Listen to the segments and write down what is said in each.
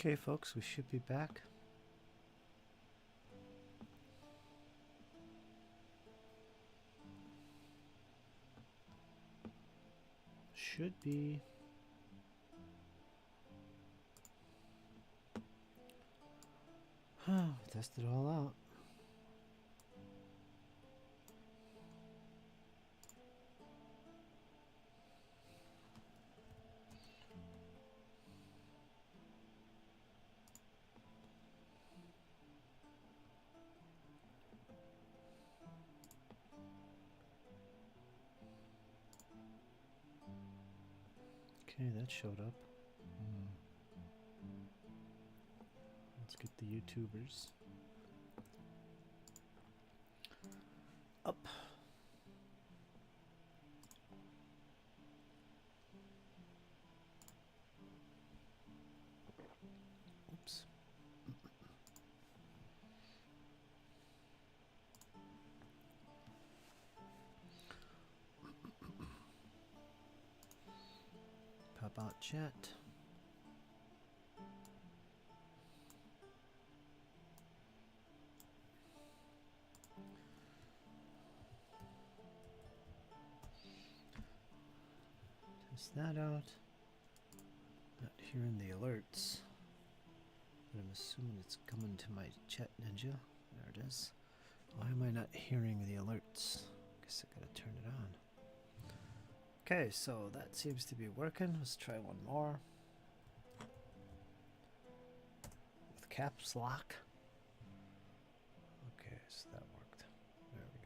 Okay, folks, we should be back. Should be. Test it all out. Okay, that showed up. Let's get the YouTubers up. Oops. Pop out chat. Test that out. Not hearing the alerts, but I'm assuming it's coming to my chat ninja. There it is. Why am I not hearing the alerts? Guess I gotta turn it on. Okay, so that seems to be working. Let's try one more. With caps lock. Okay, so that worked. There we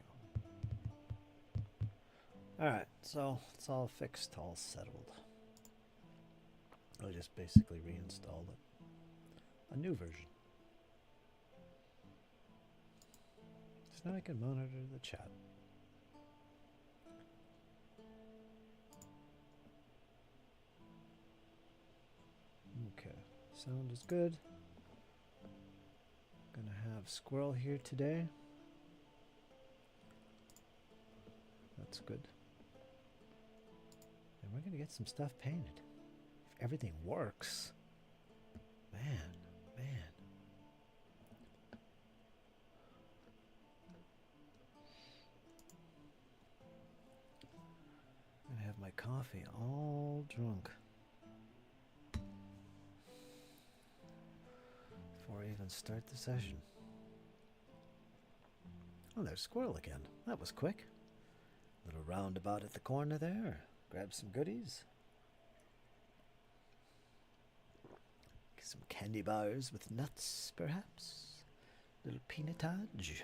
go. Alright, so it's all fixed, all settled. I just basically reinstalled it. A new version. So now I can monitor the chat. Okay, sound is good. Gonna have Squirrel here today. That's good. And we're gonna get some stuff painted. If everything works, man. I'm gonna have my coffee all drunk before I even start the session. Oh, there's Squirrel again. That was quick. Little roundabout at the corner there. Grab some goodies. Get some candy bars with nuts, perhaps. Little peanutage.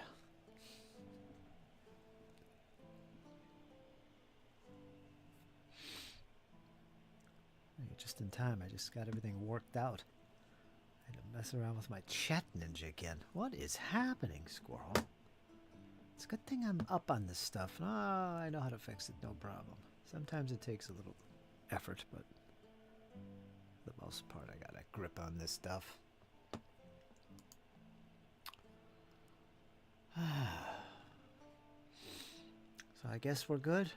Just in time. I just got everything worked out. I had to mess around with my chat ninja again. What is happening, Squirrel? It's a good thing I'm up on this stuff. Oh, I know how to fix it, no problem. Sometimes it takes a little effort, but for the most part, I got a grip on this stuff. So I guess we're good.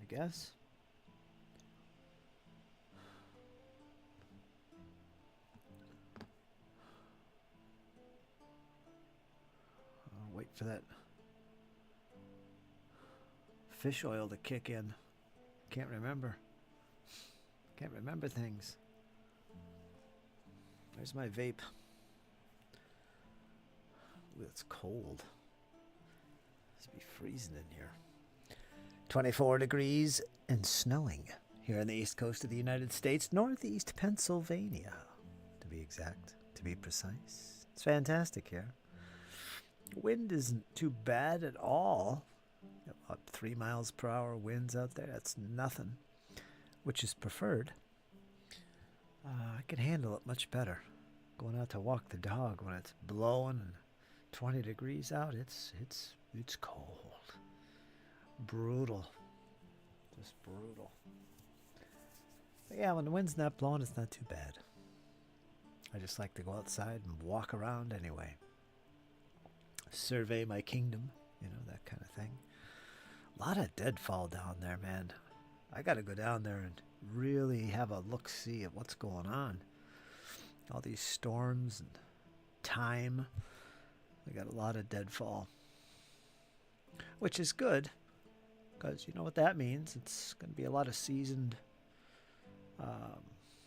I guess. I'll wait for that fish oil to kick in. Can't remember. Can't remember things. There's my vape. Ooh, it's cold. Must be freezing in here. 24 degrees and snowing here on the east coast of the United States, northeast Pennsylvania, to be exact, to be precise. It's fantastic here. Wind isn't too bad at all. About 3 miles per hour winds out there. That's nothing, which is preferred. I can handle it much better. Going out to walk the dog when it's blowing and 20 degrees out, it's cold. Brutal. Just brutal. But yeah, when the wind's not blowing, it's not too bad. I just like to go outside and walk around anyway. Survey my kingdom, that kind of thing. A lot of deadfall down there, man. I got to go down there and really have a look-see at what's going on. All these storms and time. We got a lot of deadfall. Which is good. Because you know what that means. It's going to be a lot of seasoned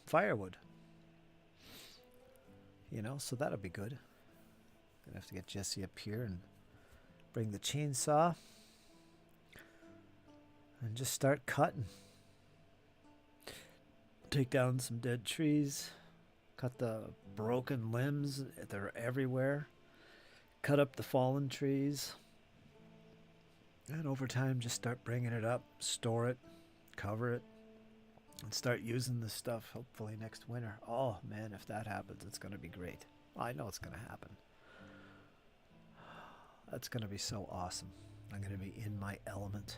firewood. So that'll be good. Gonna have to get Jesse up here and bring the chainsaw and just start cutting. Take down some dead trees, cut the broken limbs, they're everywhere. Cut up the fallen trees. And over time, just start bringing it up, store it, cover it, and start using this stuff hopefully next winter. Oh man, if that happens, it's going to be great. I know it's going to happen. That's going to be so awesome. I'm going to be in my element.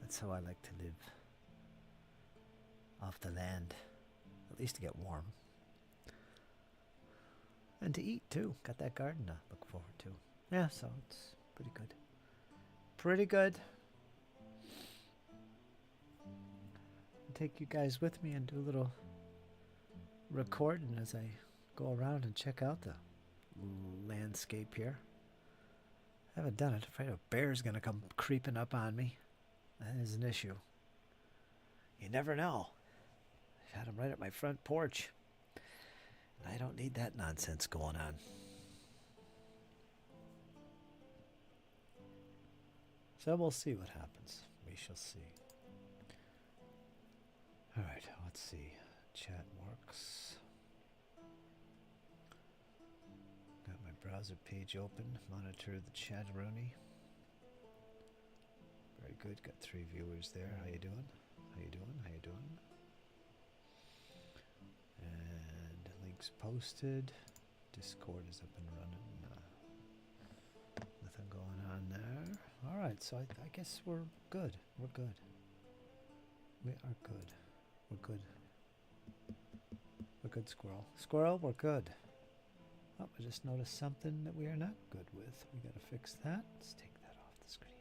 That's how I like to live. Off the land. At least to get warm. And to eat too. Got that garden to look forward to. Yeah, so it's pretty good. Pretty good. I'll take you guys with me and do a little recording as I go around and check out the landscape here. I haven't done it. I'm afraid a bear's going to come creeping up on me. That is an issue. You never know. I've had him right at my front porch. I don't need that nonsense going on. So we'll see what happens. We shall see. Alright, let's see. Chat works. Got my browser page open. Monitor the chat rooney. Very good. Got 3 viewers there. How you doing? How you doing? How you doing? And links posted. Discord is up and running. Nothing going on there. Alright, so I guess we're good. We're good. We are good. We're good. We're good, Squirrel. Squirrel, we're good. Oh, I just noticed something that we are not good with. We gotta fix that. Let's take that off the screen.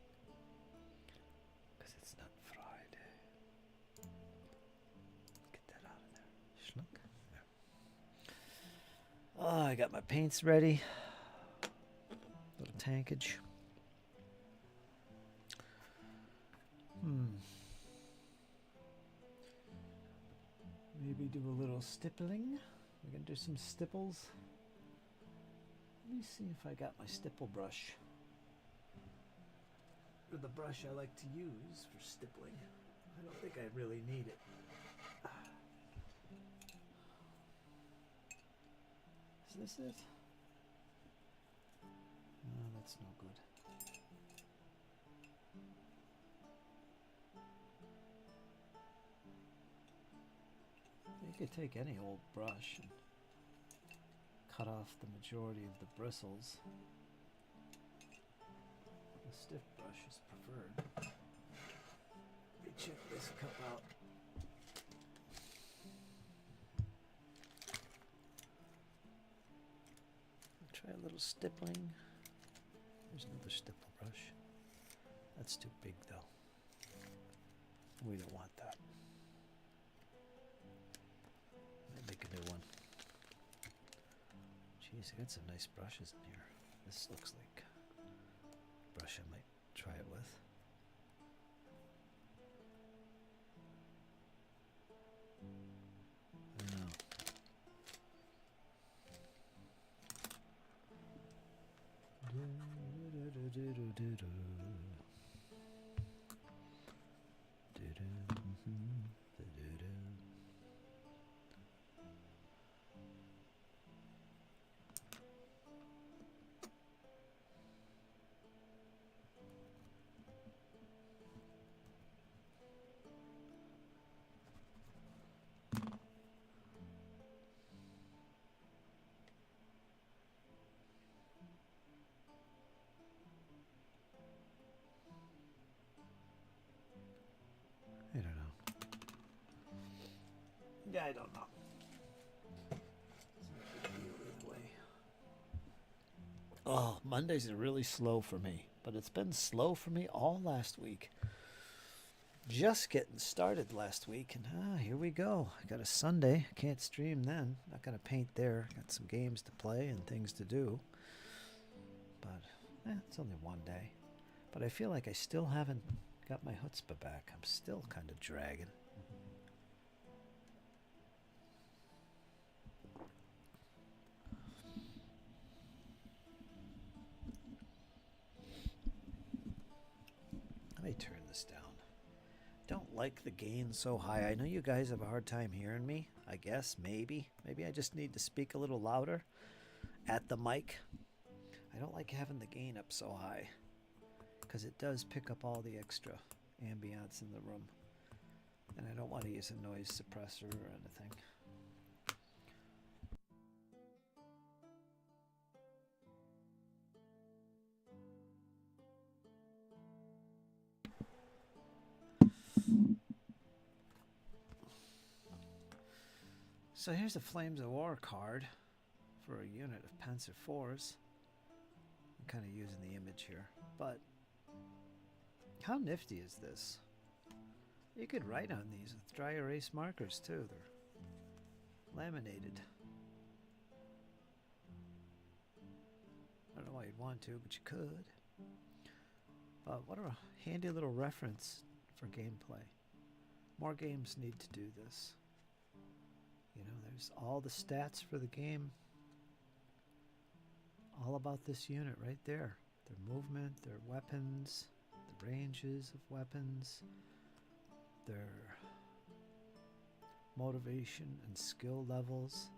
Because it's not Friday. Get that out of there. Schlunk. There. Oh, I got my paints ready. Little tankage. Maybe do a little stippling. We're going to do some stipples. Let me see if I got my stipple brush. Or the brush I like to use for stippling. I don't think I really need it. Is this it? No, that's no good. You could take any old brush and cut off the majority of the bristles. The stiff brush is preferred. Let me check this cup out. Try a little stippling. There's another stipple brush. That's too big though. We don't want that. Make a new one. Jeez, I got some nice brushes in here. This looks like a brush I might try it with. I don't know. I don't know. Yeah, I don't know. It's not a big deal either way. Oh, Mondays are really slow for me, but it's been slow for me all last week. just getting started last week, and here we go. I got a Sunday. Can't stream then. Not gonna paint there. Got some games to play and things to do. But it's only one day. But I feel like I still haven't got my chutzpah back. I'm still kind of dragging. Let me turn this down. Don't like the gain so high. I know you guys have a hard time hearing me. I guess, maybe. Maybe I just need to speak a little louder at the mic. I don't like having the gain up so high because it does pick up all the extra ambience in the room. And I don't want to use a noise suppressor or anything. So here's the Flames of War card for a unit of Panzer IVs. I'm kind of using the image here, but how nifty is this? You could write on these with dry erase markers too. They're laminated. I don't know why you'd want to, but you could. But what a handy little reference for gameplay. More games need to do this. You know, there's all the stats for the game. All about this unit right there. Their movement, their weapons, the ranges of weapons, their motivation and skill levels,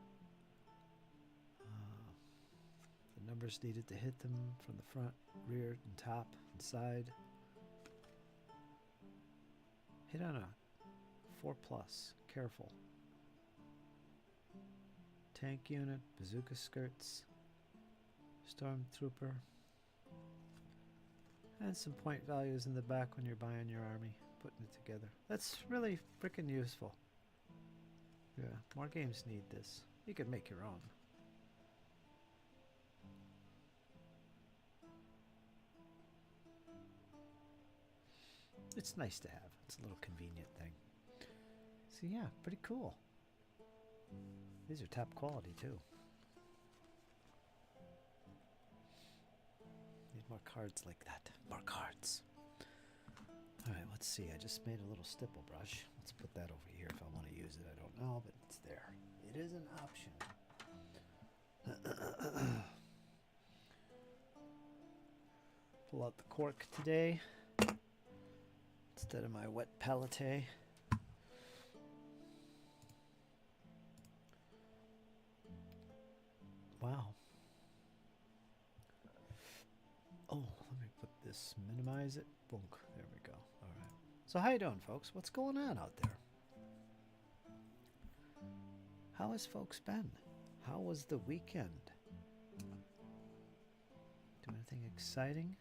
the numbers needed to hit them from the front, rear, and top and side. Hit on a 4+, careful. Tank unit, bazooka skirts, stormtrooper, and some point values in the back when you're buying your army, putting it together. That's really freaking useful. Yeah, more games need this. You could make your own. It's nice to have. It's a little convenient thing. So yeah, pretty cool. These are top quality too. Need more cards like that. More cards. Alright, let's see. I just made a little stipple brush. Let's put that over here if I want to use it. I don't know, but it's there. It is an option. Pull out the cork today instead of my wet palette. Wow. Oh, let me put this, minimize it. Boom. There we go. All right. So how you doing, folks? What's going on out there? How has folks been? How was the weekend? Do anything exciting?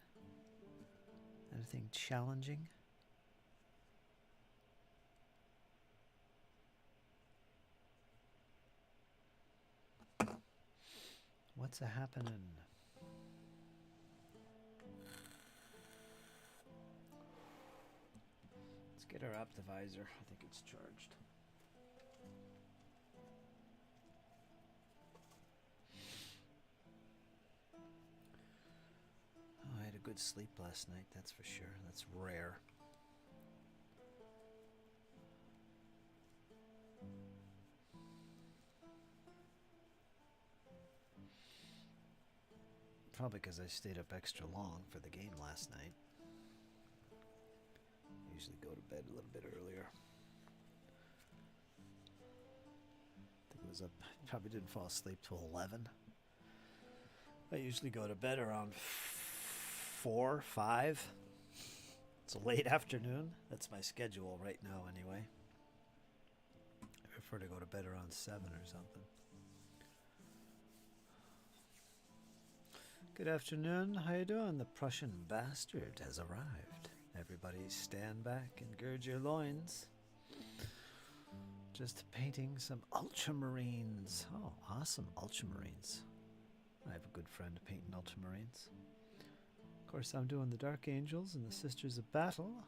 Anything challenging? What's a happening? Let's get our optivisor. I think it's charged. Oh, I had a good sleep last night, that's for sure. That's rare. Probably because I stayed up extra long for the game last night. I usually go to bed a little bit earlier. I think it was up, probably didn't fall asleep till 11. I usually go to bed around 4, 5. It's a late afternoon. That's my schedule right now anyway. I prefer to go to bed around 7 or something. Good afternoon. How you doing? The Prussian bastard has arrived. Everybody stand back and gird your loins. Just painting some ultramarines. Oh, awesome ultramarines. I have a good friend painting ultramarines. Of course, I'm doing the Dark Angels and the Sisters of Battle.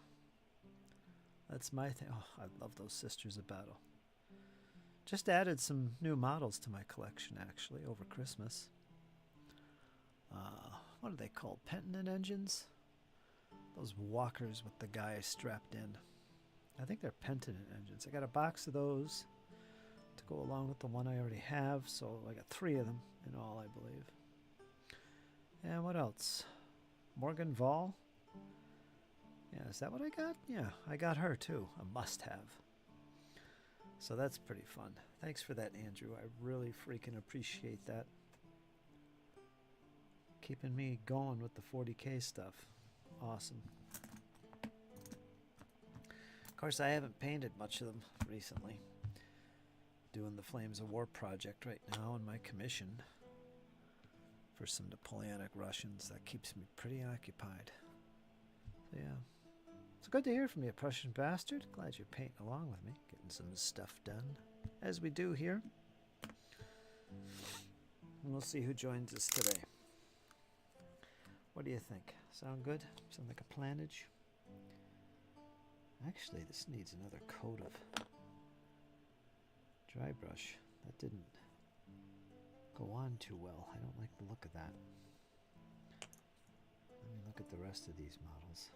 That's my thing. Oh, I love those Sisters of Battle. Just added some new models to my collection, actually, over Christmas. What are they called? Pentanon engines? Those walkers with the guy strapped in. I think they're Pentanon engines. I got a box of those to go along with the one I already have, so I got 3 of them in all, I believe. And what else? Morgan Vol. Yeah, is that what I got? Yeah, I got her too. A must-have. So that's pretty fun. Thanks for that, Andrew. I really freaking appreciate that. Keeping me going with the 40K stuff. Awesome. Of course, I haven't painted much of them recently. Doing the Flames of War project right now in my commission for some Napoleonic Russians. That keeps me pretty occupied. So yeah. It's good to hear from you, Prussian bastard. Glad you're painting along with me, getting some stuff done, as we do here. And we'll see who joins us today. What do you think? Sound good? Sound like a planage? Actually, this needs another coat of dry brush. That didn't go on too well. I don't like the look of that. Let me look at the rest of these models.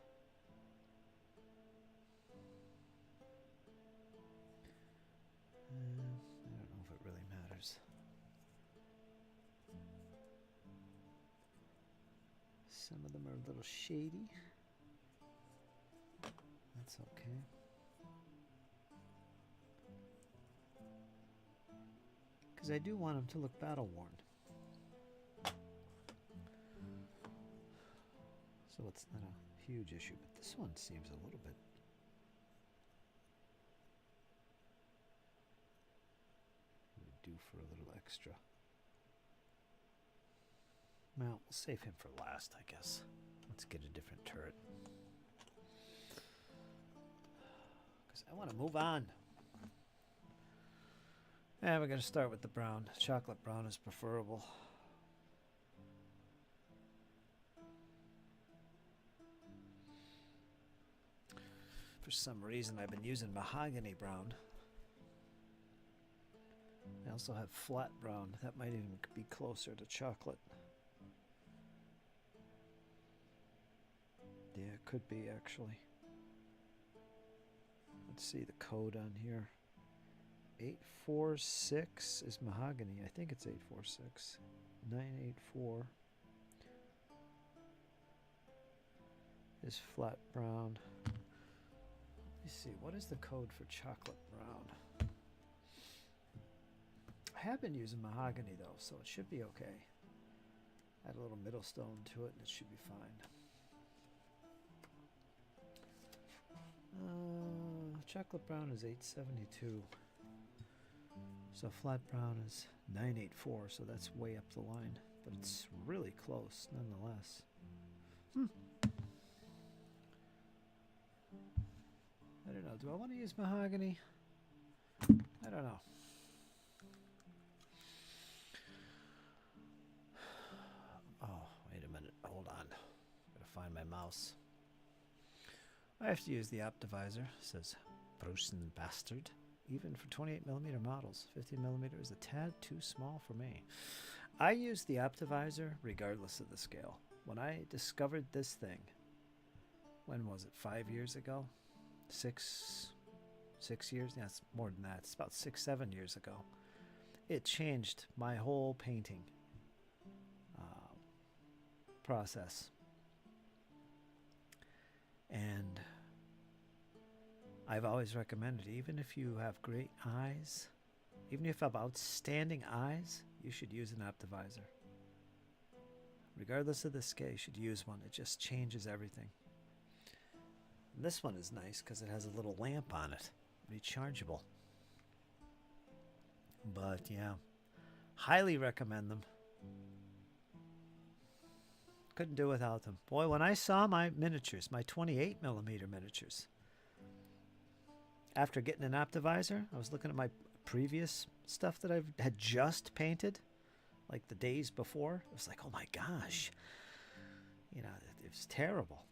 I don't know if it really matters. Some of them are a little shady. That's okay. Because I do want them to look battle-worn. So it's not a huge issue, but this one seems a little bit... due for a little extra. Well, we'll save him for last, I guess. Let's get a different turret. Because I want to move on. And we're going to start with the brown. Chocolate brown is preferable. For some reason, I've been using mahogany brown. I also have flat brown. That might even be closer to chocolate. Yeah, it could be actually. Let's see the code on here. 846 is mahogany. I think it's 846. 984 is flat brown. Let me see. What is the code for chocolate brown? I have been using mahogany though, so it should be okay. Add a little middle stone to it and it should be fine. Chocolate brown is 872. So flat brown is 984, so that's way up the line. But it's really close nonetheless. I don't know. Do I want to use mahogany? I don't know. Oh, wait a minute. Hold on. Gotta find my mouse. I have to use the Optivisor, says Prussian bastard. Even for 28mm models, 50mm is a tad too small for me. I use the Optivisor regardless of the scale. When I discovered this thing, when was it? 5 years ago? 6 years? Yeah, it's more than that. It's about 6-7 years ago. It changed my whole painting process. And I've always recommended, even if you have great eyes, even if you have outstanding eyes, you should use an Optivisor. Regardless of the scale, you should use one. It just changes everything. And this one is nice because it has a little lamp on it. Rechargeable. But yeah, highly recommend them. Couldn't do without them. Boy, when I saw my miniatures, my 28mm miniatures, after getting an Optivisor, I was looking at my previous stuff that I had just painted, like the days before. It was like, oh my gosh, you know, it was terrible.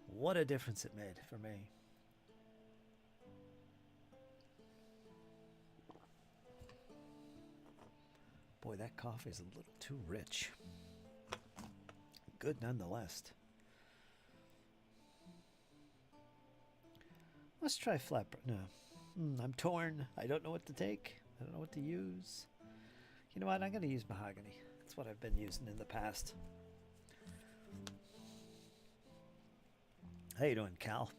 What a difference it made for me. Boy, that coffee is a little too rich. Good nonetheless. Let's try flat. No. I'm torn. I don't know what to take. I don't know what to use. You know what? I'm going to use mahogany. That's what I've been using in the past. How you doing, Cal?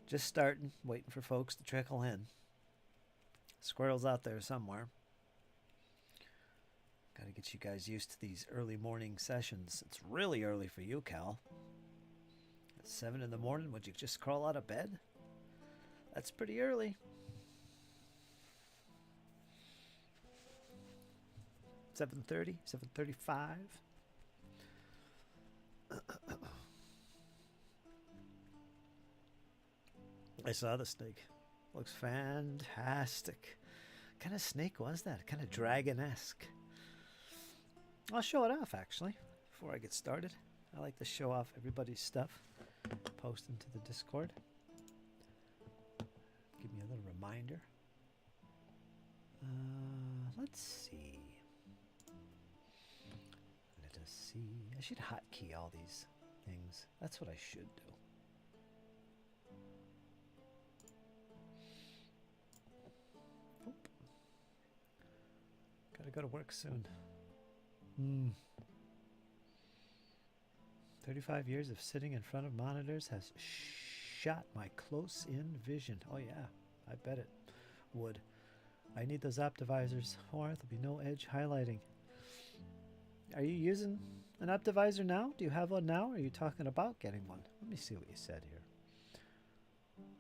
Just starting, waiting for folks to trickle in. Squirrel's out there somewhere. Got to get you guys used to these early morning sessions. It's really early for you, Cal. At 7 in the morning, would you just crawl out of bed? That's pretty early. 7:30, 7:35. I saw the snake. Looks fantastic. What kind of snake was that? Kind of dragon-esque. I'll show it off, actually, before I get started. I like to show off everybody's stuff. Post into the Discord. Give me a little reminder. Let's see. Let us see. I should hotkey all these things. That's what I should do. Oop. Gotta go to work soon. 35 years of sitting in front of monitors has shot my close-in vision. Oh yeah, I bet it would. I need those optivisors, or there'll be no edge highlighting. Are you using an optivisor now? Do you have one now? Or are you talking about getting one? Let me see what you said here.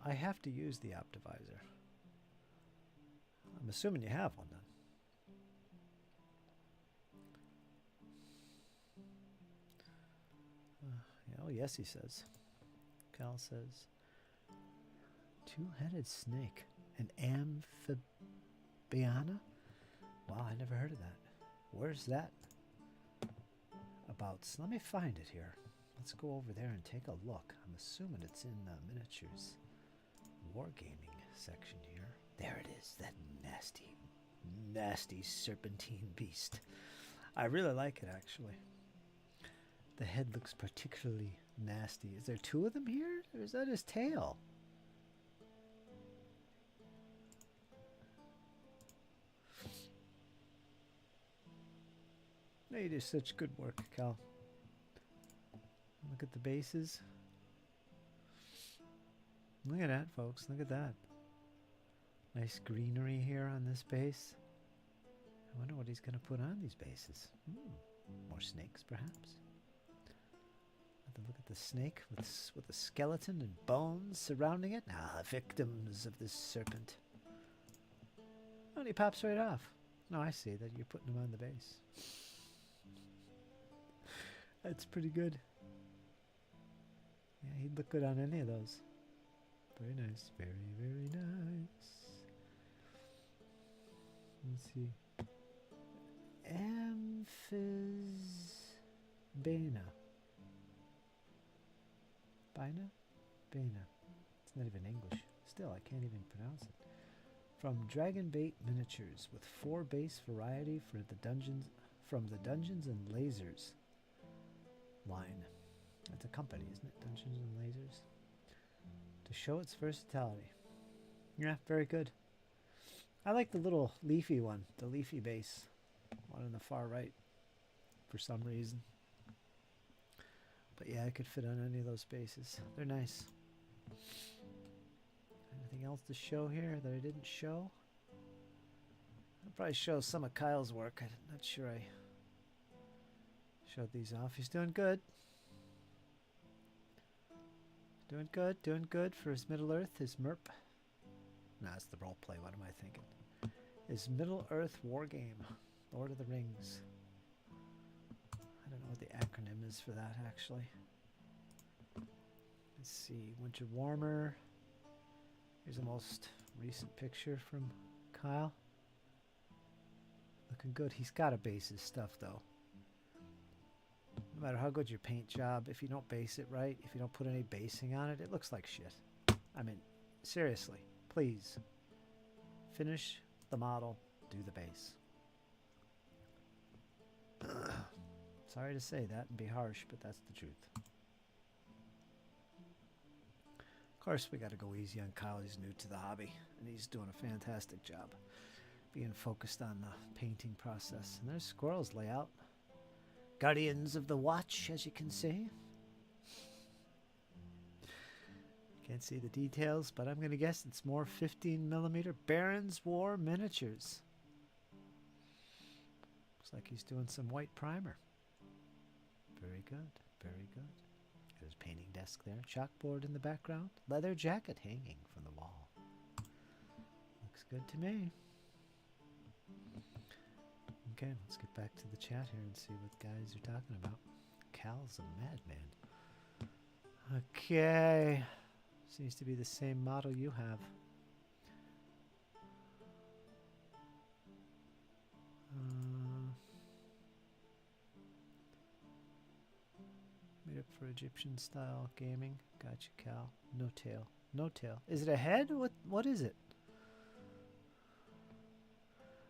I have to use the optivisor. I'm assuming you have one then. Oh yes, he says. Cal says, two-headed snake, an amphibiana? Wow, I never heard of that. Where's that about? Let me find it here. Let's go over there and take a look. I'm assuming it's in the miniatures wargaming section here. There it is, that nasty, nasty serpentine beast. I really like it, actually. The head looks particularly nasty. Is there two of them here? Or is that his tail? No, you do such good work, Cal. Look at the bases. Look at that, folks. Look at that. Nice greenery here on this base. I wonder what he's going to put on these bases. More snakes, perhaps. Look at the snake with a skeleton and bones surrounding it. Ah, victims of this serpent. Oh, and he pops right off. No, I see that you're putting him on the base. That's pretty good. Yeah, he'd look good on any of those. Very nice. Very, very nice. Let's see. Amphibana. Bina? Bina. It's not even English. Still, I can't even pronounce it. From Dragon Bait Miniatures with 4 base variety for the dungeons, from the Dungeons and Lasers line. That's a company, isn't it? Dungeons and Lasers. To show its versatility. Yeah, very good. I like the little leafy one, the leafy base. One on the far right, for some reason. But yeah, I could fit on any of those bases. They're nice. Anything else to show here that I didn't show? I'll probably show some of Kyle's work. I'm not sure I showed these off. He's doing good. Doing good for his Middle-earth, his MERP. No, it's the role play. What am I thinking? His Middle-earth war game, Lord of the Rings. I don't know what the acronym is for that, actually. Let's see. Winter Warmer. Here's the most recent picture from Kyle. Looking good. He's got to base his stuff, though. No matter how good your paint job, if you don't base it right, if you don't put any basing on it, it looks like shit. I mean, seriously. Please. Finish the model. Do the base. Sorry to say that and be harsh, but that's the truth. Of course, we got to go easy on Kyle. He's new to the hobby, and he's doing a fantastic job being focused on the painting process. And there's Squirrel's layout. Guardians of the Watch, as you can see. Can't see the details, but I'm going to guess it's more 15mm Baron's War miniatures. Looks like he's doing some white primer. Very good, very good. Got his painting desk there. Chalkboard in the background. Leather jacket hanging from the wall. Looks good to me. Okay, let's get back to the chat here and see what guys are talking about. Cal's a madman. Okay. Seems to be the same model you have. Made up for Egyptian style gaming. Gotcha, Cal. No tail. No tail. Is it a head? What is it?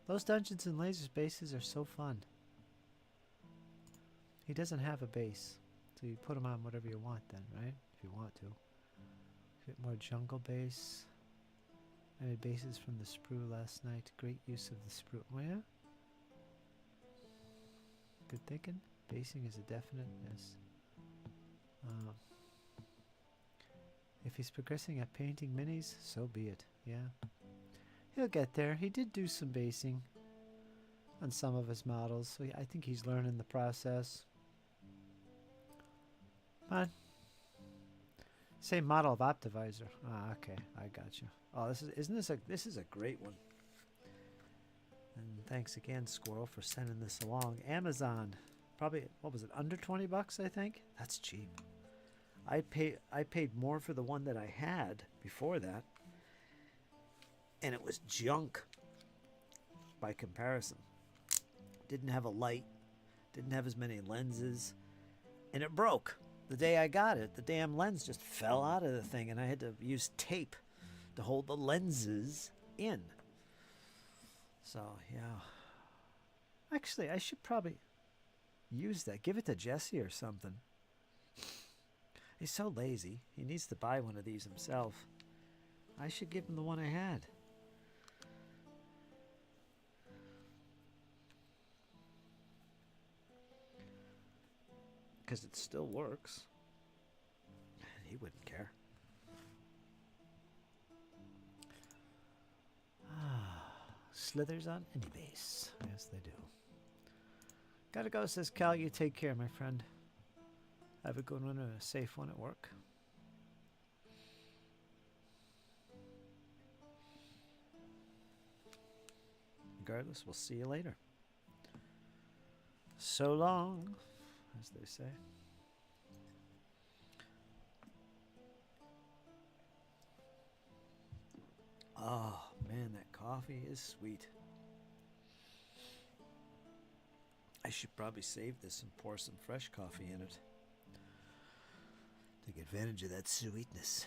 Those Dungeons and Lasers bases are so fun. He doesn't have a base, so you put him on whatever you want then, right? If you want to. Bit more jungle base. I made bases from the sprue last night. Great use of the sprue. Oh yeah? Good thinking. Basing is a definite yes. If he's progressing at painting minis, so be it. Yeah. He'll get there. He did do some basing on some of his models, so I think he's learning the process. Come on. Same model of Optivisor. Ah, okay, I got you. Oh, this is a great one. And thanks again, Squirrel, for sending this along. Amazon, probably what was it, under 20 bucks? I think that's cheap. I paid more for the one that I had before that, and it was junk by comparison. Didn't have a light, didn't have as many lenses, and it broke. The day I got it, the damn lens just fell out of the thing, and I had to use tape to hold the lenses in. So, yeah. Actually, I should probably use that. Give it to Jesse or something. He's so lazy. He needs to buy one of these himself. I should give him the one I had. Because it still works. He wouldn't care. Slithers on any base. Yes, they do. Gotta go, says Cal. You take care, my friend. Have a good one and a safe one at work. Regardless, we'll see you later. So long, as they say. Oh, man, that coffee is sweet. I should probably save this and pour some fresh coffee in it. Take advantage of that sweetness.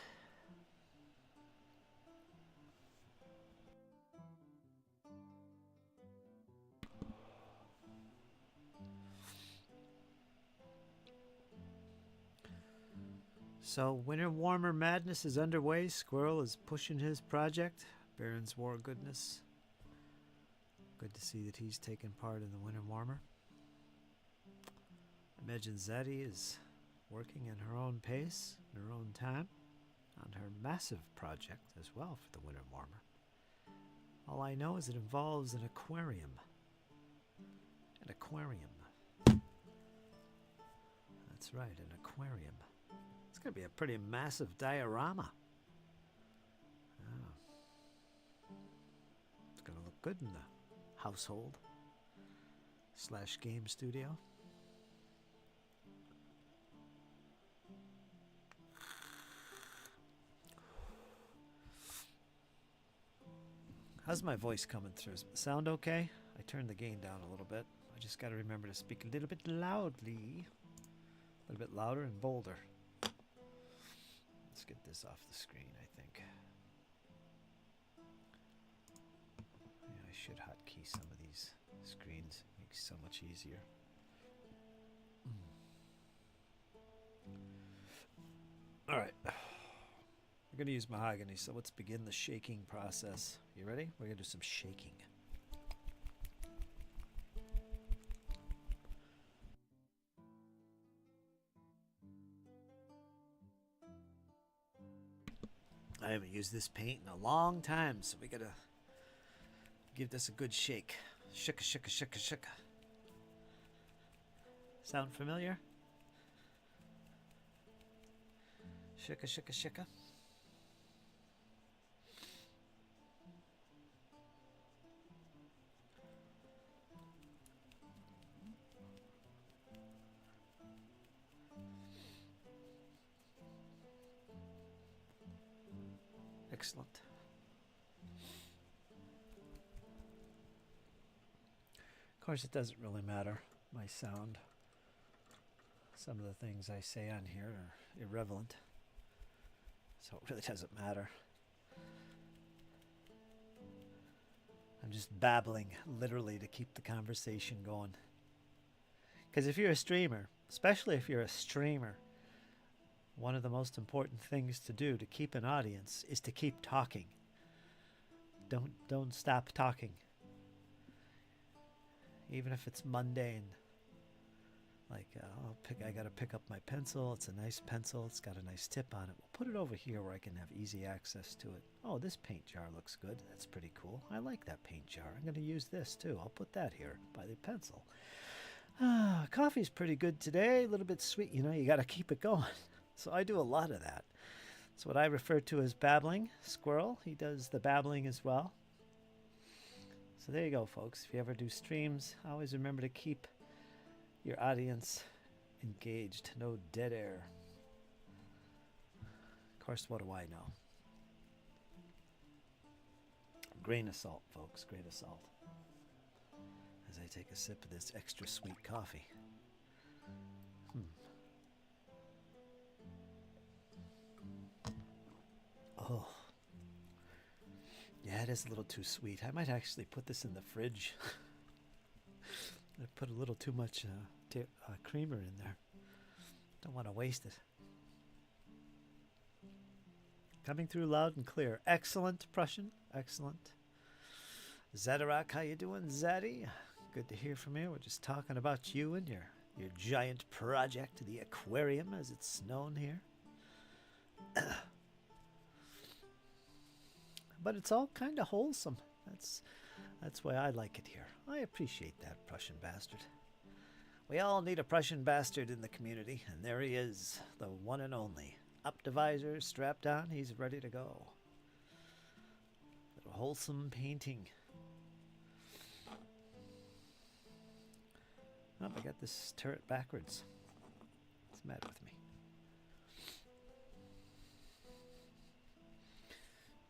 So, Winter Warmer Madness is underway. Squirrel is pushing his project. Baron's War goodness. Good to see that he's taking part in the Winter Warmer. I imagine Zaddy is working in her own pace, in her own time, on her massive project as well for the Winter Warmer. All I know is it involves an aquarium. An aquarium. That's right, an aquarium. It's going to be a pretty massive diorama. Oh. It's going to look good in the household / game studio. How's my voice coming through? Does it sound okay? I turned the gain down a little bit. I just got to remember to speak a little bit loudly. A little bit louder and bolder. Let's get this off the screen, I think. Yeah, I should hotkey some of these screens. It makes it so much easier. We're going to use mahogany, so let's begin the shaking process. You ready? We're going to do some shaking. I haven't used this paint in a long time, so we got to give this a good shake. Shika, shika, shika, shika. Sound familiar? Shika, shika, shika. Excellent. Of course, it doesn't really matter, my sound. Some of the things I say on here are irrelevant, so it really doesn't matter. I'm just babbling, literally, to keep the conversation going. Because if you're a streamer, especially if you're a streamer, one of the most important things to do to keep an audience is to keep talking. Don't stop talking. Even if it's mundane. Like, I gotta pick up my pencil. It's a nice pencil. It's got a nice tip on it. We'll put it over here where I can have easy access to it. Oh, this paint jar looks good. That's pretty cool. I like that paint jar. I'm gonna use this too. I'll put that here by the pencil. Coffee's pretty good today. A little bit sweet. You know, you gotta keep it going. So I do a lot of that. It's what I refer to as babbling. Squirrel, he does the babbling as well. So there you go, folks. If you ever do streams, always remember to keep your audience engaged. No dead air. Of course, what do I know? Grain of salt, folks. Grain of salt. As I take a sip of this extra sweet coffee. Oh, yeah, it is a little too sweet. I might actually put this in the fridge. I put a little too much creamer in there. Don't want to waste it. Coming through loud and clear. Excellent, Prussian. Excellent. Zadarak, how you doing, Zaddy? Good to hear from you. We're just talking about you and your giant project, the aquarium, as it's known here. But it's all kind of wholesome. That's why I like it here. I appreciate that, Prussian bastard. We all need a Prussian bastard in the community, and there he is, the one and only. Up to visor, strapped on, he's ready to go. Little wholesome painting. Oh, I got this turret backwards. What's the matter with me?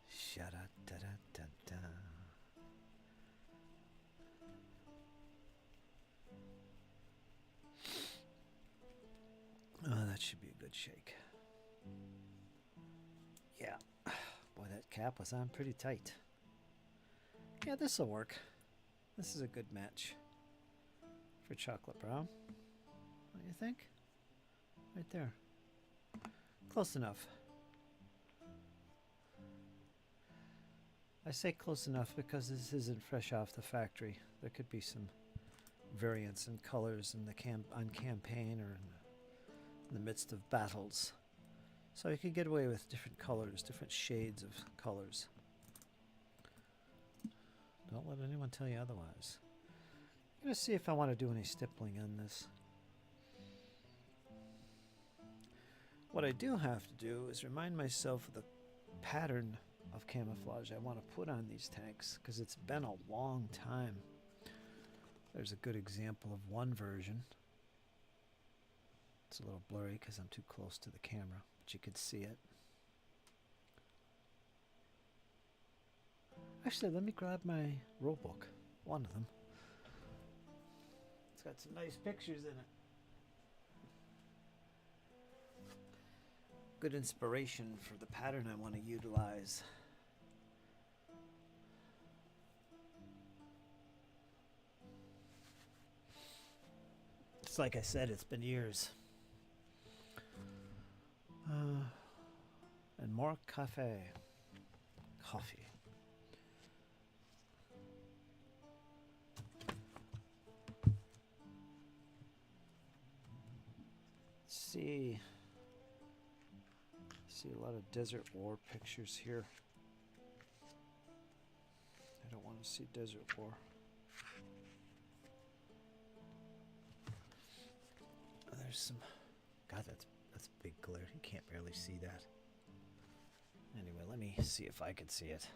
Sha-da-da-da-da-da. Oh, that should be a good shake. Yeah. Boy, that cap was on pretty tight. Yeah, this'll work. This is a good match for chocolate brown. What do you think? Right there. Close enough. I say close enough because this isn't fresh off the factory. There could be some variance in colors in the on campaign or in the midst of battles. So you could get away with different colors, different shades of colors. Don't let anyone tell you otherwise. I'm going to see if I want to do any stippling on this. What I do have to do is remind myself of the pattern of camouflage I want to put on these tanks, because it's been a long time. There's a good example of one version. It's a little blurry because I'm too close to the camera, but you could see it. Actually, let me grab my rule book, one of them. It's got some nice pictures in it. Good inspiration for the pattern I want to utilize. It's like I said, it's been years. And more coffee. Coffee. See a lot of desert war pictures here. I don't want to see desert war. There's some. God, that's big glare. You can't barely see that. Anyway, let me see if I can see it.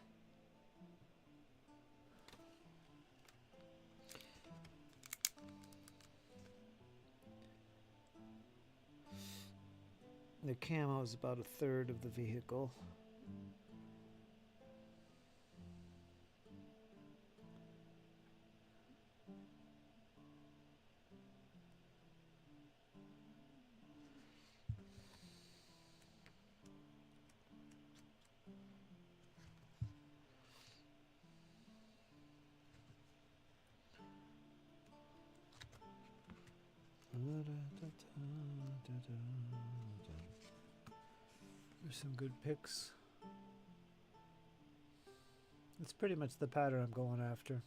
The camo is about a third of the vehicle. There's some good pics. It's pretty much the pattern I'm going after.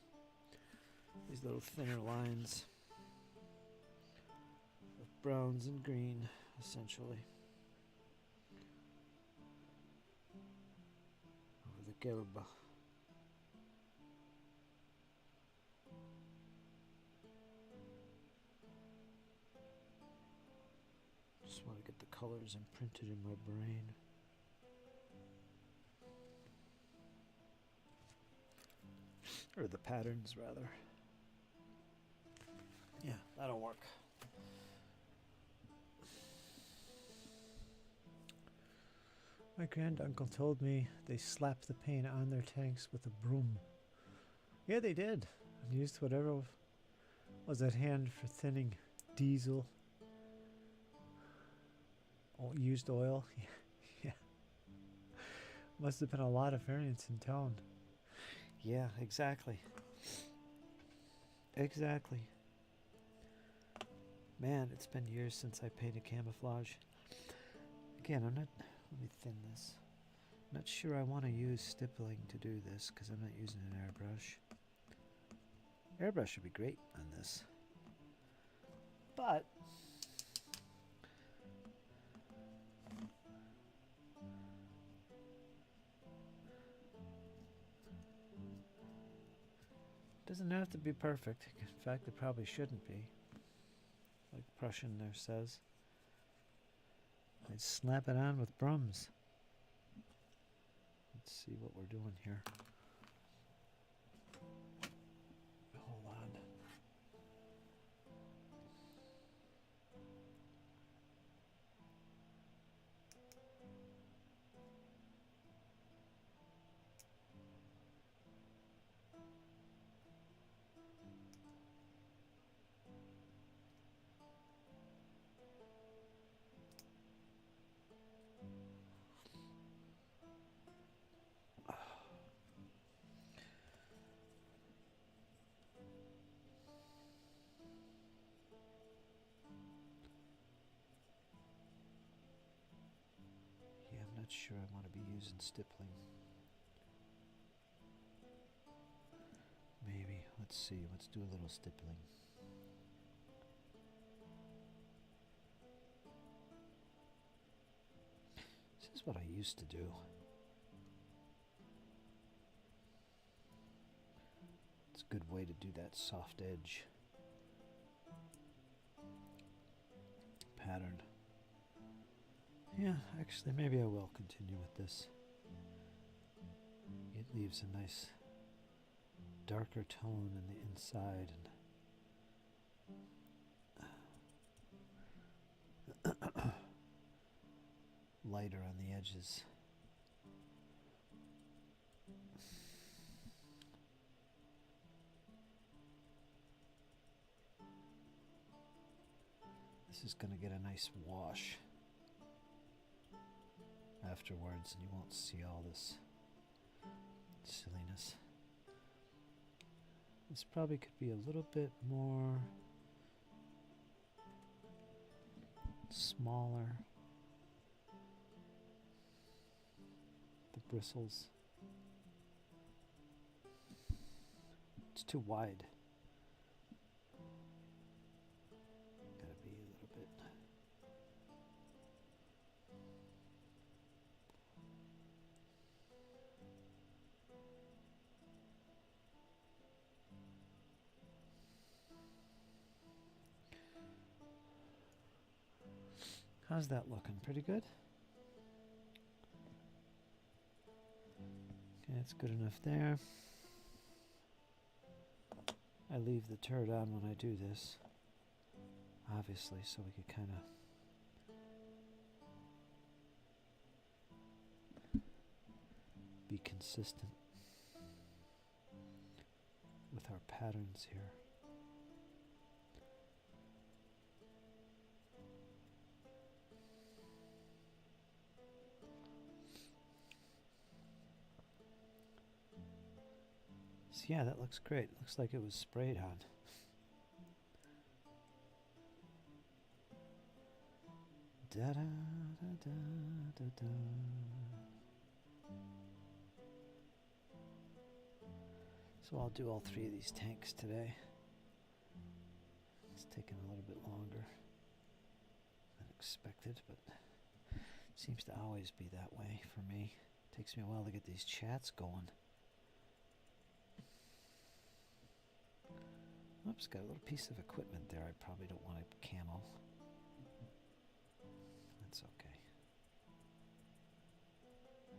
These little thinner lines of browns and green, essentially. Over the gelb. Just want to get the colors imprinted in my brain. Or the patterns, rather. Yeah, that'll work. My granduncle told me they slapped the paint on their tanks with a broom. Yeah, they did. And used whatever was at hand for thinning diesel. Oh, used oil. Yeah. Must have been a lot of variance in tone. Yeah, exactly. Exactly. Man, it's been years since I painted camouflage. Again, let me thin this. I'm not sure I want to use stippling to do this because I'm not using an airbrush. Airbrush would be great on this. But doesn't have to be perfect. In fact, it probably shouldn't be. Like Prussian there says. I'd slap it on with brums. Let's see what we're doing here. Hold on. Not sure I want to be using stippling. Maybe. Let's see. Let's do a little stippling. This is what I used to do. It's a good way to do that soft edge pattern. Yeah, actually, maybe I will continue with this. It leaves a nice darker tone in the inside and lighter on the edges. This is going to get a nice wash afterwards, and you won't see all this silliness. This probably could be a little bit more smaller. the bristles. It's too wide. Gotta be a little bit. How's that looking? Pretty good? Okay, it's good enough there. I leave the turret on when I do this, obviously, so we could kind of be consistent with our patterns here. So yeah, that looks great. Looks like it was sprayed on. Da da da da da da. So I'll do all 3 of these tanks today. It's taking a little bit longer than expected, but it seems to always be that way for me. It takes me a while to get these chats going. Oops, got a little piece of equipment there I probably don't want to camo. That's okay.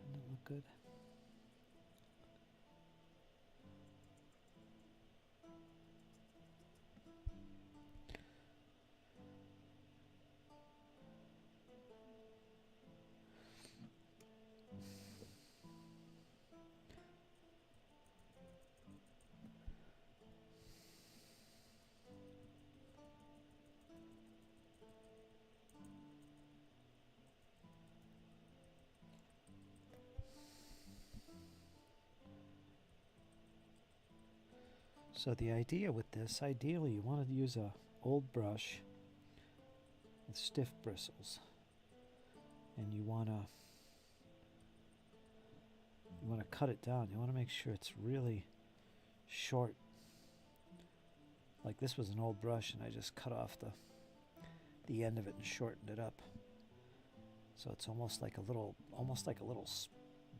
Doesn't it look good? So the idea with this, ideally you want to use a old brush with stiff bristles, and you want to cut it down. You want to make sure it's really short. Like this was an old brush and I just cut off the end of it and shortened it up. So it's almost like a little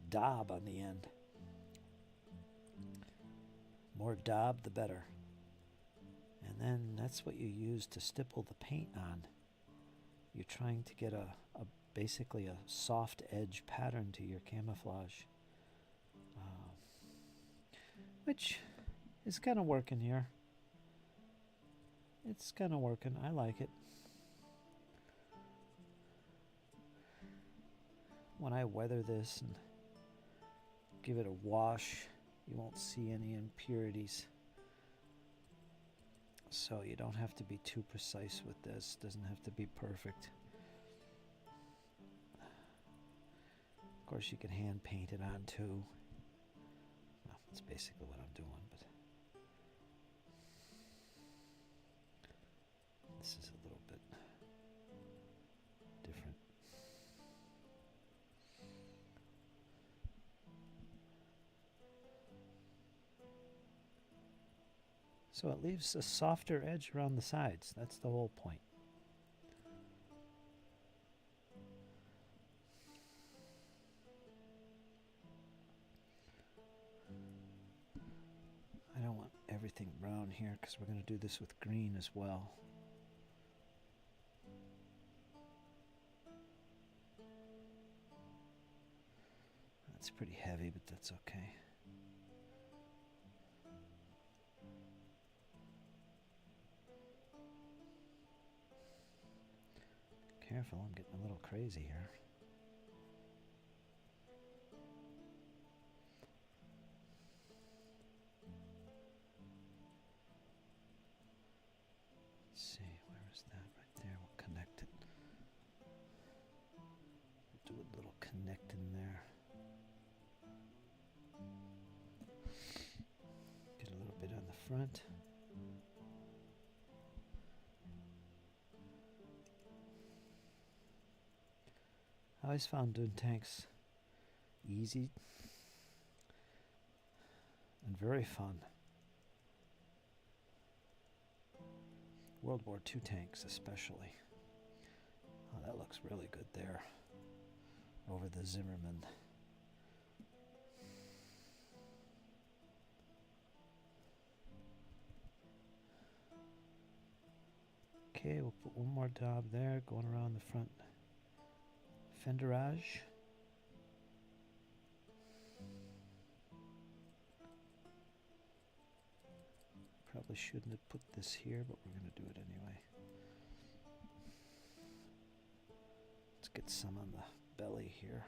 daub on the end. More daub, the better. And then that's what you use to stipple the paint on. You're trying to get basically a soft edge pattern to your camouflage, which is kind of working here. It's kind of working. I like it. When I weather this and give it a wash, you won't see any impurities. So you don't have to be too precise with this. It doesn't have to be perfect. Of course, you can hand paint it on too. Well, that's basically what I'm doing, but this is a little bit different. So it leaves a softer edge around the sides. That's the whole point. I don't want everything brown here because we're going to do this with green as well. That's pretty heavy, but that's okay. Careful, I'm getting a little crazy here. Let's see, where is that? Right there, we'll connect it. Do a little connect in there. Get a little bit on the front. I always found doing tanks easy and very fun. World War II tanks especially. Oh, that looks really good there over the Zimmerman. Okay, we'll put one more daub there going around the front fenderage. Probably shouldn't have put this here, but we're going to do it anyway. Let's get some on the belly here.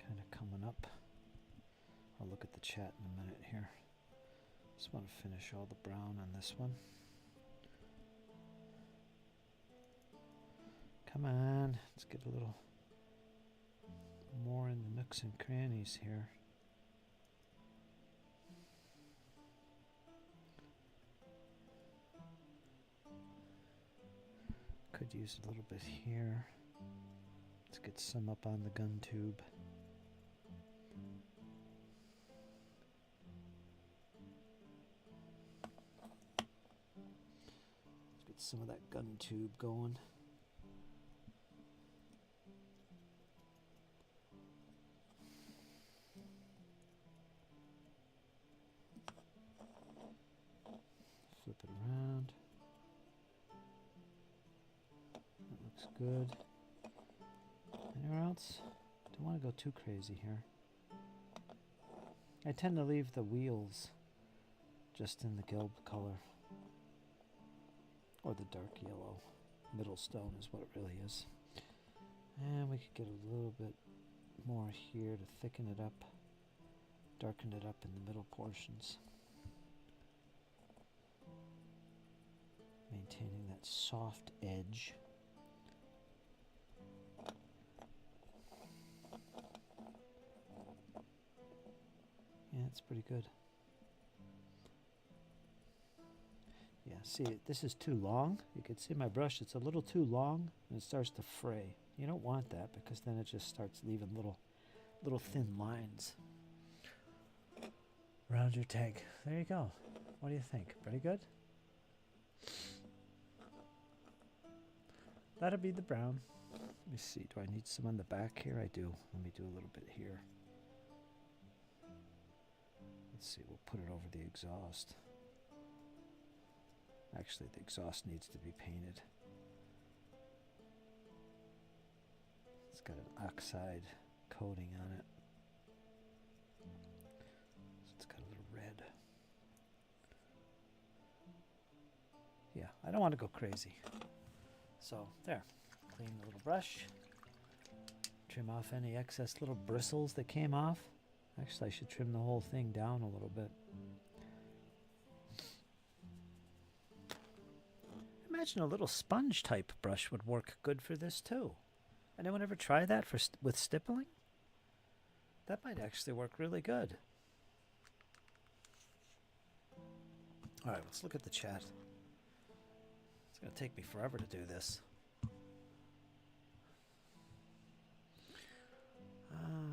Kind of coming up. I'll look at the chat in a minute here. Just want to finish all the brown on this one. Come on, let's get a little more in the nooks and crannies here. Could use a little bit here. Let's get some up on the gun tube. Let's get some of that gun tube going. Flip it around. That looks good. Anywhere else? Don't want to go too crazy here. I tend to leave the wheels just in the gilt color. Or the dark yellow. Middle stone is what it really is. And we could get a little bit more here to thicken it up. Darken it up in the middle portions. Maintaining that soft edge. Yeah, it's pretty good. Yeah, see, this is too long. You can see my brush, it's a little too long and it starts to fray. You don't want that because then it just starts leaving little thin lines around your tank. There you go. What do you think? Pretty good? That'll be the brown. Let me see, do I need some on the back here? I do. Let me do a little bit here. Let's see, we'll put it over the exhaust. Actually, the exhaust needs to be painted. It's got an oxide coating on it. So it's got a little red. Yeah, I don't want to go crazy. So, there. Clean the little brush. Trim off any excess little bristles that came off. Actually, I should trim the whole thing down a little bit. Imagine a little sponge type brush would work good for this too. Anyone ever try that with stippling? That might actually work really good. All right, let's look at the chat. It's going to take me forever to do this.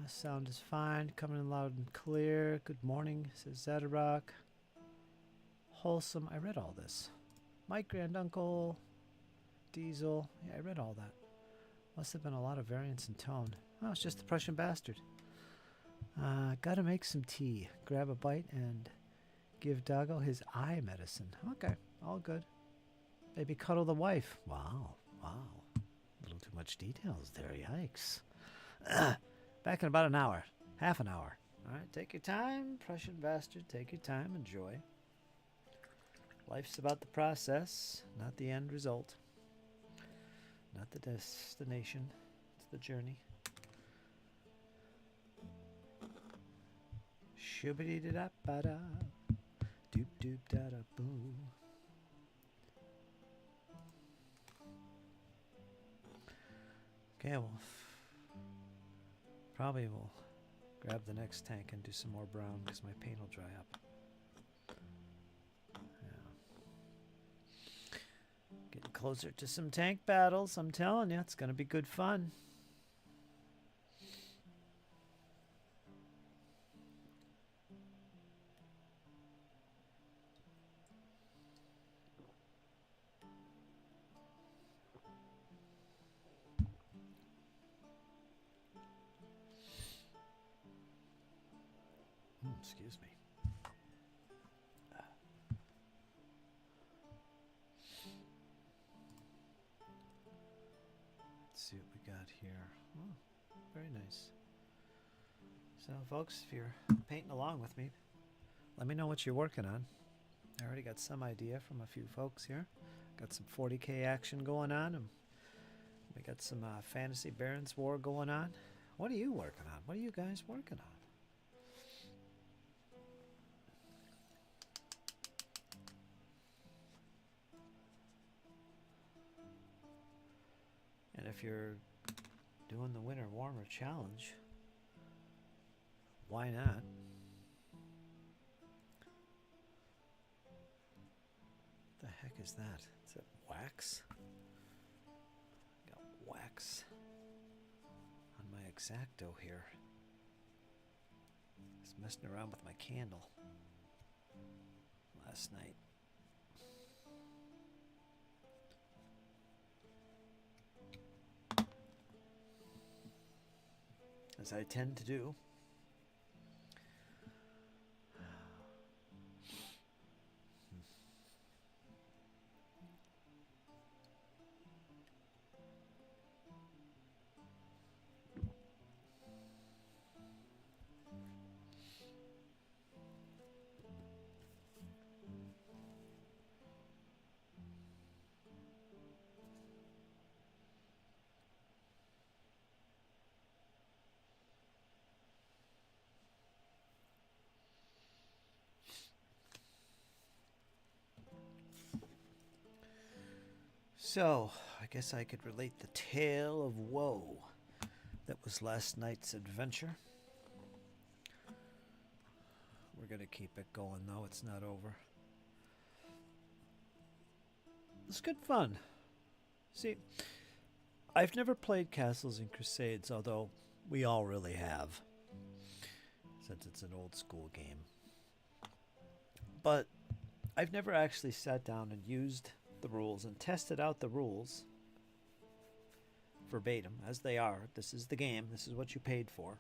Sound is fine, coming in loud and clear. Good morning, says Zadarok. Wholesome, I read all this. Mike Granduncle, Diesel, yeah, I read all that. Must have been a lot of variance in tone. Oh, it's just the Prussian bastard. Gotta make some tea. Grab a bite and give Doggo his eye medicine. Okay, all good. Maybe cuddle the wife. Wow, wow. A little too much details there, yikes. Back in about an hour. Half an hour. All right, take your time, Prussian bastard. Take your time, enjoy. Life's about the process, not the end result. Not the destination. It's the journey. Shoobity-da-da-ba-da. Doop-doop-da-da-boo. Okay, well, probably we'll grab the next tank and do some more brown because my paint will dry up. Yeah. Getting closer to some tank battles. I'm telling you, it's going to be good fun. Excuse me. Let's see what we got here. Oh, very nice. So, folks, if you're painting along with me, let me know what you're working on. I already got some idea from a few folks here. Got some 40K action going on, and we got some Fantasy Barons War going on. What are you working on? What are you guys working on? And if you're doing the Winter Warmer Challenge, why not? What the heck is that? Is it wax? Got wax on my X-Acto here. I was messing around with my candle last night. As I tend to do. So, I guess I could relate the tale of woe that was last night's adventure. We're going to keep it going, though. It's not over. It's good fun. See, I've never played Castles and Crusades, although we all really have, since it's an old school game. But I've never actually sat down and used the rules and tested out the rules verbatim as they are. This is the game. This is what you paid for.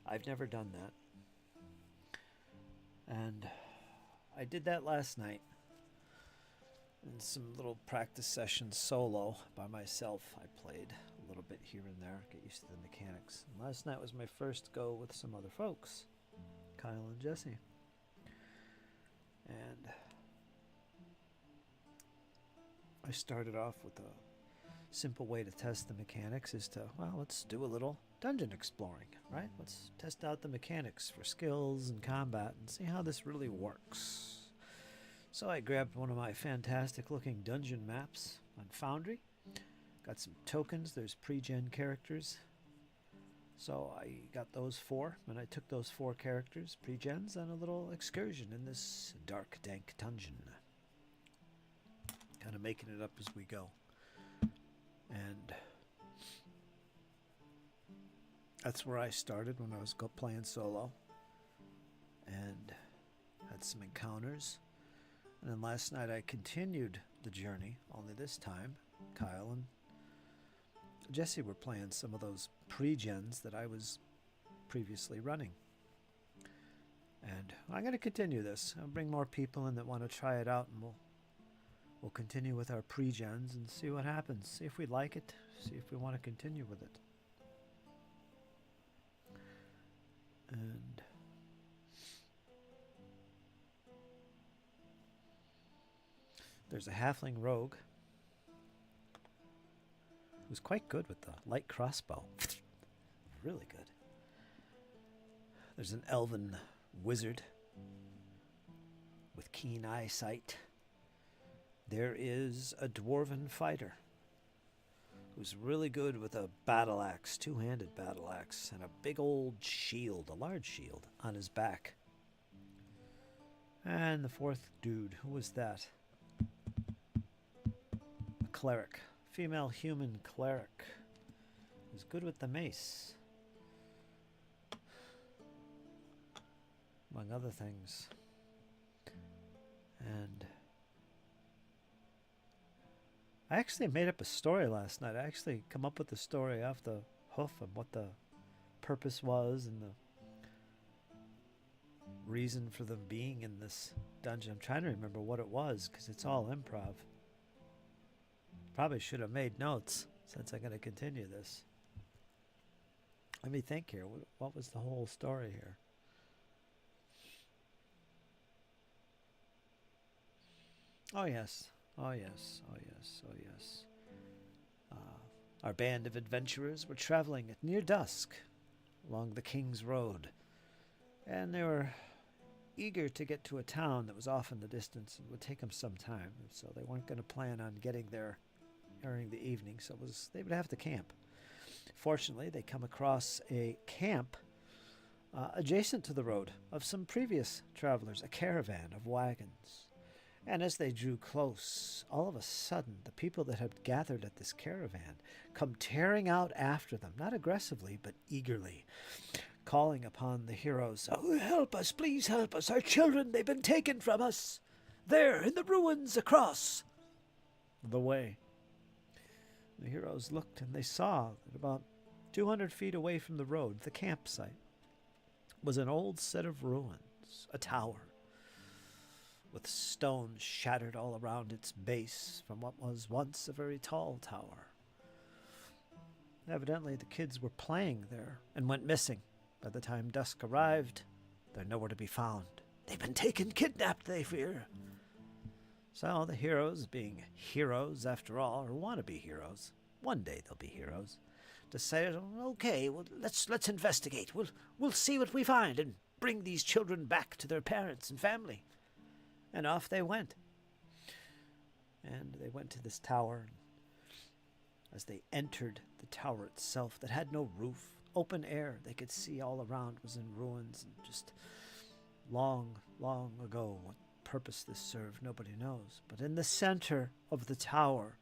I've never done that. And I did that last night in some little practice sessions solo by myself. I played a little bit here and there, get used to the mechanics. And last night was my first go with some other folks, Kyle and Jesse. And I started off with a simple way to test the mechanics is to, well, let's do a little dungeon exploring, right? Let's test out the mechanics for skills and combat and see how this really works. So I grabbed one of my fantastic looking dungeon maps on Foundry. Got some tokens, there's pre-gen characters. So I got those 4, and I took those 4 characters, pre-gens, on a little excursion in this dark, dank dungeon. Kind of making it up as we go. And that's where I started when I was playing solo. And had some encounters. And then last night I continued the journey, only this time Kyle and Jesse were playing some of those pre-gens that I was previously running. And I'm going to continue this. I'll bring more people in that want to try it out, and we'll continue with our pre-gens and see what happens. See if we like it. See if we want to continue with it. And there's a halfling rogue who's quite good with the light crossbow. Really good. There's an elven wizard with keen eyesight. There is a dwarven fighter who's really good with a battle axe, two-handed battle axe, and a big old shield, a large shield, on his back. And the 4th dude, who was that? A cleric, female human cleric, who's good with the mace, among other things. And I actually made up a story last night. I actually come up with the story off the hoof and what the purpose was and the reason for them being in this dungeon. I'm trying to remember what it was because it's all improv. Probably should have made notes since I'm going to continue this. Let me think here. What was the whole story here? Oh, yes. Oh, yes. Oh, yes. Oh, yes. Our band of adventurers were traveling at near dusk along the King's Road, and they were eager to get to a town that was off in the distance and would take them some time, so they weren't going to plan on getting there during the evening, so they would have to camp. Fortunately, they come across a camp adjacent to the road of some previous travelers, a caravan of wagons. And as they drew close, all of a sudden, the people that had gathered at this caravan come tearing out after them, not aggressively, but eagerly, calling upon the heroes, "Oh, help us, please help us, our children, they've been taken from us, there in the ruins across the way." The heroes looked and they saw that about 200 feet away from the road, the campsite, was an old set of ruins, a tower, with stones shattered all around its base from what was once a very tall tower. Evidently, the kids were playing there and went missing. By the time dusk arrived, they're nowhere to be found. They've been taken, kidnapped, they fear. So the heroes, being heroes after all, or want to be heroes, one day they'll be heroes, decided, okay, well, let's investigate. We'll see what we find and bring these children back to their parents and family. And off they went. And they went to this tower. As they entered the tower itself, that had no roof, open air, they could see all around was in ruins, and just long, long ago. What purpose this served, nobody knows. But in the center of the tower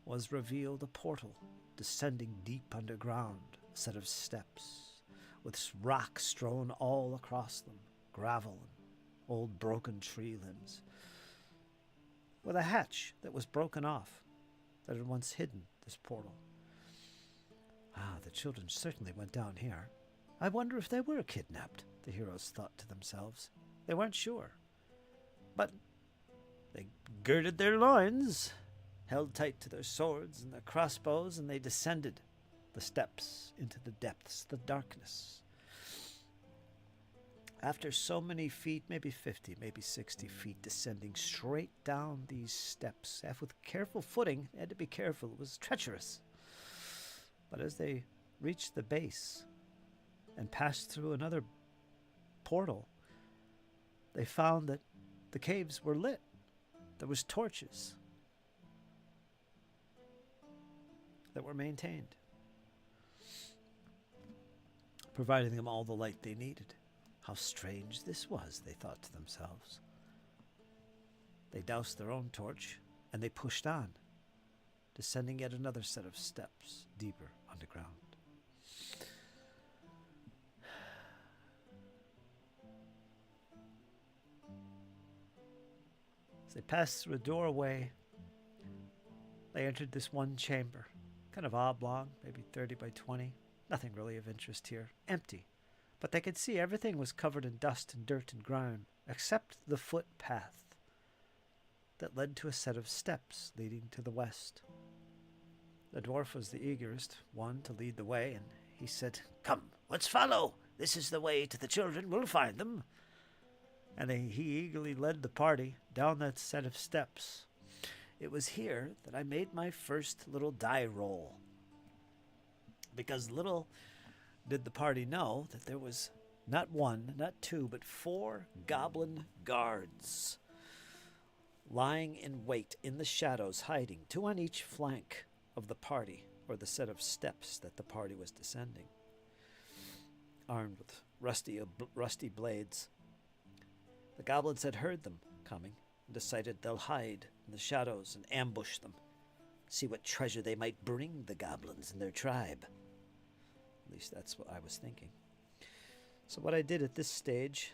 was revealed a portal descending deep underground, a set of steps with rock strewn all across them, gravel and old broken tree limbs, with a hatch that was broken off that had once hidden this portal. The children certainly went down here. I wonder if they were kidnapped, the heroes thought to themselves. They weren't sure. But they girded their loins, held tight to their swords and their crossbows, and they descended the steps into the depths, the darkness. After so many feet, maybe 50, maybe 60 feet, descending straight down these steps, with careful footing, they had to be careful, it was treacherous. But as they reached the base and passed through another portal, they found that the caves were lit. There was torches that were maintained, providing them all the light they needed. How strange this was, they thought to themselves. They doused their own torch, and they pushed on, descending yet another set of steps deeper underground. As they passed through a doorway, they entered this one chamber, kind of oblong, maybe 30 by 20. Nothing really of interest here, empty. But they could see everything was covered in dust and dirt and grime, except the footpath that led to a set of steps leading to the west. The dwarf was the eagerest one to lead the way, and he said, "Come, let's follow. This is the way to the children. We'll find them." And he eagerly led the party down that set of steps. It was here that I made my first little die roll, because little did the party know that there was not one, not two, but 4 goblin guards lying in wait in the shadows, hiding, 2 on each flank of the party, or the set of steps that the party was descending, armed with rusty blades. The goblins had heard them coming and decided they'll hide in the shadows and ambush them. see what treasure they might bring the goblins and their tribe. At least that's what I was thinking. So what I did at this stage,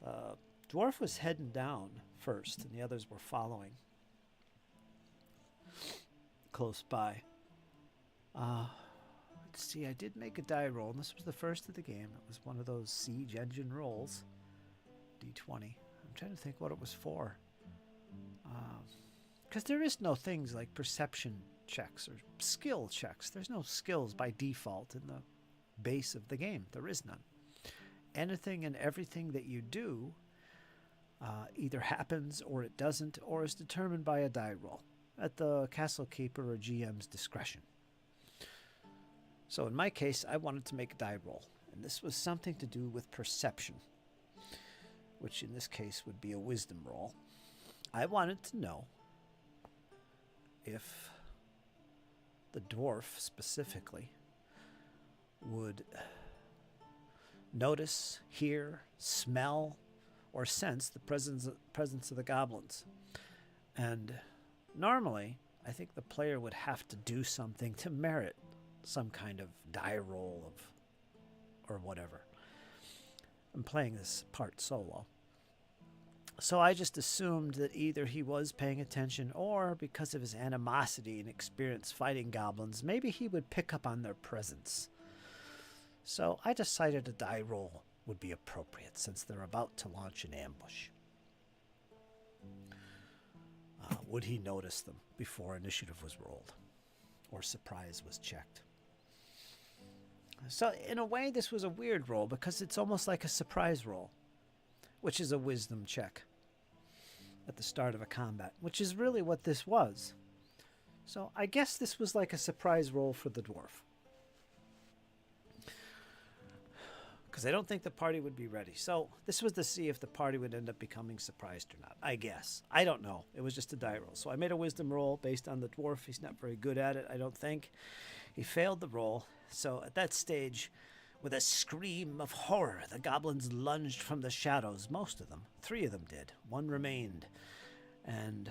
the dwarf was heading down first, and the others were following close by. Let's see, I did make a die roll, and this was the first of the game. It was one of those siege engine rolls, D20. I'm trying to think what it was for. Because there is no things like perception checks or skill checks. There's no skills by default in the base of the game. There is none. Anything and everything that you do either happens or it doesn't, or is determined by a die roll at the castle keeper or GM's discretion. So in my case, I wanted to make a die roll, and this was something to do with perception, which in this case would be a wisdom roll. I wanted to know if the dwarf specifically would notice, hear, smell, or sense the presence of the goblins. And normally, I think the player would have to do something to merit some kind of die roll of or whatever. I'm playing this part solo. So I just assumed that either he was paying attention, or because of his animosity and experience fighting goblins, maybe he would pick up on their presence. So I decided a die roll would be appropriate since they're about to launch an ambush. Would he notice them before initiative was rolled or surprise was checked? So in a way, this was a weird roll because it's almost like a surprise roll, which is a wisdom check at the start of a combat, which is really what this was. So I guess this was like a surprise roll for the dwarf, because I don't think the party would be ready. So this was to see if the party would end up becoming surprised or not, I guess. I don't know. It was just a die roll. So I made a wisdom roll based on the dwarf. He's not very good at it, I don't think. He failed the roll. So at that stage, with a scream of horror, the goblins lunged from the shadows. Most of them. 3 of them did. 1 remained. And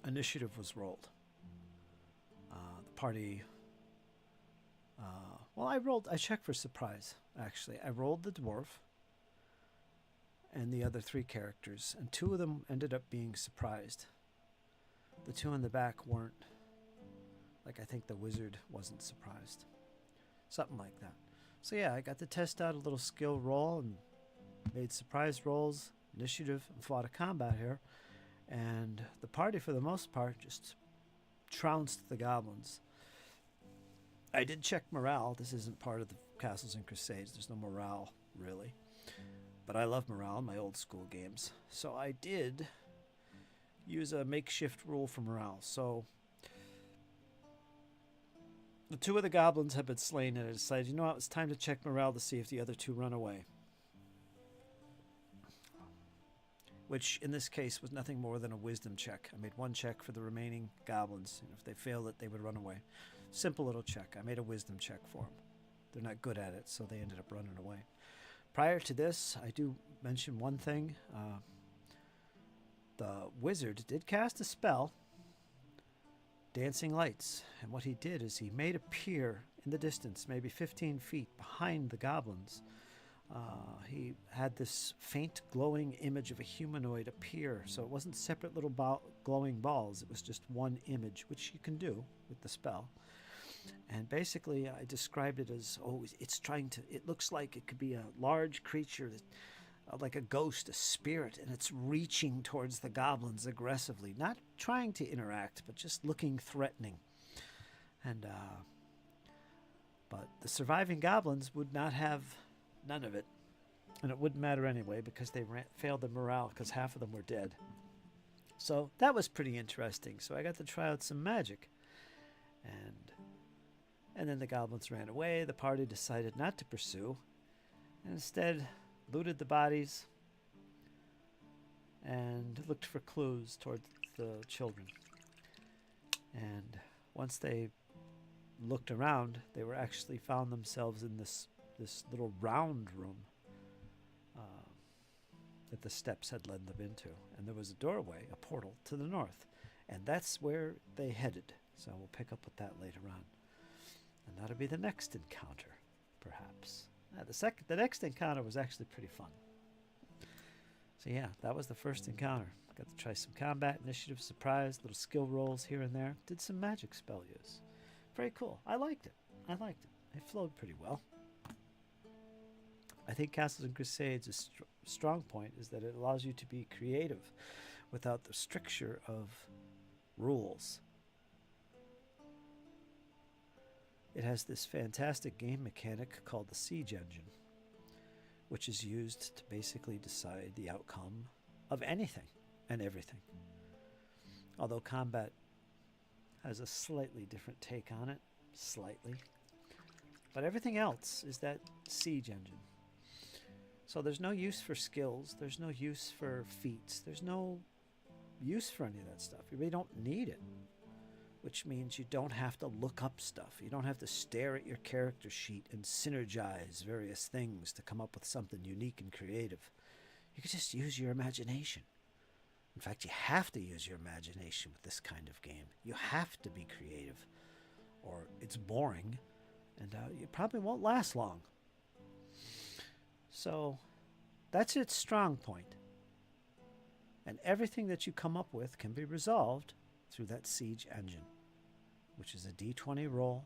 initiative was rolled. The party... well, I checked for surprise, actually. I rolled the dwarf and the other 3 characters, and 2 of them ended up being surprised. The 2 in the back weren't. Like, I think the wizard wasn't surprised. Something like that. So yeah, I got to test out a little skill roll and made surprise rolls, initiative, and fought a combat here. And the party, for the most part, just trounced the goblins. I did check morale. This isn't part of the Castles and Crusades. There's no morale, really. But I love morale in my old school games. So I did use a makeshift rule for morale. So the 2 of the goblins had been slain, and I decided, you know what, it's time to check morale to see if the other 2 run away. Which, in this case, was nothing more than a wisdom check. I made 1 check for the remaining goblins, and if they failed it, they would run away. Simple little check. I made a wisdom check for them. They're not good at it, so they ended up running away. Prior to this, I do mention one thing. The wizard did cast a spell, Dancing Lights, and what he did is he made appear in the distance, maybe 15 feet behind the goblins. He had this faint glowing image of a humanoid appear, so it wasn't separate little glowing balls, it was just one image, which you can do with the spell. And basically I described it as, it looks like it could be a large creature, like a ghost, a spirit, and it's reaching towards the goblins aggressively, not trying to interact, but just looking threatening. And but the surviving goblins would not have none of it, and it wouldn't matter anyway because they failed the morale because half of them were dead. So that was pretty interesting. So I got to try out some magic, and then the goblins ran away. The party decided not to pursue, and instead looted the bodies and looked for clues toward the children. And once they looked around, they were actually found themselves in this little round room. that the steps had led them into. And there was a doorway, a portal, to the north. And that's where they headed. So we'll pick up with that later on. And that'll be the next encounter, perhaps. The next encounter was actually pretty fun. So yeah, that was the first encounter. Got to try some combat, initiative, surprise, little skill rolls here and there. Did some magic spell use. Very cool. I liked it. It flowed pretty well. I think Castles and Crusades' strong point is that it allows you to be creative without the stricture of rules. It has this fantastic game mechanic called the siege engine, which is used to basically decide the outcome of anything and everything. Although combat has a slightly different take on it, but everything else is that siege engine. So there's no use for skills, there's no use for feats, there's no use for any of that stuff. You really don't need it, which means you don't have to look up stuff. You don't have to stare at your character sheet and synergize various things to come up with something unique and creative. You can just use your imagination. In fact, you have to use your imagination with this kind of game. You have to be creative, or it's boring, and you probably won't last long. So that's its strong point. And everything that you come up with can be resolved through that siege engine, which is a d20 roll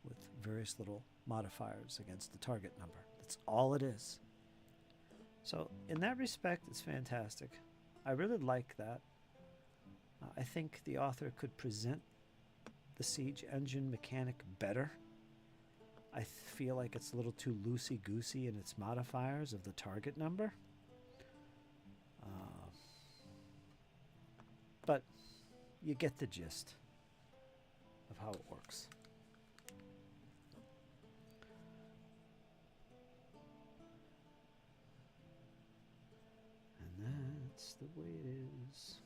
with various little modifiers against the target number. That's all it is. So in that respect, it's fantastic. I really like that. I think the author could present the siege engine mechanic better. I feel like it's a little too loosey-goosey in its modifiers of the target number. But you get the gist of how it works. And that's the way it is.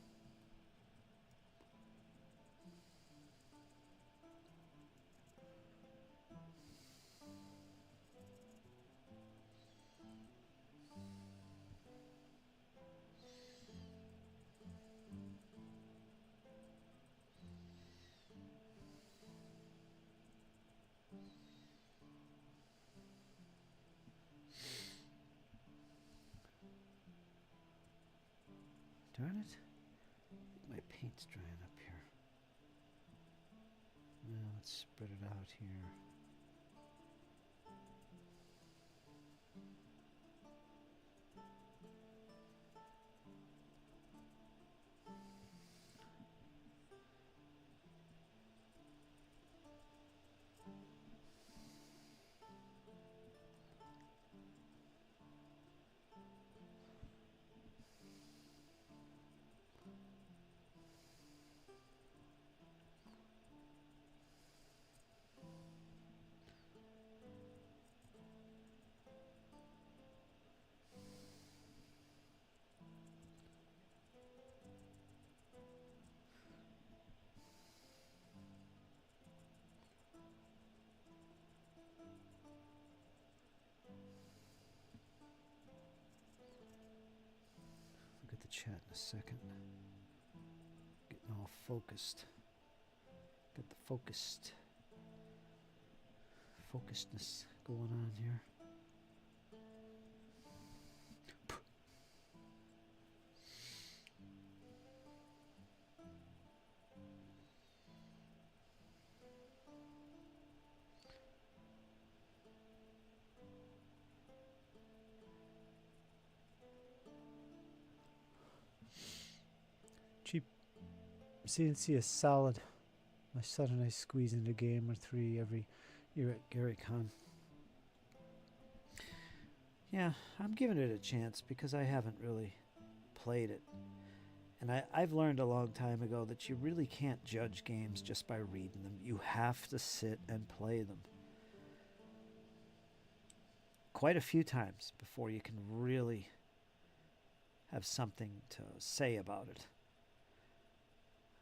Darn it. My paint's drying up here. Now let's spread it out here. Look at the chat in a second. Getting all focused. Got the focusedness going on here. Cheap CNC is solid. My son and I squeeze in a game or 3 every year at GaryCon. Yeah, I'm giving it a chance because I haven't really played it. And I've learned a long time ago that you really can't judge games just by reading them. You have to sit and play them quite a few times before you can really have something to say about it.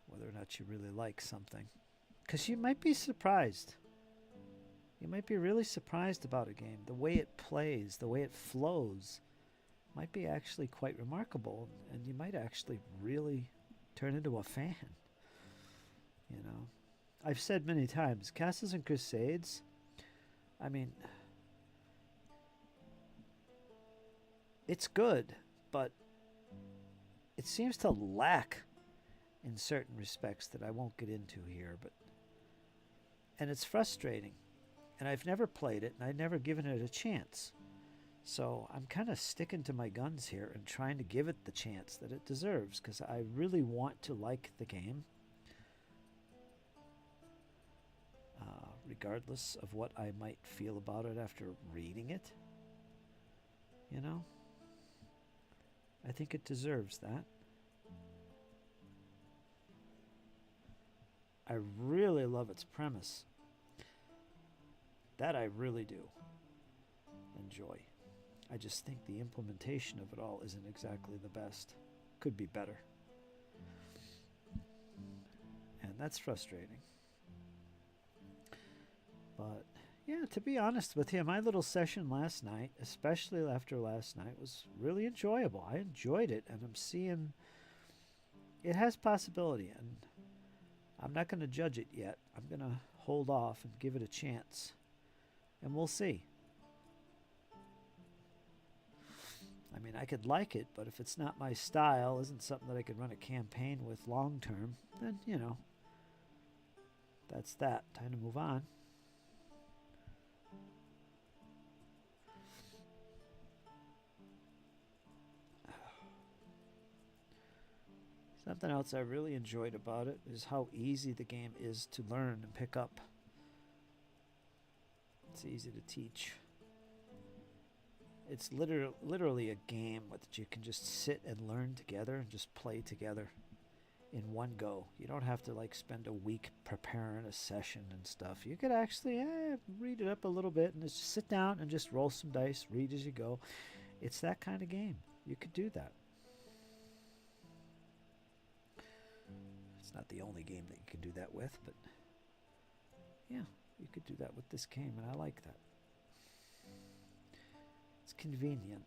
Whether or not you really like something. Because you might be surprised. You might be really surprised about a game. The way it plays, the way it flows. might be actually quite remarkable, and you might actually really turn into a fan. You know, I've said many times, Castles and Crusades, I mean, it's good, but it seems to lack in certain respects that I won't get into here, and it's frustrating. And I've never played it, and I've never given it a chance. So I'm kind of sticking to my guns here and trying to give it the chance that it deserves, because I really want to like the game, regardless of what I might feel about it after reading it. You know? I think it deserves that. I really love its premise. That I really do enjoy. I just think the implementation of it all isn't exactly the best. Could be better. And that's frustrating. But yeah, to be honest with you, my little session last night, especially after last night, was really enjoyable. I enjoyed it, and I'm seeing it has possibility, and I'm not going to judge it yet. I'm going to hold off and give it a chance, and we'll see. I mean, I could like it, but if it's not my style, isn't something that I could run a campaign with long term, then, you know, that's that. Time to move on. Something else I really enjoyed about it is how easy the game is to learn and pick up. It's easy to teach. It's literally a game that you can just sit and learn together and just play together in one go. You don't have to like spend a week preparing a session and stuff. You could actually read it up a little bit and just sit down and just roll some dice, read as you go. It's that kind of game. You could do that. It's not the only game that you can do that with, but yeah, you could do that with this game, and I like that. It's convenient.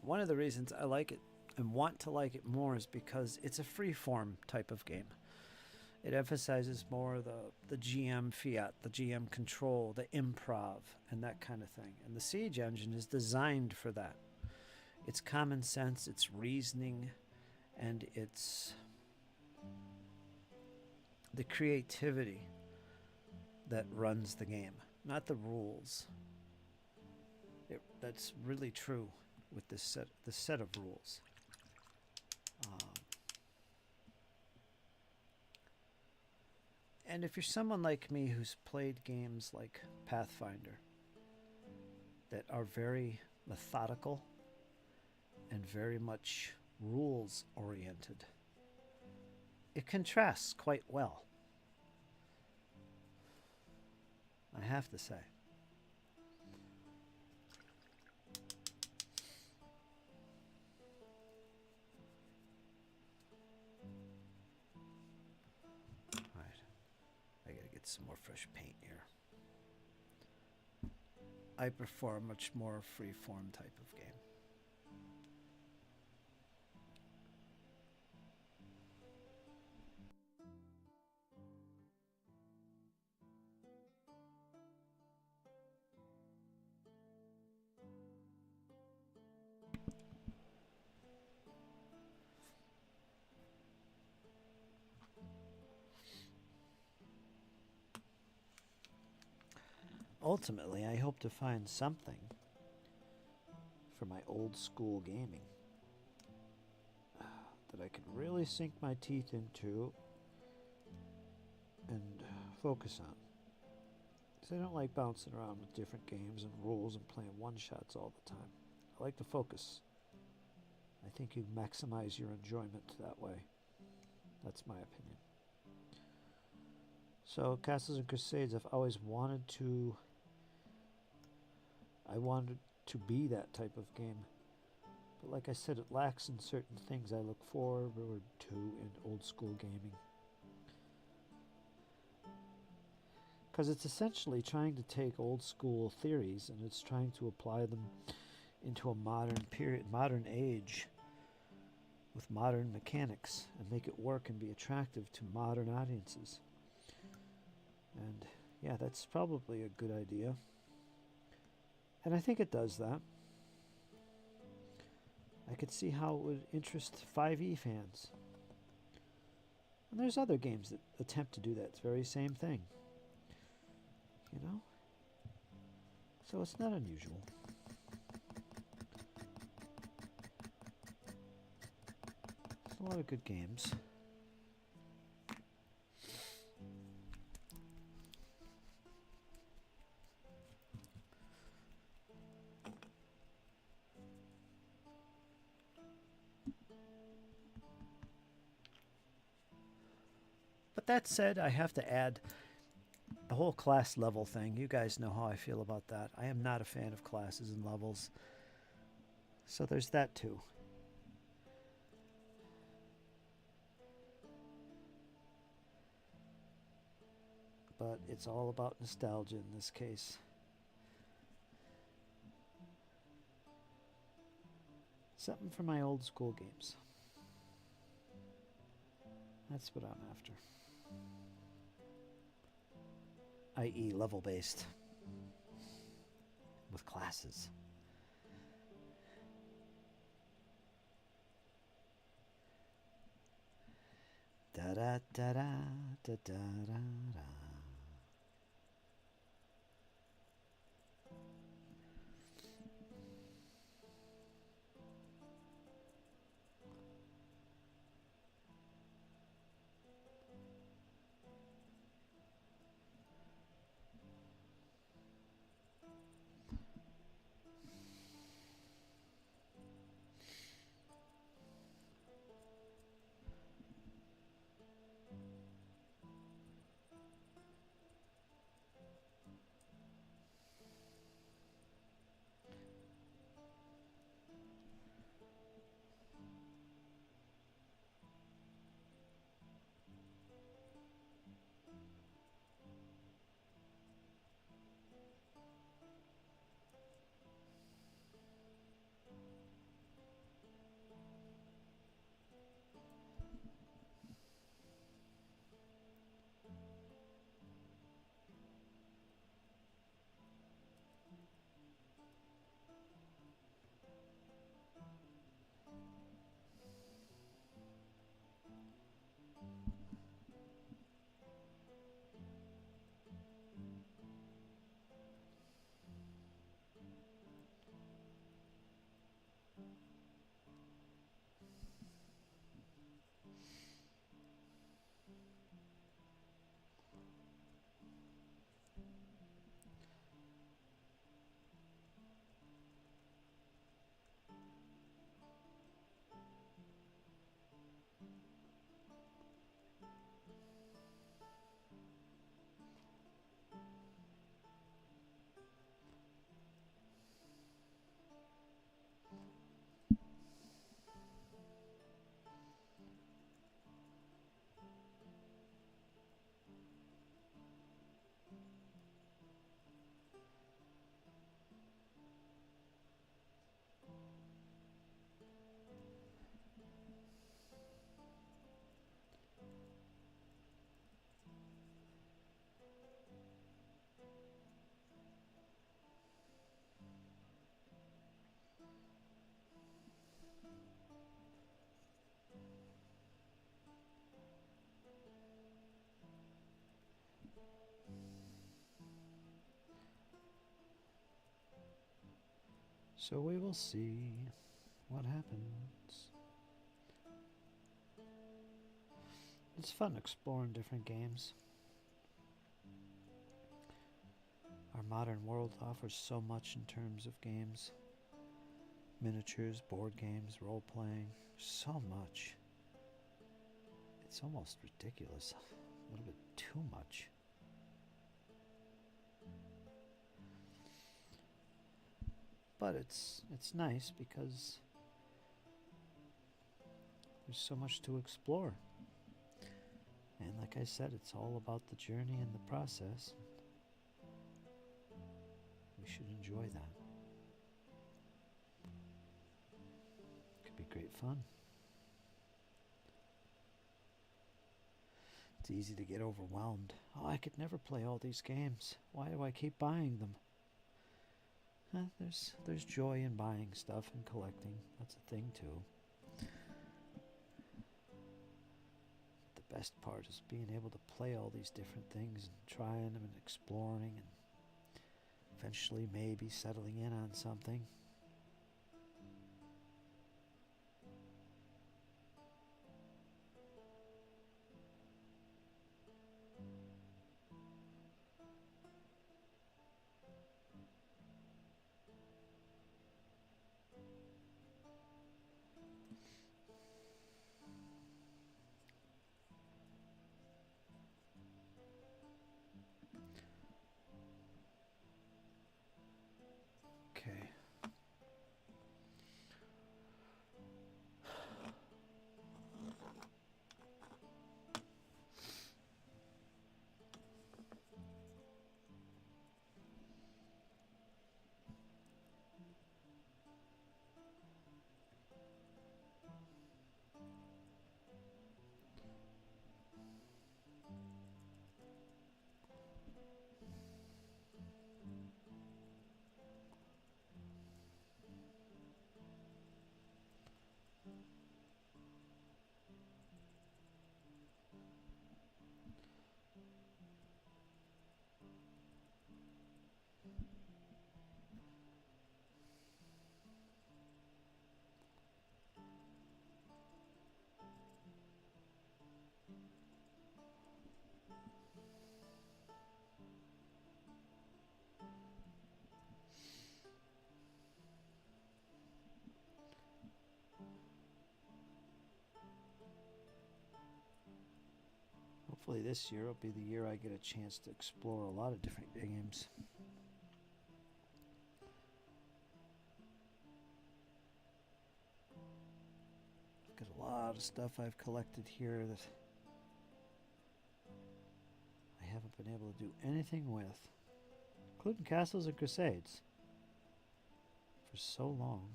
One of the reasons I like it and want to like it more is because it's a free-form type of game. It emphasizes more the GM fiat, the GM control, the improv, and that kind of thing. And the Siege engine is designed for that. It's common sense, it's reasoning, and it's the creativity that runs the game, not the rules. That's really true with this set of rules. And if you're someone like me who's played games like Pathfinder that are very methodical and very much rules oriented, it contrasts quite well, I have to say. Some more fresh paint here. I prefer a much more free-form type of game. Ultimately, I hope to find something for my old school gaming that I can really sink my teeth into and focus on. Because I don't like bouncing around with different games and rules and playing one-shots all the time. I like to focus. I think you maximize your enjoyment that way. That's my opinion. So, Castles and Crusades, I've always wanted to... I wanted to be that type of game. But like I said, it lacks in certain things I look forward to in old school gaming. Because it's essentially trying to take old school theories and it's trying to apply them into a modern age with modern mechanics and make it work and be attractive to modern audiences. And yeah, that's probably a good idea. And I think it does that. I could see how it would interest 5e fans. And there's other games that attempt to do that. It's the very same thing. You know? So it's not unusual. There's a lot of good games. But that said, I have to add the whole class level thing. You guys know how I feel about that. I am not a fan of classes and levels. So there's that too. But it's all about nostalgia in this case. Something for my old school games. That's what I'm after. I.e. level based. With classes. Da da da da da da da da. So we will see what happens. It's fun exploring different games. Our modern world offers so much in terms of games. Miniatures, board games, role-playing, so much. It's almost ridiculous. A little bit too much. But it's nice because There's so much to explore. And like I said, it's all about the journey and the process. We should enjoy that. Could be great fun. It's easy to get overwhelmed. Oh, I could never play all these games. Why do I keep buying them? There's joy in buying stuff and collecting. That's a thing too. The best part is being able to play all these different things and trying them and exploring and eventually maybe settling in on something. Okay. Hopefully this year will be the year I get a chance to explore a lot of different games. I've got a lot of stuff I've collected here that I haven't been able to do anything with, including Castles and Crusades, for so long.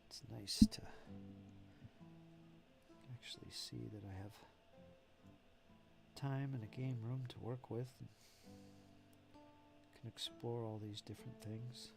It's nice to actually see that I have time and a game room to work with and can explore all these different things.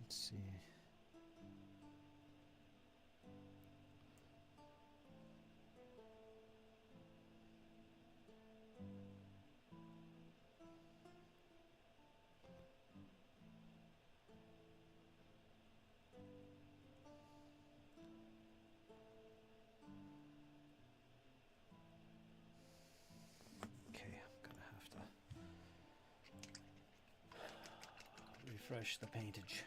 Let's see. Okay, I'm gonna have to refresh the paintage.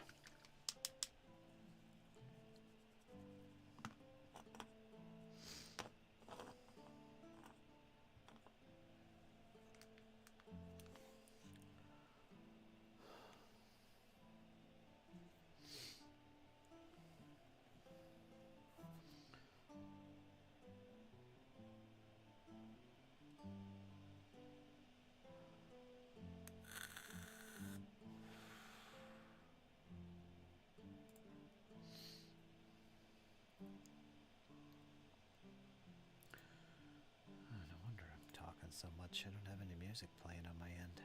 Ouch, I don't have any music playing on my end.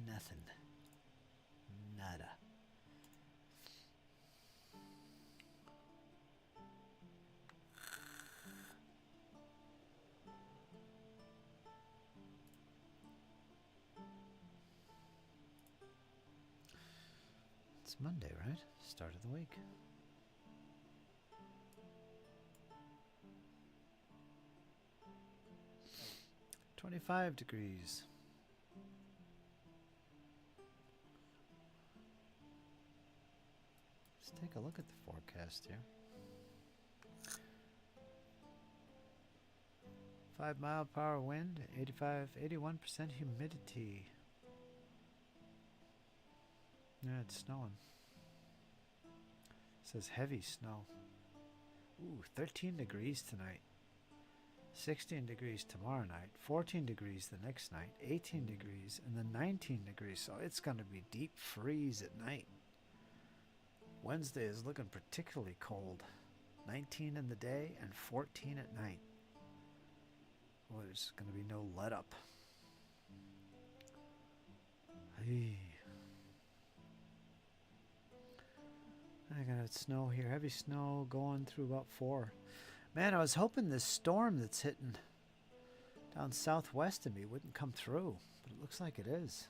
Nothing. Nada. It's Monday, right? Start of the week. $25. Let's take a look at the forecast here. 5-mile-per-hour wind, 81% humidity. Yeah, it's snowing. It says heavy snow. Ooh, 13 degrees tonight. 16 degrees tomorrow night. 14 degrees the next night. 18 degrees and then 19 degrees. So it's going to be deep freeze at night. Wednesday is looking particularly cold. 19 in the day and 14 at night. Well, there's going to be no let up. Hey. I got snow here. Heavy snow going through about 4. Man, I was hoping this storm that's hitting down southwest of me wouldn't come through, but it looks like it is.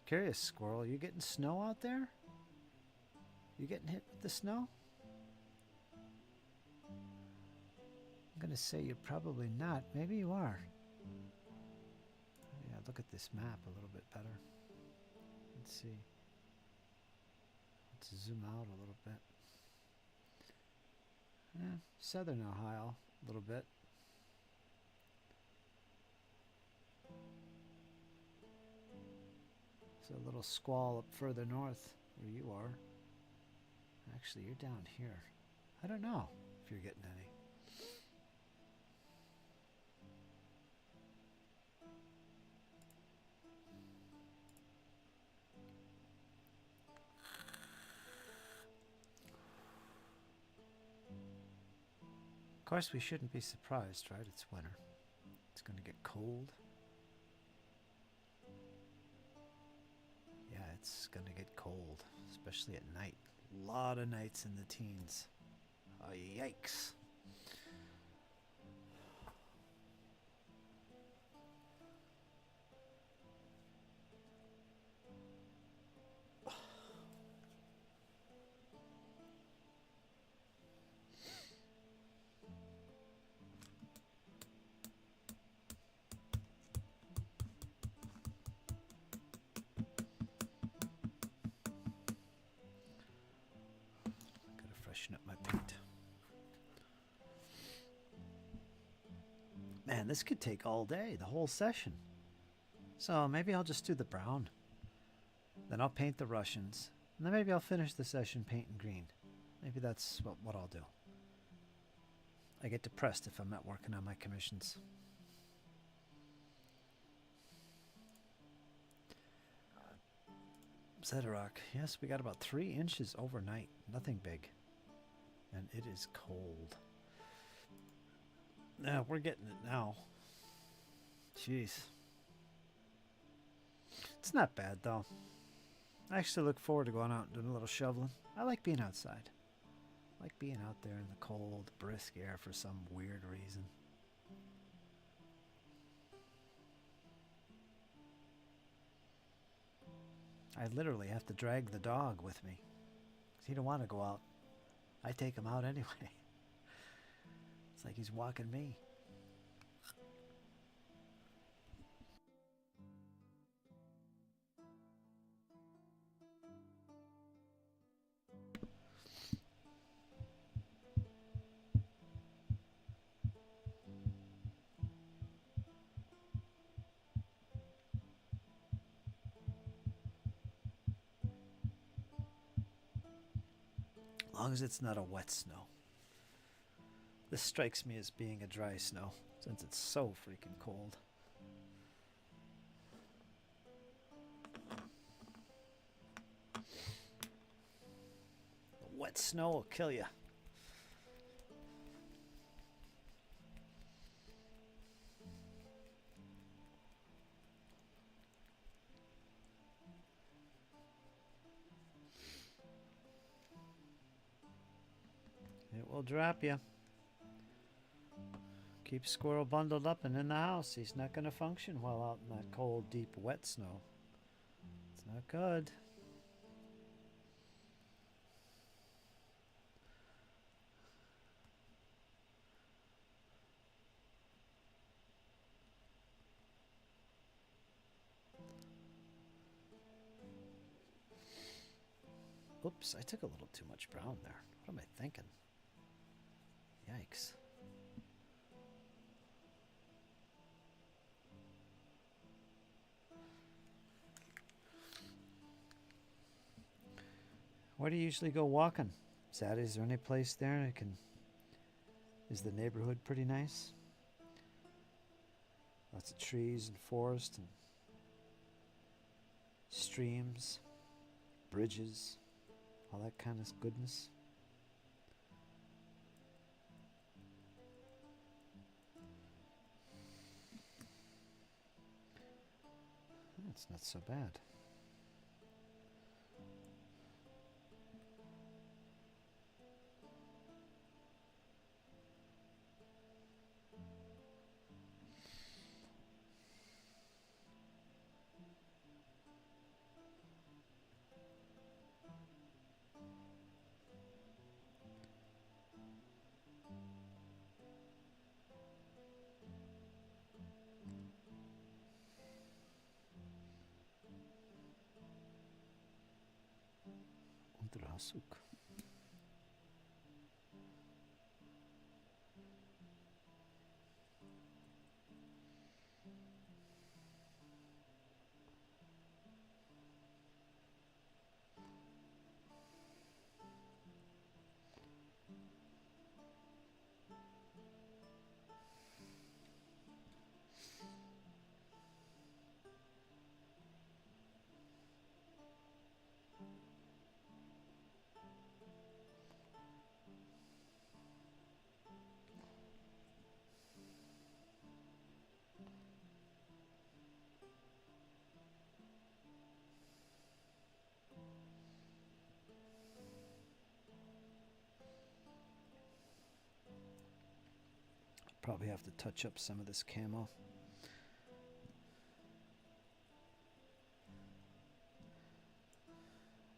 Curious, squirrel, you getting snow out there? You getting hit with the snow? I'm going to say you're probably not. Maybe you are. Yeah, look at this map a little bit better. Let's see. Let's zoom out a little bit. Yeah, southern Ohio, a little bit. It's a little squall up further north where you are. Actually, you're down here. I don't know if you're getting any. Of course, we shouldn't be surprised, right? It's winter. It's going to get cold. Yeah, it's going to get cold, especially at night. A lot of nights in the teens. Oh, yikes. Freshen up my paint. Man, this could take all day, the whole session. So maybe I'll just do the brown. Then I'll paint the Russians. And then maybe I'll finish the session painting green. Maybe that's what I'll do. I get depressed if I'm not working on my commissions. Zedrock. Yes, we got about 3 inches overnight. Nothing big. And it is cold. Yeah, we're getting it now. Jeez. It's not bad, though. I actually look forward to going out and doing a little shoveling. I like being outside. I like being out there in the cold, brisk air for some weird reason. I literally have to drag the dog with me. 'Cause he don't want to go out. I take him out anyway. It's like he's walking me. As long as it's not a wet snow. This strikes me as being a dry snow, since it's so freaking cold. The Wet snow will kill you. It will drop you. Keep Squirrel bundled up and in the house. He's not going to function well out in that cold, deep, wet snow. It's not good. Oops, I took a little too much brown there. What am I thinking? Yikes. Where do you usually go walking? Zaddy, is there any place there I can... Is the neighborhood pretty nice? Lots of trees and forest and streams, bridges, all that kind of goodness. That's not so bad. Unterhasuk. Probably have to touch up some of this camo.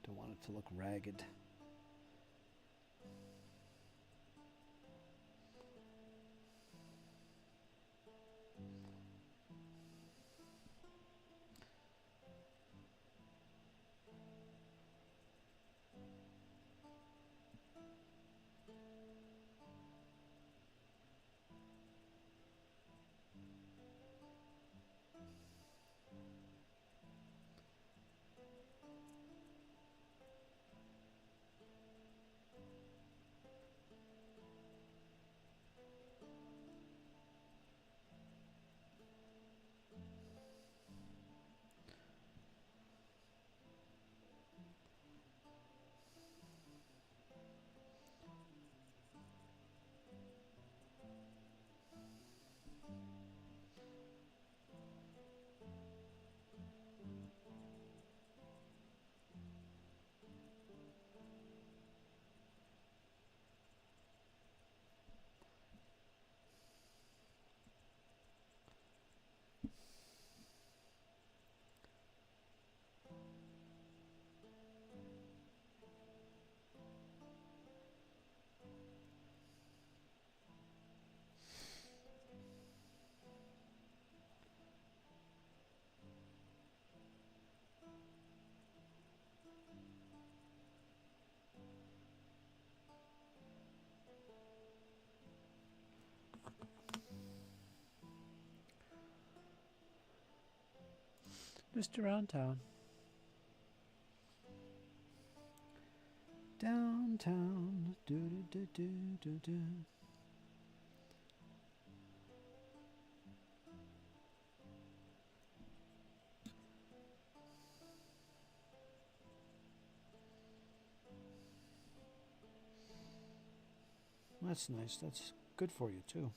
Don't want it to look ragged. Just around town. Downtown. Do do do do do do. That's nice. That's good for you, too.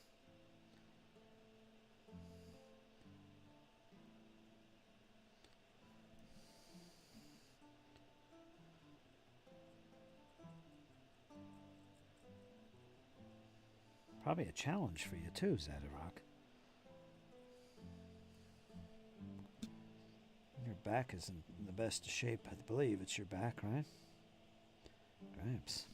Probably a challenge for you, too, Zadarok. Your back isn't in the best shape, I believe. It's your back, right? Gramps.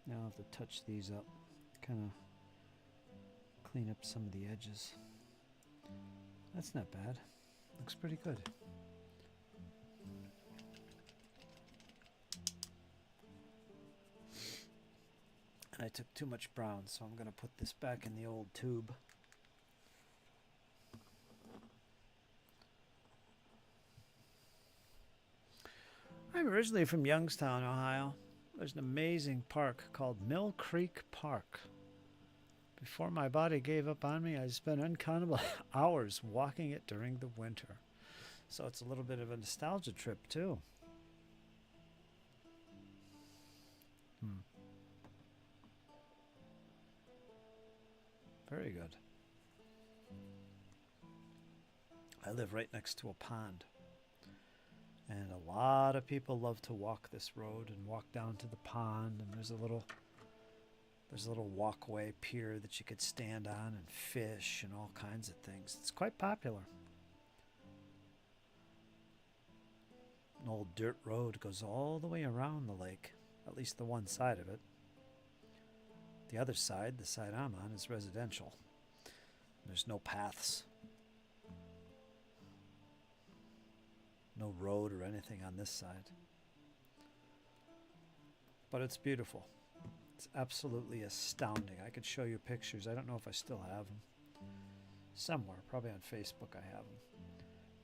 Now I'll have to touch these up, kind of clean up some of the edges. That's not bad. Looks pretty good. And I took too much brown, so I'm going to put this back in the old tube. I'm originally from Youngstown, Ohio. There's an amazing park called Mill Creek Park. Before my body gave up on me, I spent uncountable hours walking it during the winter. So it's a little bit of a nostalgia trip, too. Very good. I live right next to a pond. And a lot of people love to walk this road and walk down to the pond. And there's a little walkway pier that you could stand on and fish and all kinds of things. It's quite popular. An old dirt road goes all the way around the lake, at least the one side of it. The other side, the side I'm on, is residential. There's no paths. No road or anything on this side. But it's beautiful. It's absolutely astounding. I could show you pictures. I don't know if I still have them. Somewhere, probably on Facebook I have them.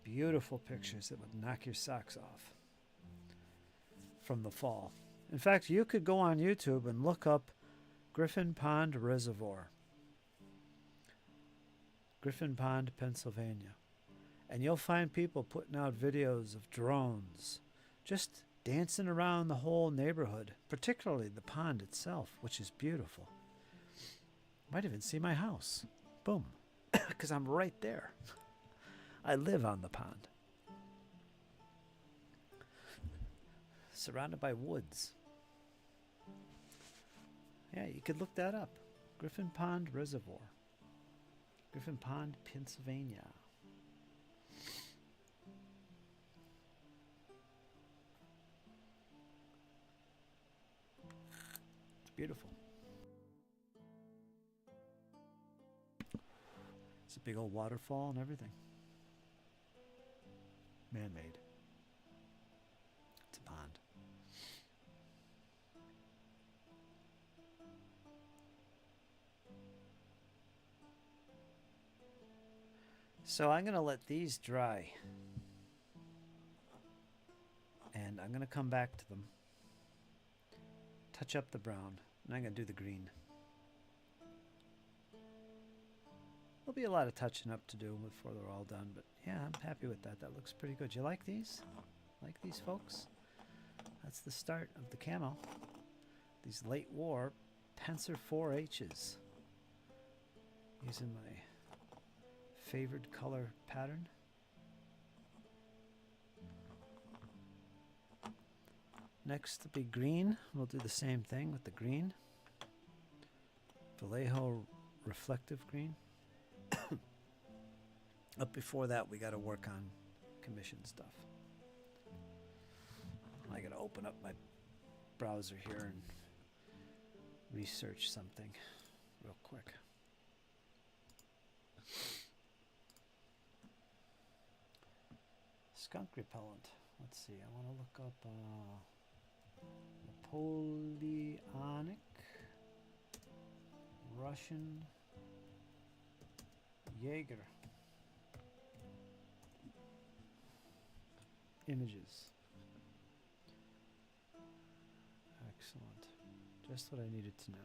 Beautiful pictures that would knock your socks off from the fall. In fact, you could go on YouTube and look up Griffin Pond Reservoir. Griffin Pond, Pennsylvania. And you'll find people putting out videos of drones just dancing around the whole neighborhood, particularly the pond itself, which is beautiful. Might even see my house. Boom. Because I'm right there. I live on the pond. Surrounded by woods. Yeah, you could look that up. Griffin Pond Reservoir. Griffin Pond, Pennsylvania. It's beautiful. It's a big old waterfall and everything. Man-made. It's a pond. So I'm going to let these dry. And I'm going to come back to them. Touch up the brown. And I'm going to do the green. There'll be a lot of touching up to do before they're all done. But yeah, I'm happy with that. That looks pretty good. You like these? Like these, folks? That's the start of the camo. These late war Panzer 4Hs. Using my favored color pattern. Next will be green. We'll do the same thing with the green. Vallejo reflective green. Up before that, we got to work on commission stuff. I got to open up my browser here and research something real quick. Skunk repellent. Let's see. I want to look up Napoleonic Russian Jaeger images. Excellent. Just what I needed to know.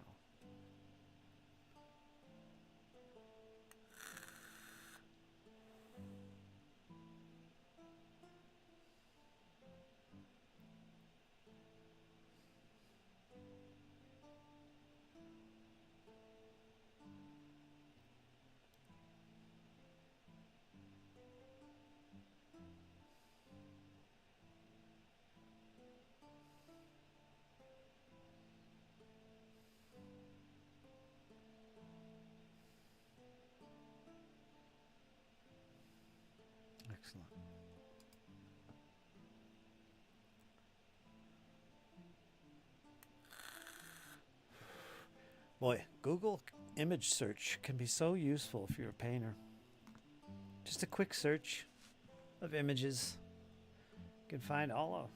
Excellent. Boy, Google image search can be so useful if you're a painter. Just a quick search of images. You can find all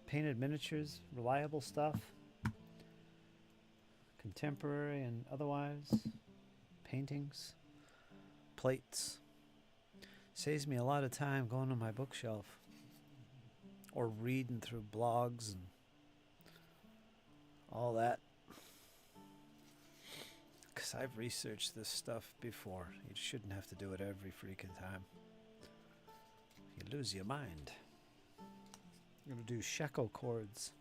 the painted miniatures, reliable stuff, contemporary and otherwise, paintings, plates. Saves me a lot of time going on my bookshelf or reading through blogs and all that. Because I've researched this stuff before. You shouldn't have to do it every freaking time. You lose your mind. I'm going to do shako chords.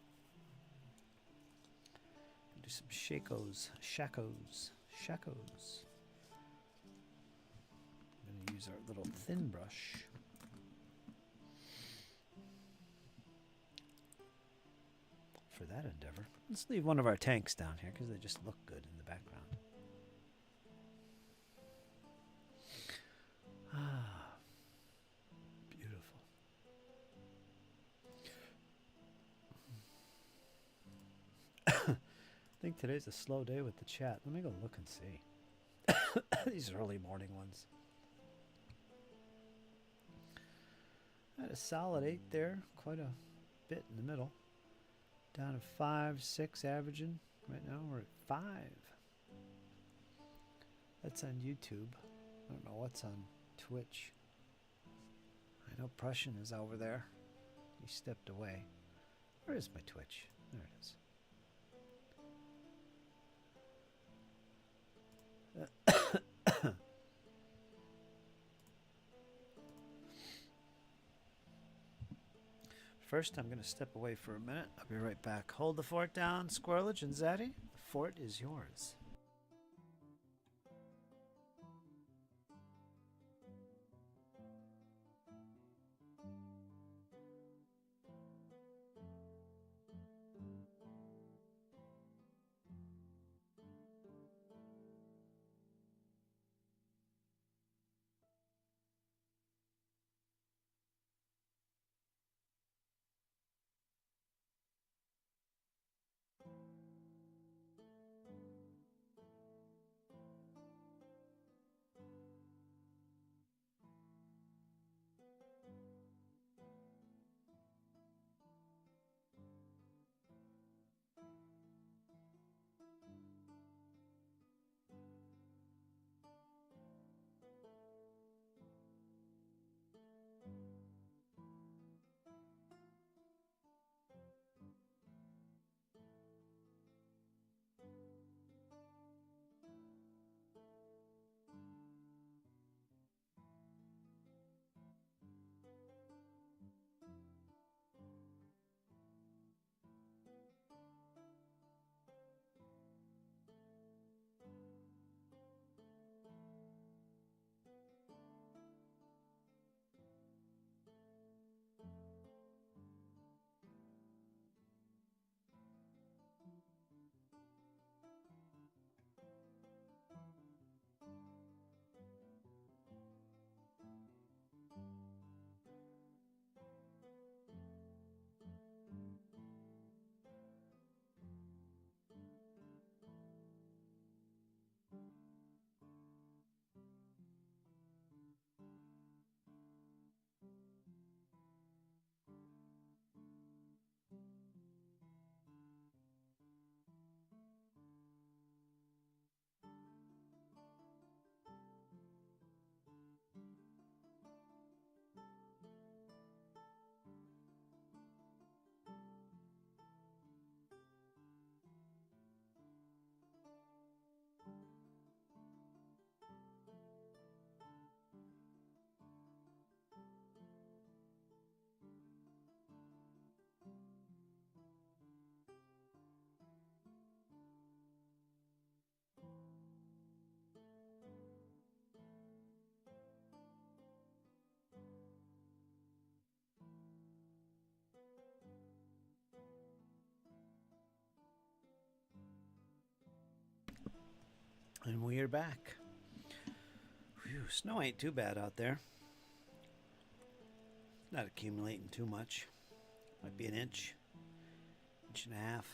Do some shakos. I'm going to use our little thin brush. For that endeavor. Let's leave one of our tanks down here because they just look good in the background. Ah, beautiful. I think today's a slow day with the chat. Let me go look and see. These early morning ones. I had a solid 8 there, quite a bit in the middle. Down to 5, 6 averaging. Right now we're at 5. That's on YouTube. I don't know what's on Twitch. I know Prussian is over there. He stepped away. Where is my Twitch? There it is. First, I'm going to step away for a minute. I'll be right back. Hold the fort down, Squirrelage and Zaddy. The fort is yours. And we are back. Phew, snow ain't too bad out there. Not accumulating too much. Might be an inch, inch and a half.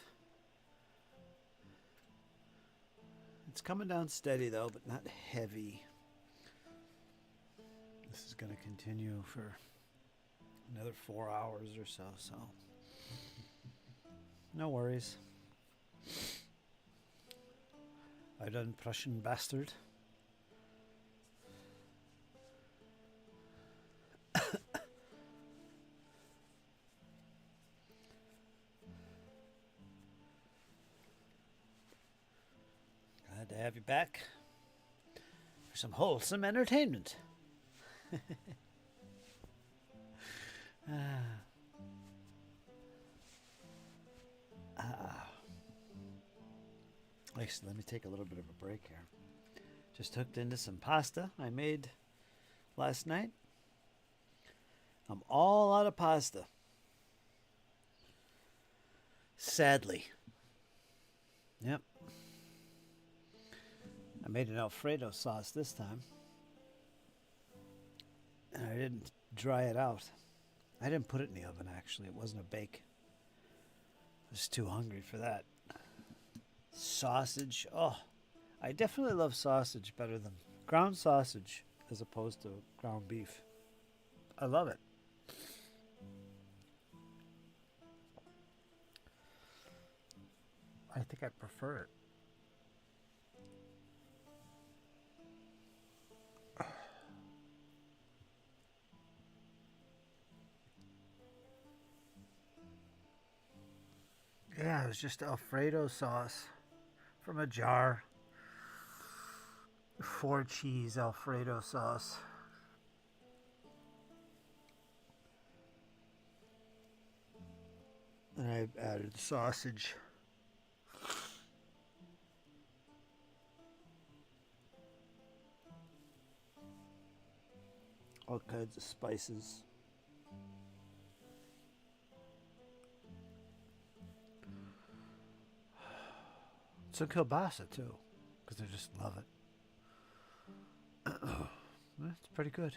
It's coming down steady though, but not heavy. This is going to continue for another 4 hours or so, so no worries. I done Prussian bastard. Glad to have you back for some wholesome entertainment. Actually, let me take a little bit of a break here. Just hooked into some pasta I made last night. I'm all out of pasta. Sadly. Yep. I made an Alfredo sauce this time. And I didn't dry it out. I didn't put it in the oven, actually. It wasn't a bake. I was too hungry for that. Sausage. Oh, I definitely love sausage better than ground sausage as opposed to ground beef. I love it. I think I prefer it. Yeah, it was just Alfredo sauce from a jar. 4 cheese Alfredo sauce. And I added sausage. All kinds of spices. Some kielbasa too, because I just love it. It's pretty good.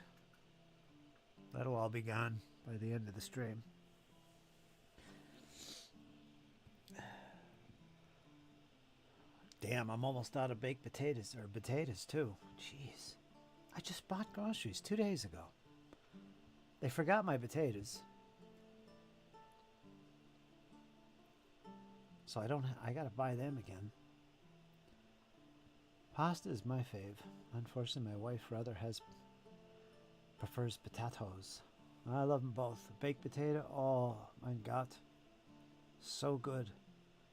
That'll all be gone by the end of the stream. Damn, I'm almost out of baked potatoes, or potatoes too. Jeez. I just bought groceries 2 days ago. They forgot my potatoes. So I gotta buy them again. Pasta is my fave. Unfortunately, my wife prefers potatoes. I love them both. Baked potato, oh my God. So good.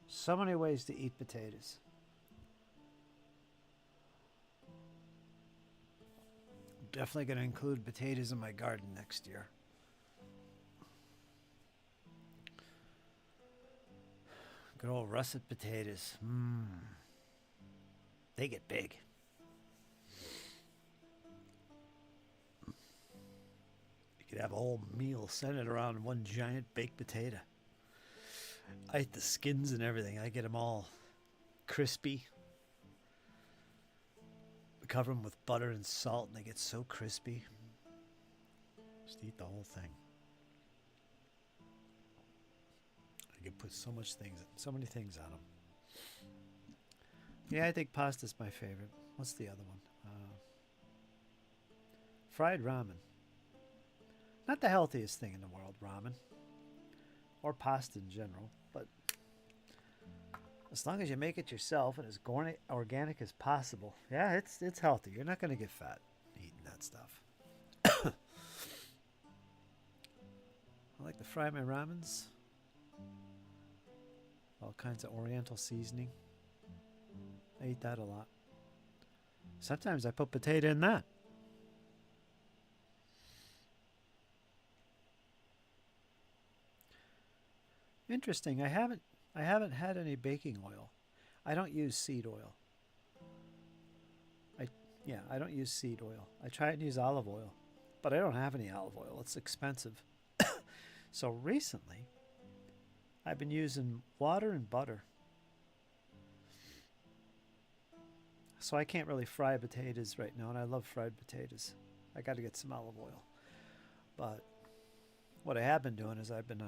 So many ways to eat potatoes. I'm definitely going to include potatoes in my garden next year. Good old russet potatoes. They get big. You could have a whole meal centered around one giant baked potato. I eat the skins and everything. I get them all crispy. Cover them with butter and salt, and they get so crispy. Just eat the whole thing. You can put so many things on them. Yeah, I think pasta's my favorite. What's the other one? Fried ramen. Not the healthiest thing in the world, ramen. Or pasta in general. But as long as you make it yourself and as organic as possible, yeah, it's healthy. You're not going to get fat eating that stuff. I like to fry my ramens. All kinds of oriental seasoning. I eat that a lot. Sometimes I put potato in that. Interesting. I haven't had any baking oil. I don't use seed oil. I don't use seed oil. I try and use olive oil, but I don't have any olive oil. It's expensive. So recently, I've been using water and butter. So I can't really fry potatoes right now, and I love fried potatoes. I got to get some olive oil. But what I have been doing is I've been,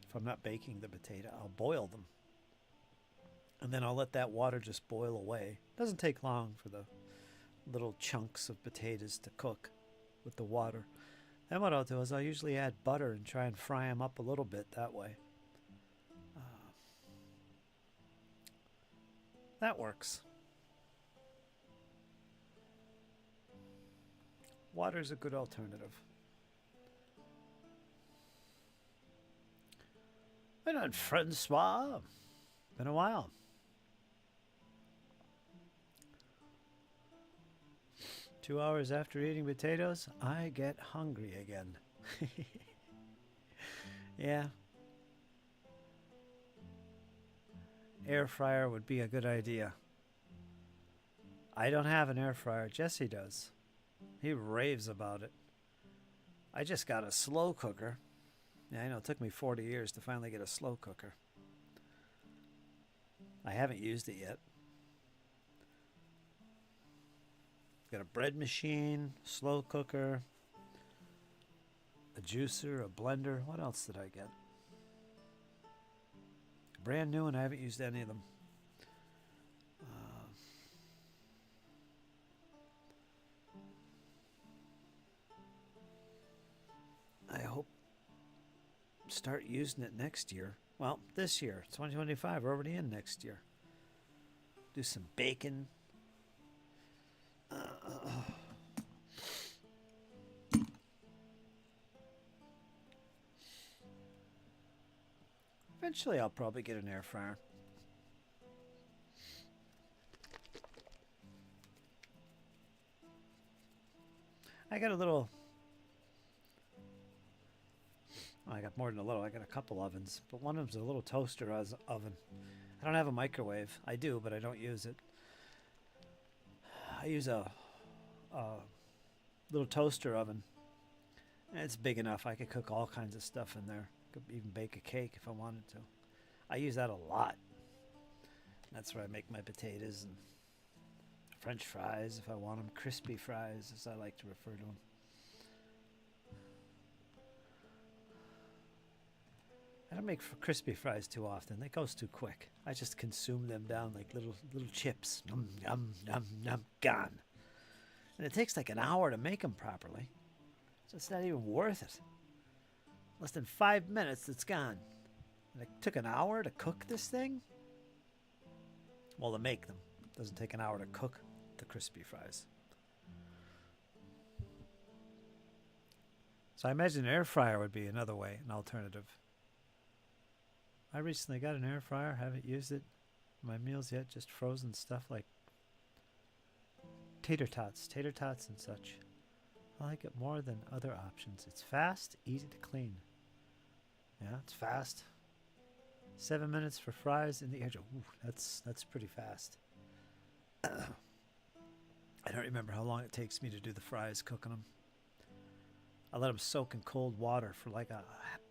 if I'm not baking the potato, I'll boil them. And then I'll let that water just boil away. It doesn't take long for the little chunks of potatoes to cook with the water. Then what I'll do is I'll usually add butter and try and fry them up a little bit that way. That works. Water's a good alternative. Been on Francois. Been a while. Two hours after eating potatoes, I get hungry again. Yeah. Air fryer would be a good idea. I don't have an air fryer. Jesse does. He raves about it. I just got a slow cooker. Yeah, I know it took me 40 years to finally get a slow cooker. I haven't used it yet. Got a bread machine, slow cooker, a juicer, a blender. What else did I get? Brand new, and I haven't used any of them. I hope start using it next year. Well, this year, 2025, we're already in next year. Do some bacon. Eventually, I'll probably get an air fryer. I got a little... I got more than a little. I got a couple ovens, but one of them's a little toaster oven. I don't have a microwave. I do, but I don't use it. I use a little toaster oven. And it's big enough. I could cook all kinds of stuff in there. Could even bake a cake if I wanted to. I use that a lot. That's where I make my potatoes and French fries if I want them. Crispy fries, as I like to refer to them. I don't make crispy fries too often. They goes too quick. I just consume them down like little chips. Num, num, num, num, gone. And it takes like an hour to make them properly. So it's not even worth it. Less than 5 minutes, it's gone. And it took an hour to cook this thing? Well, to make them. It doesn't take an hour to cook the crispy fries. So I imagine an air fryer would be another way, an alternative. I recently got an air fryer, haven't used it in my meals yet, just frozen stuff like tater tots and such. I like it more than other options. It's fast, easy to clean. Yeah, it's fast. 7 minutes for fries in the air. Ooh, that's pretty fast. I don't remember how long it takes me to do the fries, cooking them. I let them soak in cold water for like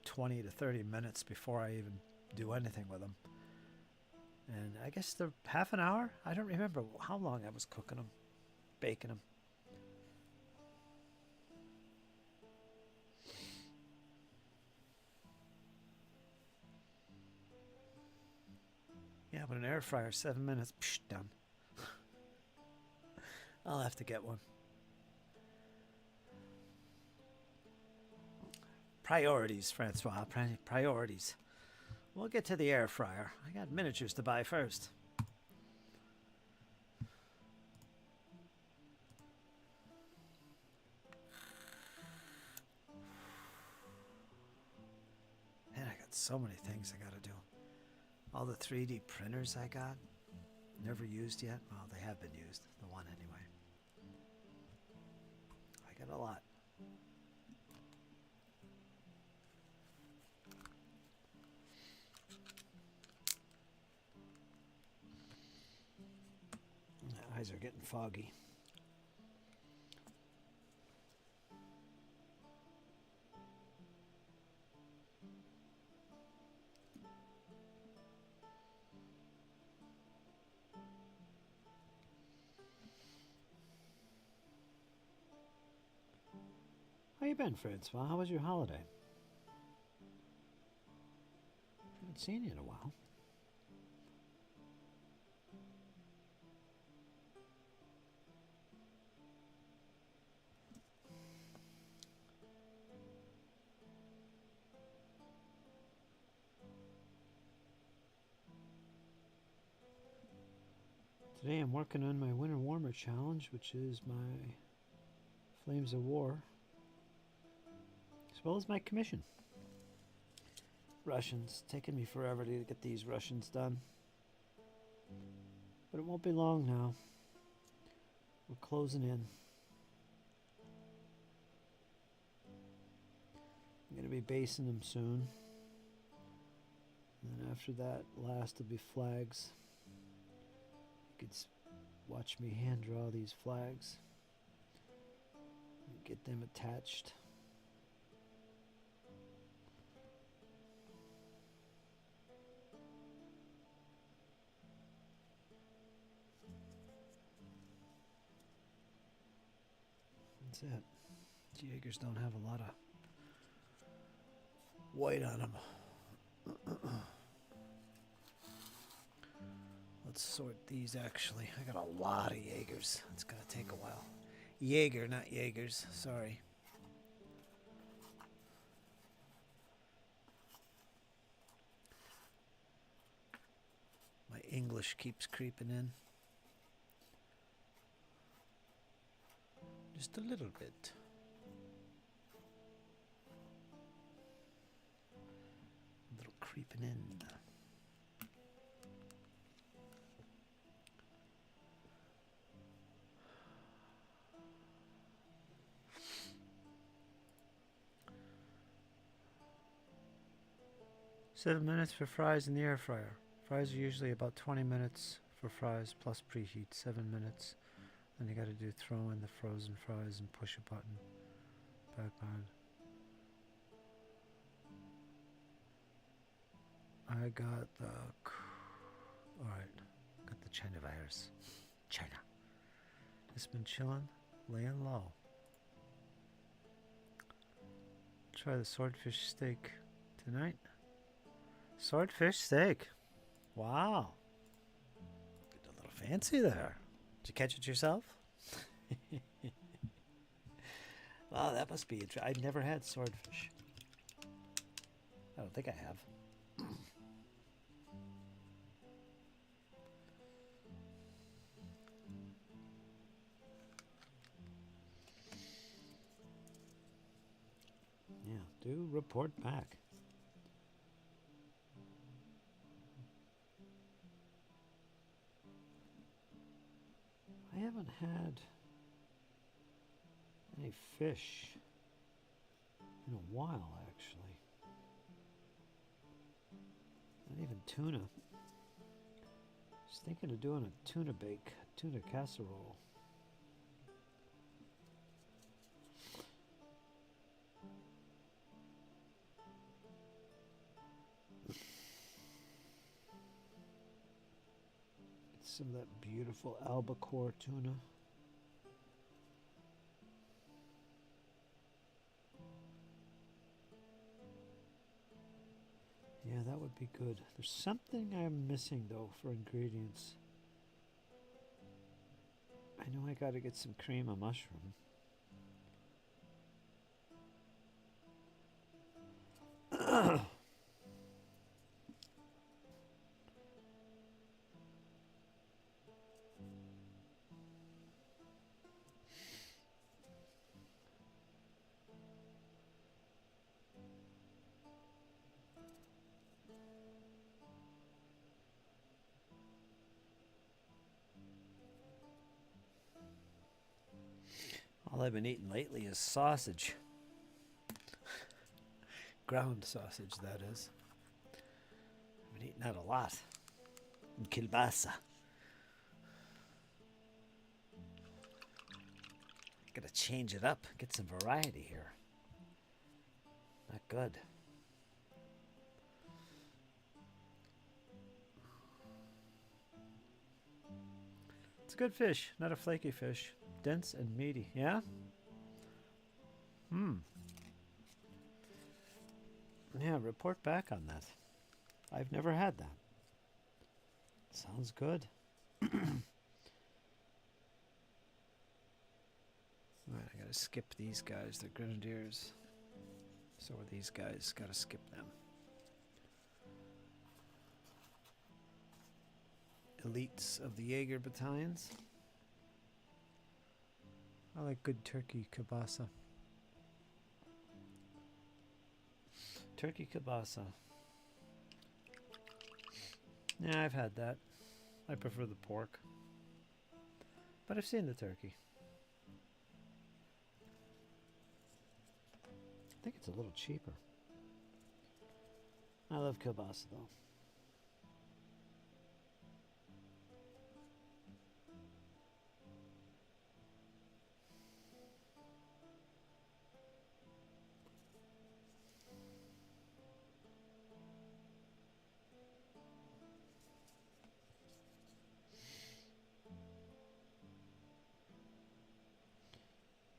20 to 30 minutes before I even do anything with them. And I guess they're half an hour. I don't remember how long I was cooking them, baking them. Yeah, but an air fryer, 7 minutes, psh, done. I'll have to get one. Priorities, Francois. Priorities. We'll get to the air fryer. I got miniatures to buy first. Man, I got so many things I gotta do. All the 3D printers I got, never used yet. Well, they have been used. The one anyway. I got a lot. My eyes are getting foggy. How you been, Fritz? Well, how was your holiday? Haven't seen you in a while. Today I'm working on my Winter Warmer Challenge, which is my Flames of War, as well as my commission. Russians. Taking me forever to get these Russians done. But it won't be long now. We're closing in. I'm going to be basing them soon. And then after that, last will be flags. You could watch me hand draw these flags. And get them attached. That's it. Jaegers don't have a lot of white on them. Let's sort these actually. I got a lot of Jaegers. It's going to take a while. Jaeger, not Jaegers. Sorry. My English keeps creeping in. Just a little bit. A little creeping in. Seven minutes for fries in the air fryer. Fries are usually about 20 minutes for fries plus preheat. 7 minutes. Then you got to do throw in the frozen fries and push a button. Back on. I got the. Alright. Got the China virus. China. Just been chilling, laying low. Try the swordfish steak tonight. Swordfish steak. Wow. Get a little fancy there. Did you catch it yourself? Wow, that must be I've never had swordfish. I don't think I have. Yeah, do report back. I haven't had any fish in a while, actually. Not even tuna. I was thinking of doing a tuna casserole. Some of that beautiful albacore tuna. Yeah, that would be good. There's something I'm missing though for ingredients. I know I gotta get some cream of mushroom. All I've been eating lately is sausage. Ground sausage, that is. I've been eating that a lot. And kielbasa. Gotta change it up, get some variety here. Not good. It's a good fish, not a flaky fish. Dense and meaty, yeah? Yeah, report back on that. I've never had that. Sounds good. Alright, I gotta skip these guys. They're grenadiers. So are these guys. Gotta skip them. Elites of the Jaeger battalions. I like good turkey kielbasa. Turkey kielbasa. Yeah, I've had that. I prefer the pork. But I've seen the turkey. I think it's a little cheaper. I love kielbasa though.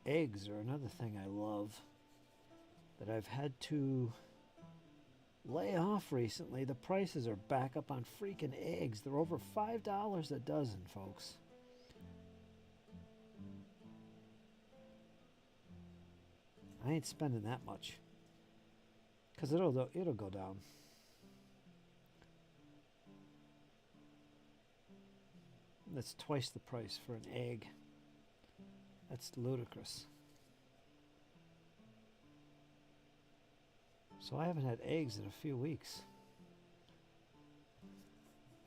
Eggs are another thing I love that I've had to lay off recently. The prices are back up on freaking eggs. They're over $5 a dozen, folks. I ain't spending that much. Because it'll go down. That's twice the price for an egg. That's ludicrous. So I haven't had eggs in a few weeks.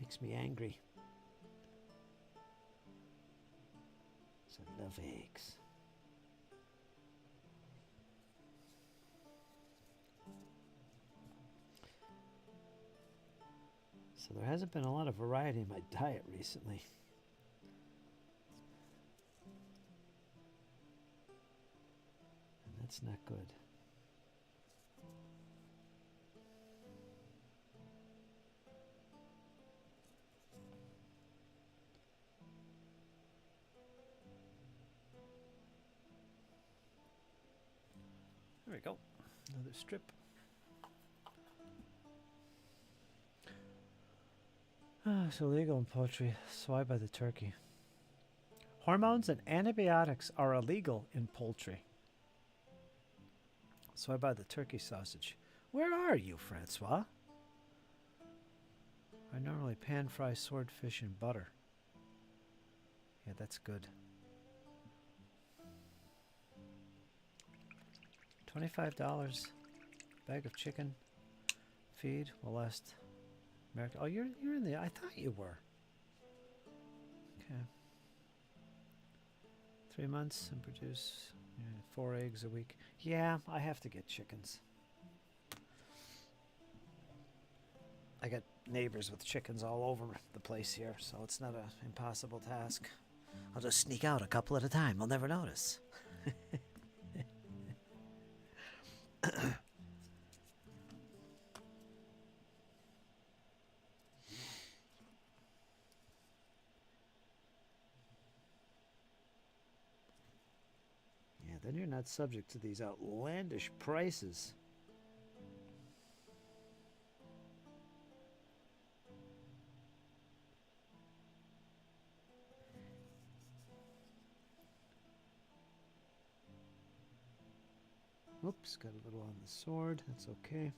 Makes me angry. 'Cause I love eggs. So there hasn't been a lot of variety in my diet recently. And that's not good. There we go. Another strip. It's illegal in poultry. That's why by the turkey. Hormones and antibiotics are illegal in poultry. So I buy the turkey sausage. Where are you, Francois? I normally pan fry swordfish in butter. Yeah, that's good. $25 bag of chicken feed will last America. Oh, you're in the. I thought you were. Okay. 3 months and produce 4 eggs a week. Yeah, I have to get chickens. I got neighbors with chickens all over the place here, so it's not an impossible task. I'll just sneak out a couple at a time. They'll never notice. Yeah, then you're not subject to these outlandish prices. Oops, got a little on the sword. That's okay.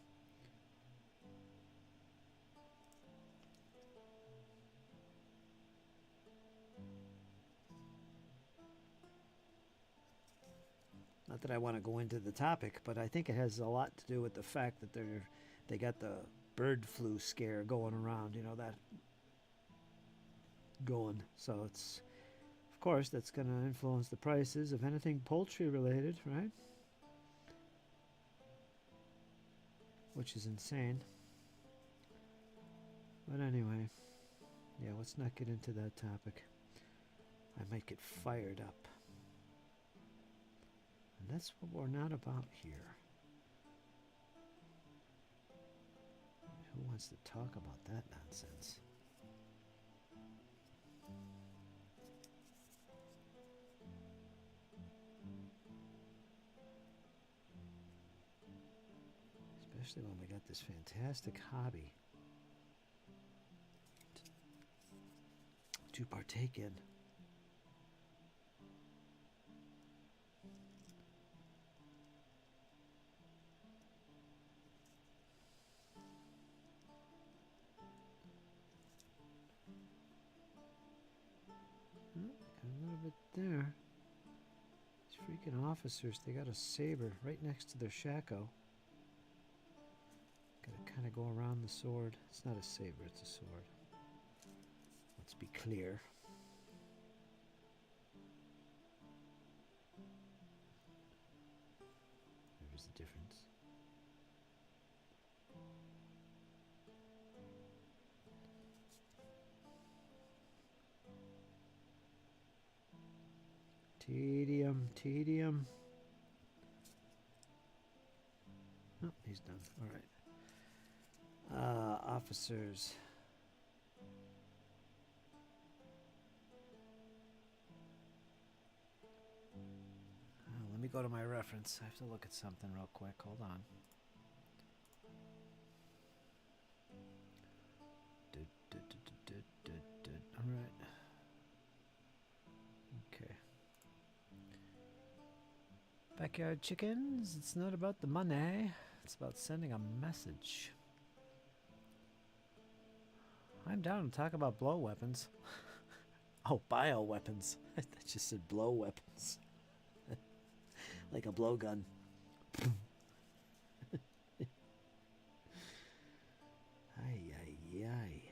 Not that I want to go into the topic, but I think it has a lot to do with the fact that they got the bird flu scare going around, you know, that going. So it's, of course, that's going to influence the prices of anything poultry related, right? Which is insane. But anyway, yeah, let's not get into that topic. I might get fired up. And that's what we're not about here. Who wants to talk about that nonsense? Especially when we got this fantastic hobby to partake in. Oh, got a little bit there. These freaking officers, they got a saber right next to their shako. Gotta kind of go around the sword. It's not a saber, it's a sword. Let's be clear. There's the difference. Tedium, tedium. Oh, he's done. All right. Officers. Let me go to my reference. I have to look at something real quick. Hold on. All right. Okay. Backyard chickens. It's not about the money. It's about sending a message. I'm down to talk about blow weapons. Oh, bio weapons. I just said blow weapons. Like a blowgun. Ay, ay, ay.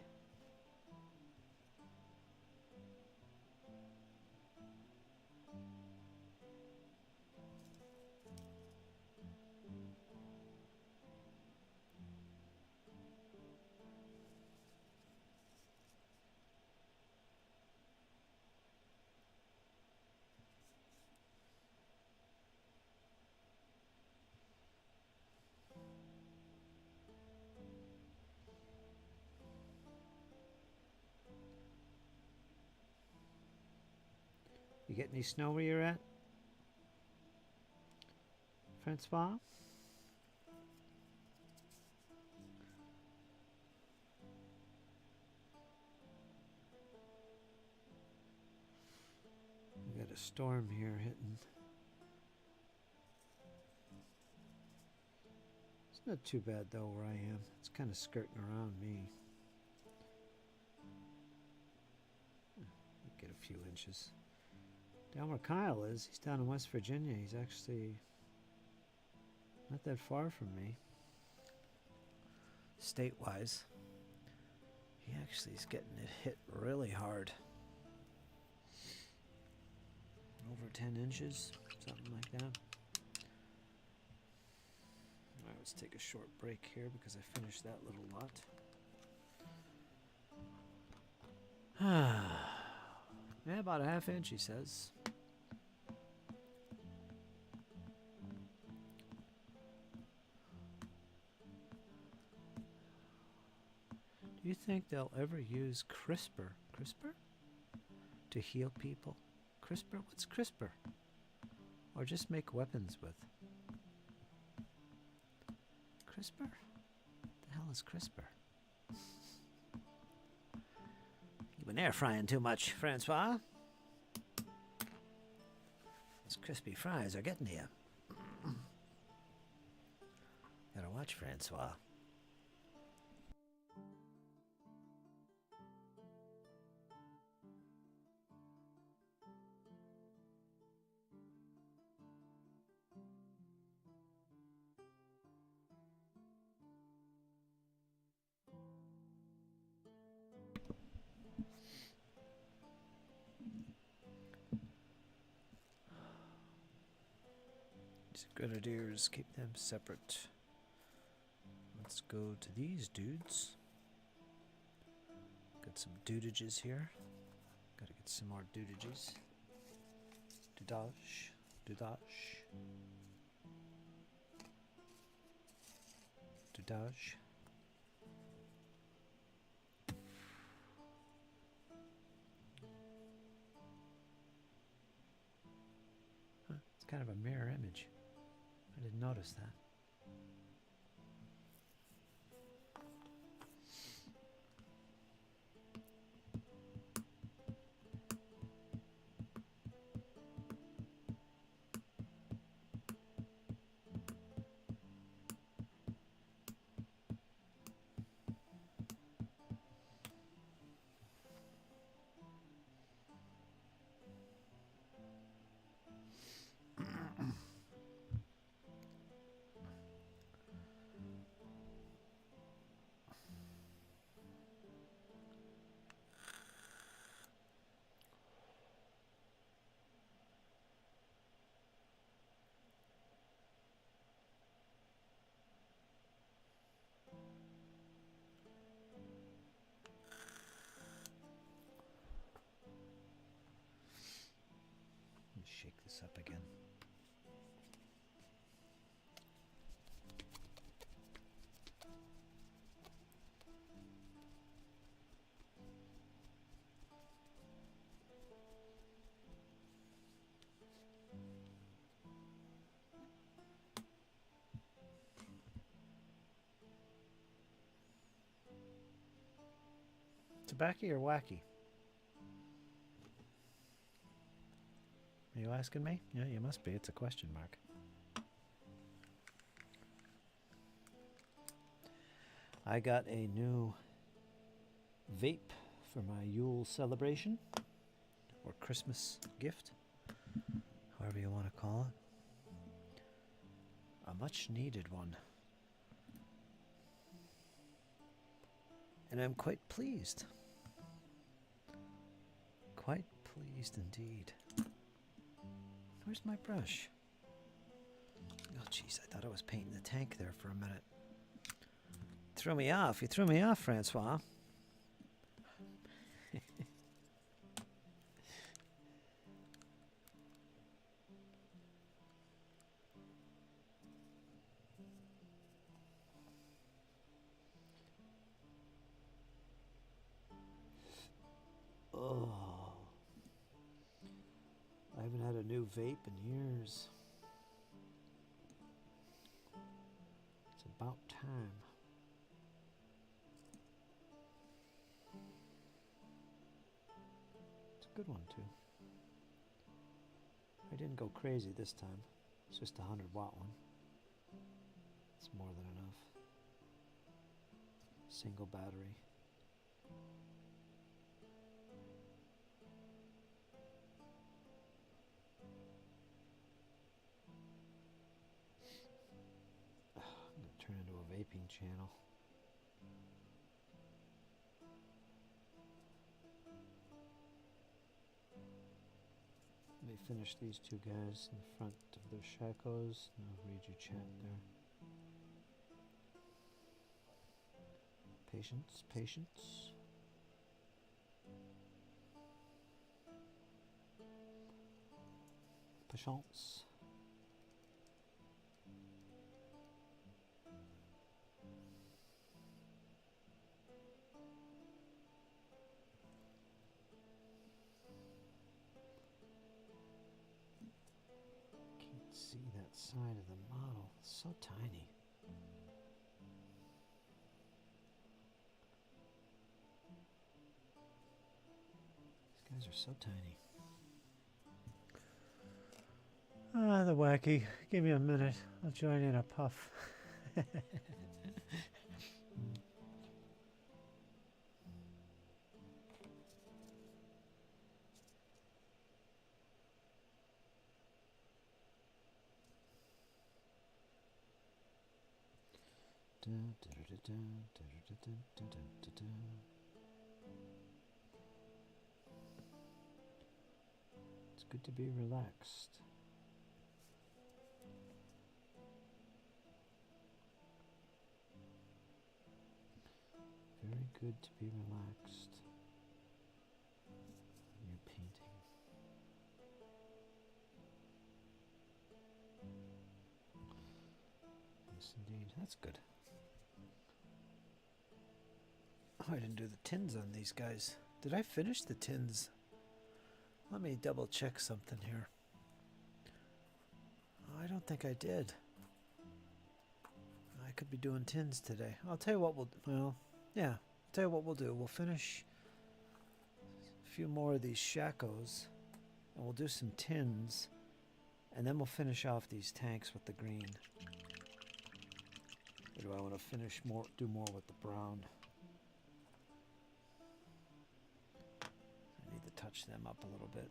You get any snow where you're at? Francois? We got a storm here hitting. It's not too bad though where I am. It's kind of skirting around me. Get a few inches. Down where Kyle is, he's down in West Virginia. He's actually not that far from me. State-wise. He actually is getting it hit really hard. Over 10 inches, something like that. Alright, let's take a short break here because I finished that little lot. Yeah, about a half inch, he says. Do you think they'll ever use CRISPR to heal people? CRISPR? What's CRISPR? Or just make weapons with? CRISPR? What the hell is CRISPR? You've been air frying too much, Francois. Those crispy fries are getting to you. Gotta watch, Francois. Grenadiers, keep them separate. Let's go to these dudes. Got some dudages here. Gotta get some more dudages. Dudash, dudash. Dudash. Huh, it's kind of a mirror image. I didn't notice that. Backy or wacky? Are you asking me? Yeah, you must be. It's a question mark. I got a new vape for my Yule celebration, or Christmas gift, however you want to call it. A much needed one. And I'm quite pleased. Quite pleased indeed. Where's my brush? Oh, jeez, I thought I was painting the tank there for a minute. Threw me off. You threw me off, Francois. Oh. I haven't had a new vape in years. It's about time. It's a good one, too. I didn't go crazy this time. It's just a 100-watt one. It's more than enough. Single battery. I'm going to turn into a vaping channel. Let me finish these two guys in front of their shakos, and I'll read your chat there. Patience, patience. Patience. Can't see that side of the model. It's so tiny. These guys are so tiny. Ah, the wacky. Give me a minute. I'll join in a puff. It's good to be relaxed. Very good to be relaxed when you're painting. Yes, indeed. That's good. Oh, I didn't do the tins on these guys. Did I finish the tins? Let me double check something here. Oh, I don't think I did. I could be doing tins today. I'll tell you what I'll tell you what we'll do. We'll finish a few more of these shakos, and we'll do some tins, and then we'll finish off these tanks with the green. Or do I want to do more with the brown? I need to touch them up a little bit.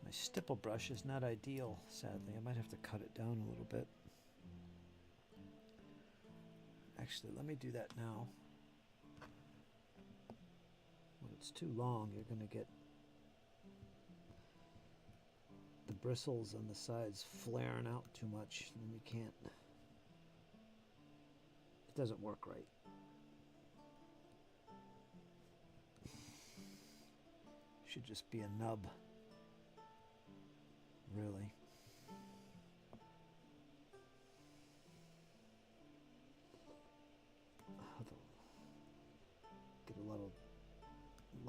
My stipple brush is not ideal, sadly. I might have to cut it down a little bit. Actually, let me do that now. When it's too long, you're going to get the bristles on the sides flaring out too much, and you can't. It doesn't work right. Should just be a nub. Really. Get a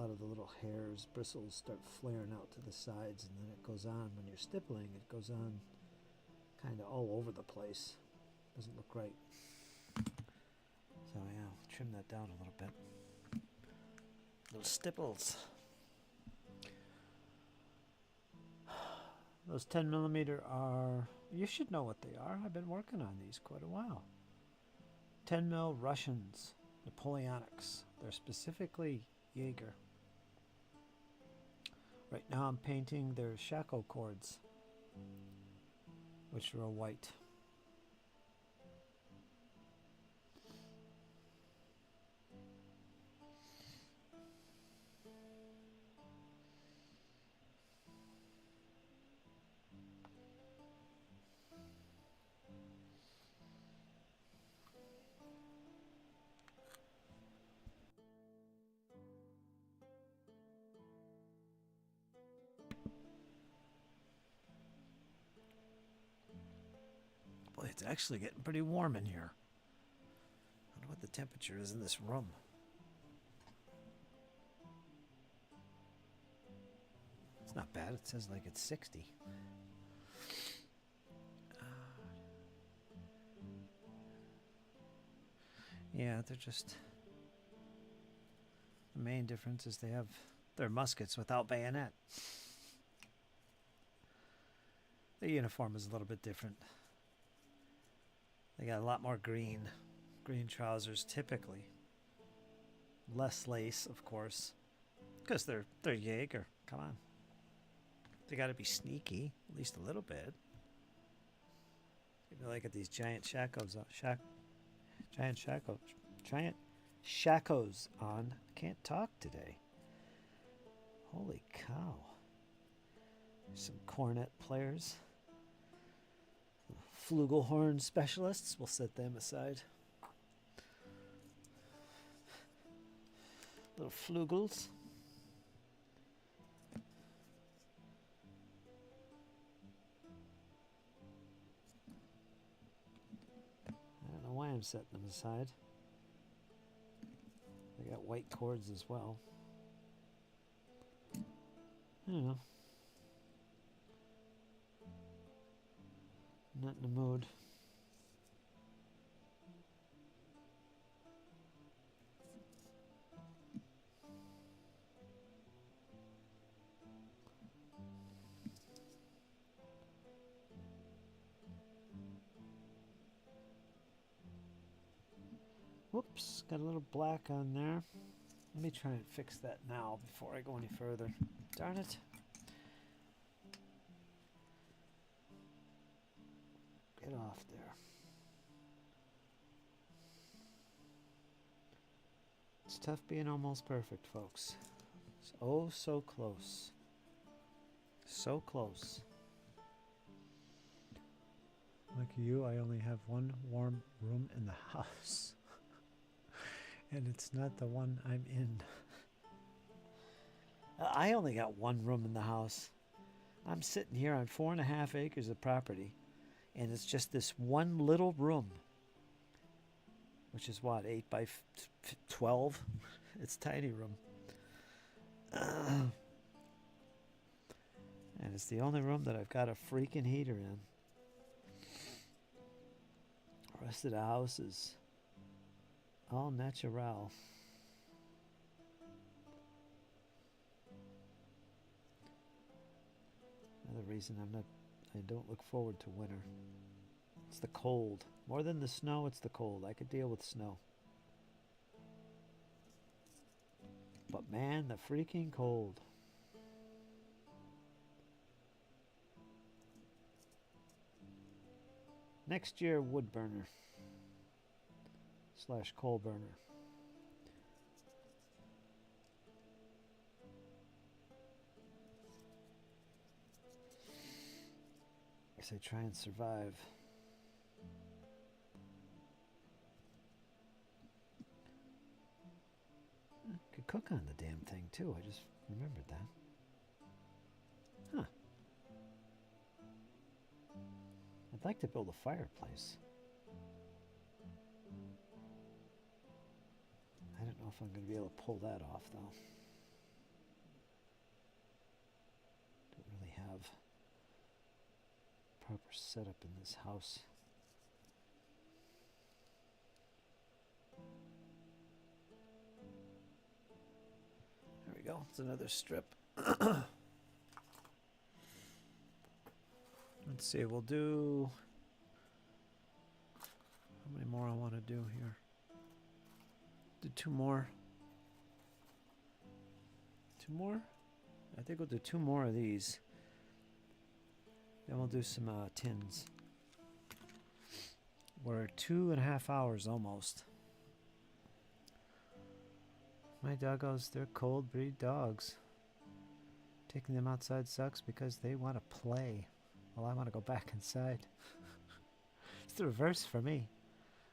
lot of the little hairs, bristles start flaring out to the sides, and then it goes on when you're stippling. It goes on kind of all over the place. Doesn't look right. So yeah, I'll trim that down a little bit. Those stipples. Those 10mm are, you should know what they are. I've been working on these quite a while. 10mm Russians, Napoleonics. They're specifically Jaeger. Right now I'm painting their shako cords, which are a white. Boy, it's actually getting pretty warm in here. I wonder what the temperature is in this room. It's not bad. It says like it's 60. Yeah, they're just... The main difference is they have their muskets without bayonet. The uniform is a little bit different. They got a lot more green trousers typically. Less lace, of course, because they're Jaeger. Come on, they got to be sneaky, at least a little bit. Maybe look at these giant shakos, giant shakos on. Can't talk today. Holy cow! There's some cornet players. Flugelhorn specialists, we'll set them aside. Little flugels. I don't know why I'm setting them aside. They got white cords as well. I don't know. Not in the mood. Whoops, got a little black on there. Let me try and fix that now before I go any further. Darn it. Get off there. It's tough being almost perfect, folks. It's oh so close. So close. Like you, I only have one warm room in the house. And it's not the one I'm in. I only got one room in the house. I'm sitting here on 4.5 acres of property. And it's just this one little room, which is what, 8 by 12? It's a tiny room. And it's the only room that I've got a freaking heater in. The rest of the house is all natural. Another reason I don't look forward to winter. It's the cold. More than the snow, it's the cold. I could deal with snow. But man, the freaking cold. Next year, wood burner / coal burner. Guess I try and survive. Could cook on the damn thing too. I just remembered that. Huh. I'd like to build a fireplace. I don't know if I'm going to be able to pull that off though. Don't really have proper setup in this house. we go. It's another strip. Let's see. We'll do... How many more I want to do here? Do 2 more. 2 more? I think we'll do 2 more of these. Then we'll do some tins. We're 2.5 hours almost. My doggos, they're cold breed dogs. Taking them outside sucks because they want to play. Well, I want to go back inside. It's the reverse for me.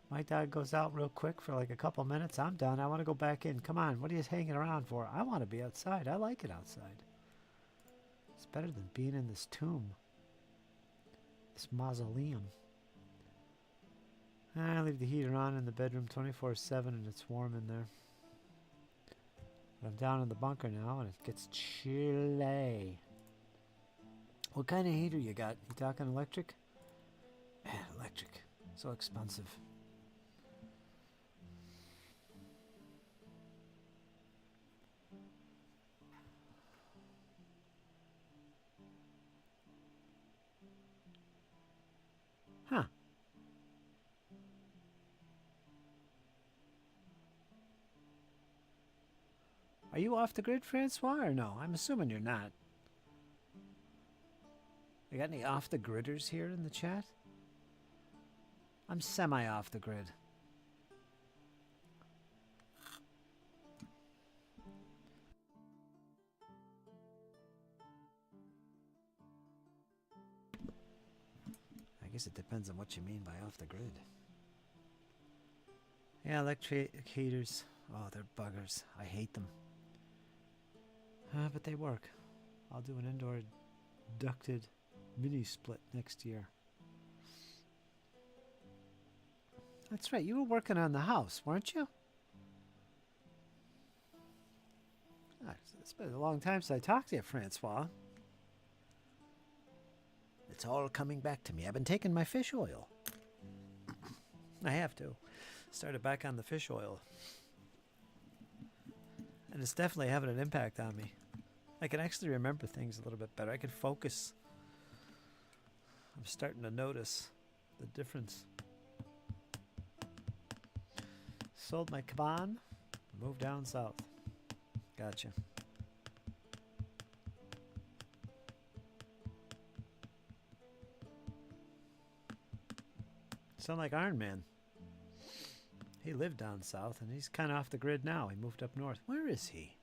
My dog goes out real quick for like a couple minutes. I'm done. I want to go back in. Come on, what are you hanging around for? I want to be outside. I like it outside. It's better than being in this tomb. This mausoleum. I leave the heater on in the bedroom 24/7 and it's warm in there. But I'm down in the bunker now and it gets chilly. What kind of heater you got? You talking electric? Man, electric. So expensive. Huh. Are you off the grid, Francois, or no? I'm assuming you're not. You got any off the gridders here in the chat? I'm semi off the grid. I guess it depends on what you mean by off the grid. Yeah, electric heaters. Oh, they're buggers. I hate them. But they work. I'll do an indoor ducted mini split next year. That's right. You were working on the house, weren't you? It's been a long time since I talked to you, Francois. It's all coming back to me. I've been taking my fish oil. I have to. Started back on the fish oil. And it's definitely having an impact on me. I can actually remember things a little bit better. I can focus. I'm starting to notice the difference. Sold my cabana, moved down south. Gotcha. Sound like Iron Man. He lived down south and he's kind of off the grid now. He moved up north. Where is he?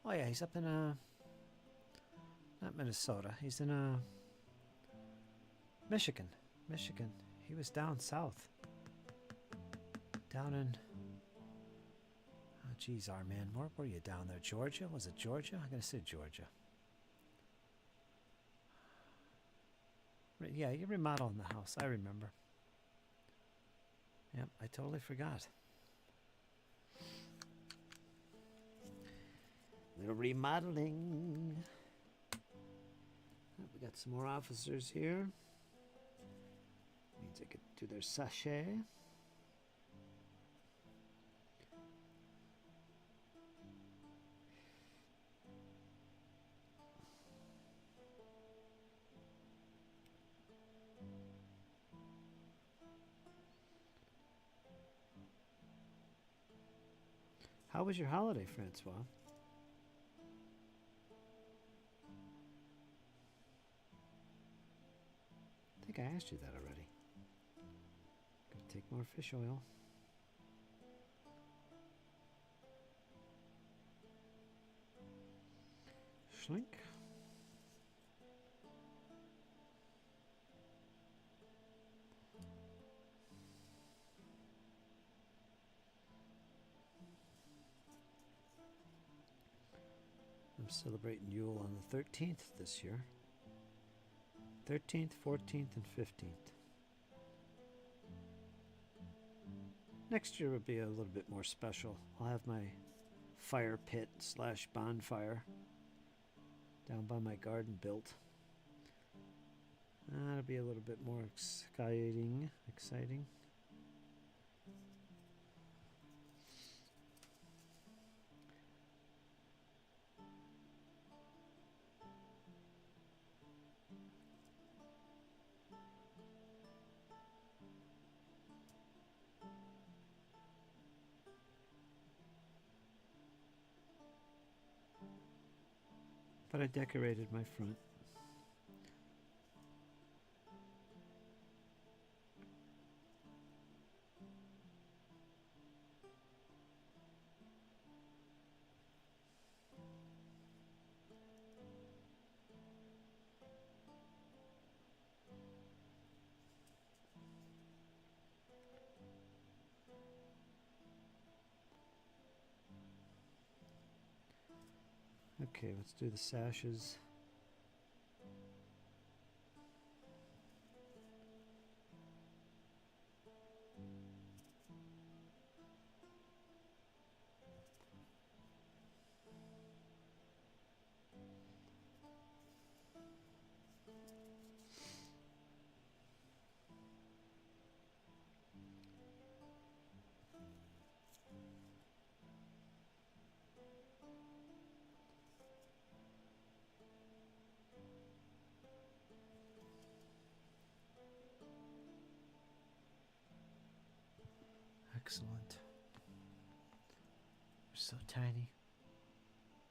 Oh yeah, he's up in not Minnesota. He's in Michigan. Michigan. He was down south. Down in oh geez, our man, where were you down there? Georgia? Was it Georgia? I'm gonna say Georgia. Yeah, you're remodeling the house. I remember. Yep, I totally forgot. Little remodeling. Oh, we got some more officers here. Means I could do their sachet. How was your holiday, Francois? I think I asked you that already. Gotta take more fish oil. Schlink. I'm celebrating Yule on the 13th this year. 13th, 14th, and 15th. Next year will be a little bit more special. I'll have my fire pit / bonfire down by my garden built. That'll be a little bit more exciting. but I decorated my front. Okay, let's do the sashes. Excellent. They're so tiny.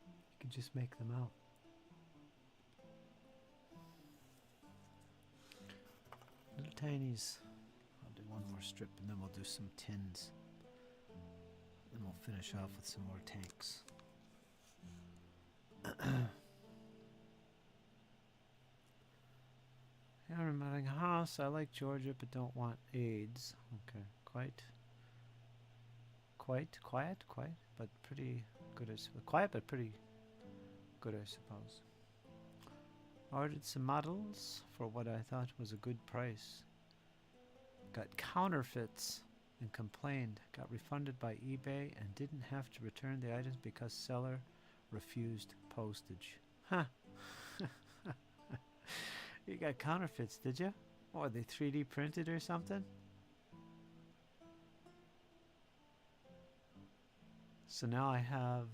You can just make them out. Little tinies. I'll do one more strip and then we'll do some tins. Then we'll finish off with some more tanks. Yeah, remodeling a house. I like Georgia but don't want AIDS. Okay, quiet, but pretty good. Quiet but pretty good, I suppose. Ordered some models for what I thought was a good price. Got counterfeits and complained. Got refunded by eBay and didn't have to return the items because seller refused postage. Huh. You got counterfeits, did you? Or they 3D printed or something? So now I have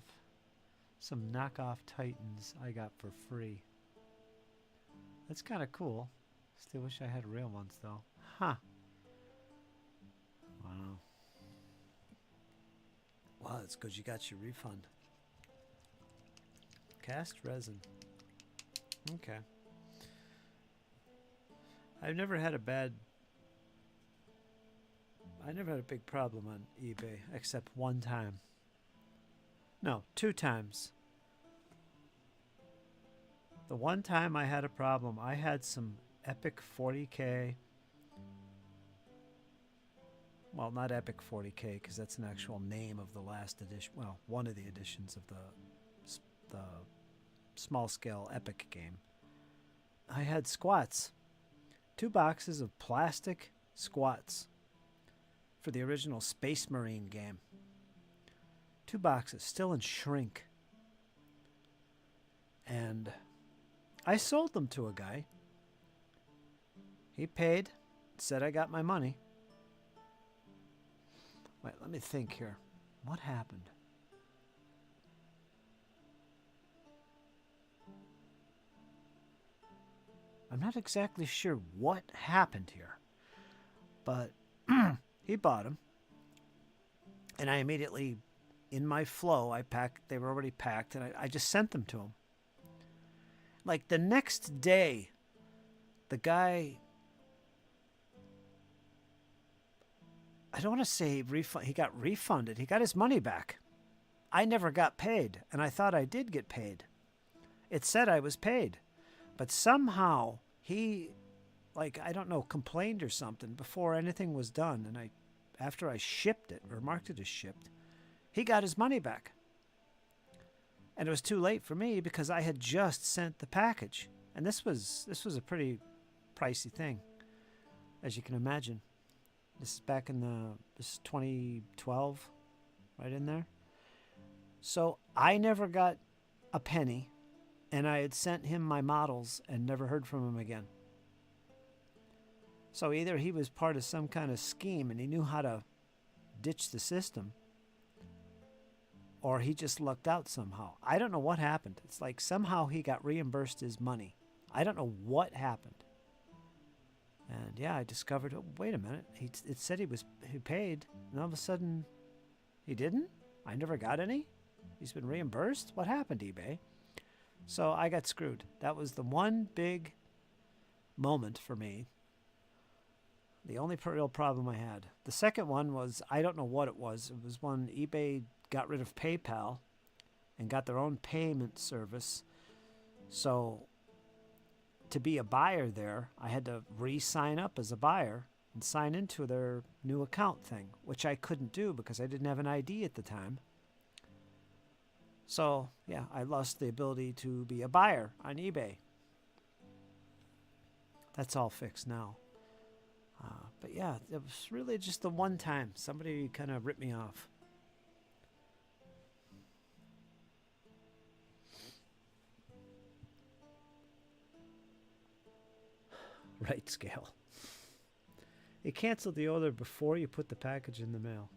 some knockoff Titans I got for free. That's kind of cool. Still wish I had real ones though. Huh. Wow. Wow, it's good you got your refund. Cast resin. Okay. I never had a big problem on eBay except one time. No, 2 times. The one time I had a problem, I had some epic 40K. Well, not epic 40K because that's an actual name of the last edition. Well, one of the editions of the small scale epic game. I had squats. 2 boxes of plastic squats for the original Space Marine game. 2 boxes, still in shrink. And I sold them to a guy. He paid, said I got my money. Wait, let me think here. What happened? I'm not exactly sure what happened here, but he bought them, and I immediately, in my flow, I packed. They were already packed, and I just sent them to him. Like the next day, the guy, I don't want to say he got refunded. He got his money back. I never got paid, and I thought I did get paid. It said I was paid. But somehow he, like, I don't know, complained or something before anything was done. And after I shipped it or marked it as shipped, he got his money back. And it was too late for me because I had just sent the package. And this was a pretty pricey thing, as you can imagine. This is back in this is 2012, right in there. So I never got a penny. And I had sent him my models and never heard from him again. So either he was part of some kind of scheme and he knew how to ditch the system, or he just lucked out somehow. I don't know what happened. It's like somehow he got reimbursed his money. I don't know what happened. And yeah, I discovered, oh, wait a minute. It said he paid, and all of a sudden he didn't? I never got any? He's been reimbursed? What happened, eBay? So I got screwed. That was the one big moment for me. The only real problem I had. The second one was, I don't know what it was. It was when eBay got rid of PayPal and got their own payment service. So to be a buyer there, I had to re-sign up as a buyer and sign into their new account thing, which I couldn't do because I didn't have an ID at the time. So, yeah, I lost the ability to be a buyer on eBay. That's all fixed now. But yeah, it was really just the one time somebody kind of ripped me off. Right scale. You canceled the order before you put the package in the mail.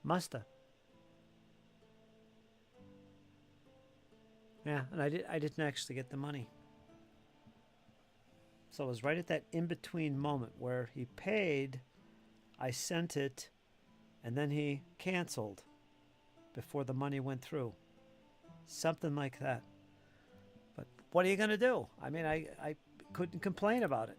Musta. Yeah, and I didn't actually get the money. So it was right at that in-between moment where he paid, I sent it, and then he canceled before the money went through. Something like that. But what are you going to do? I mean, I couldn't complain about it.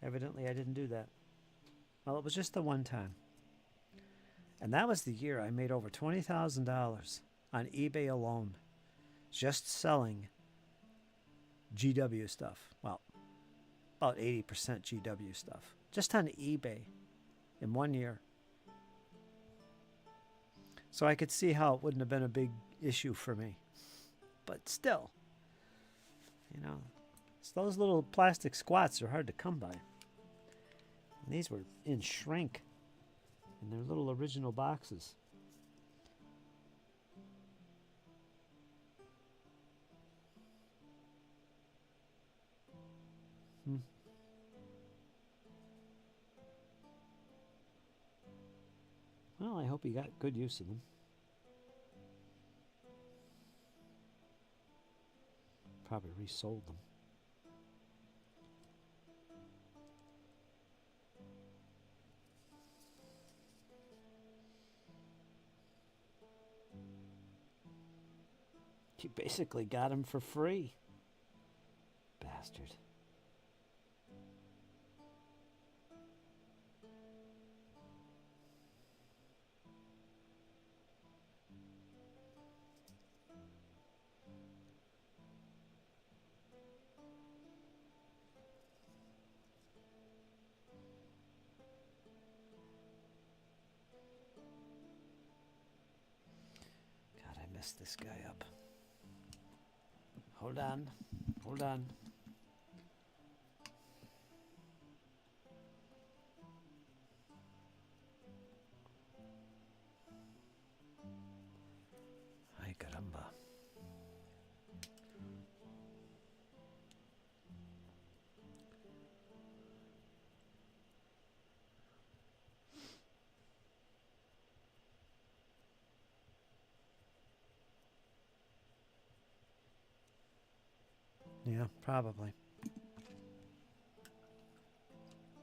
Evidently, I didn't do that. Well, it was just the one time. And that was the year I made over $20,000 on eBay alone, just selling GW stuff. Well, about 80% GW stuff, just on eBay in 1 year. So I could see how it wouldn't have been a big issue for me. But still, those little plastic squats are hard to come by. And these were in shrink in their little original boxes. Well, I hope you got good use of them. Probably resold them. You basically got him for free. Bastard. God, I messed this guy up. Hold on. Hold on. Ay, caramba. Yeah, probably.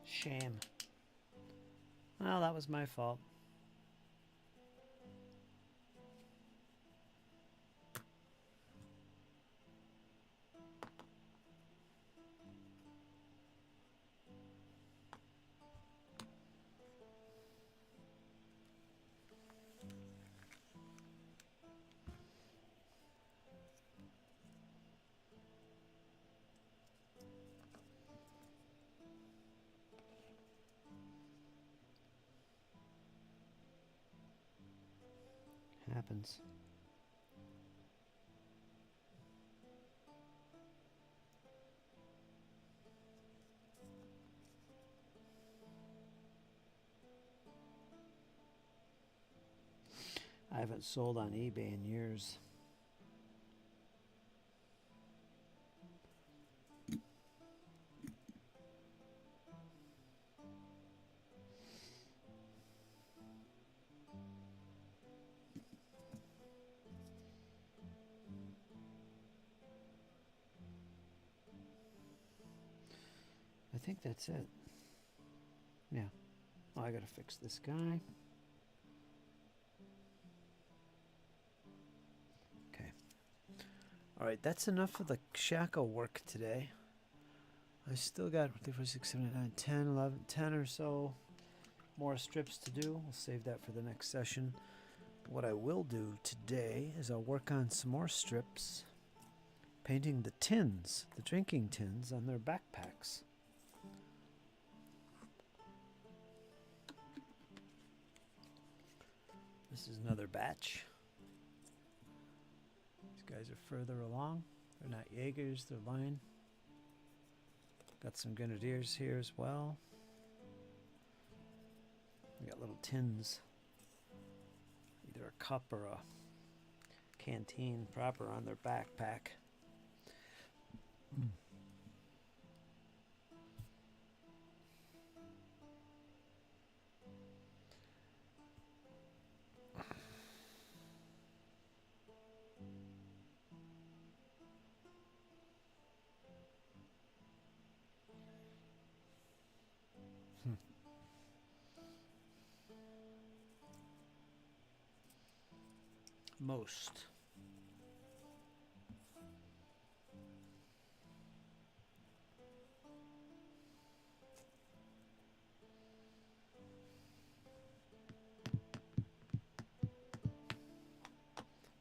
Shame. Well, that was my fault. Happens. I haven't sold on eBay in years. think that's it. Yeah. Oh, I gotta fix this guy. Okay. Alright, that's enough of the shackle work today. I still got 3, 4, 6, 7, 8, 9, 10, 11, 10 or so more strips to do. We'll save that for the next session. What I will do today is I'll work on some more strips, painting the tins, the drinking tins, on their backpacks. This is another batch. These guys are further along. They're not Jaegers, they're line. Got some Grenadiers here as well. We got little tins, either a cup or a canteen proper on their backpack. Most.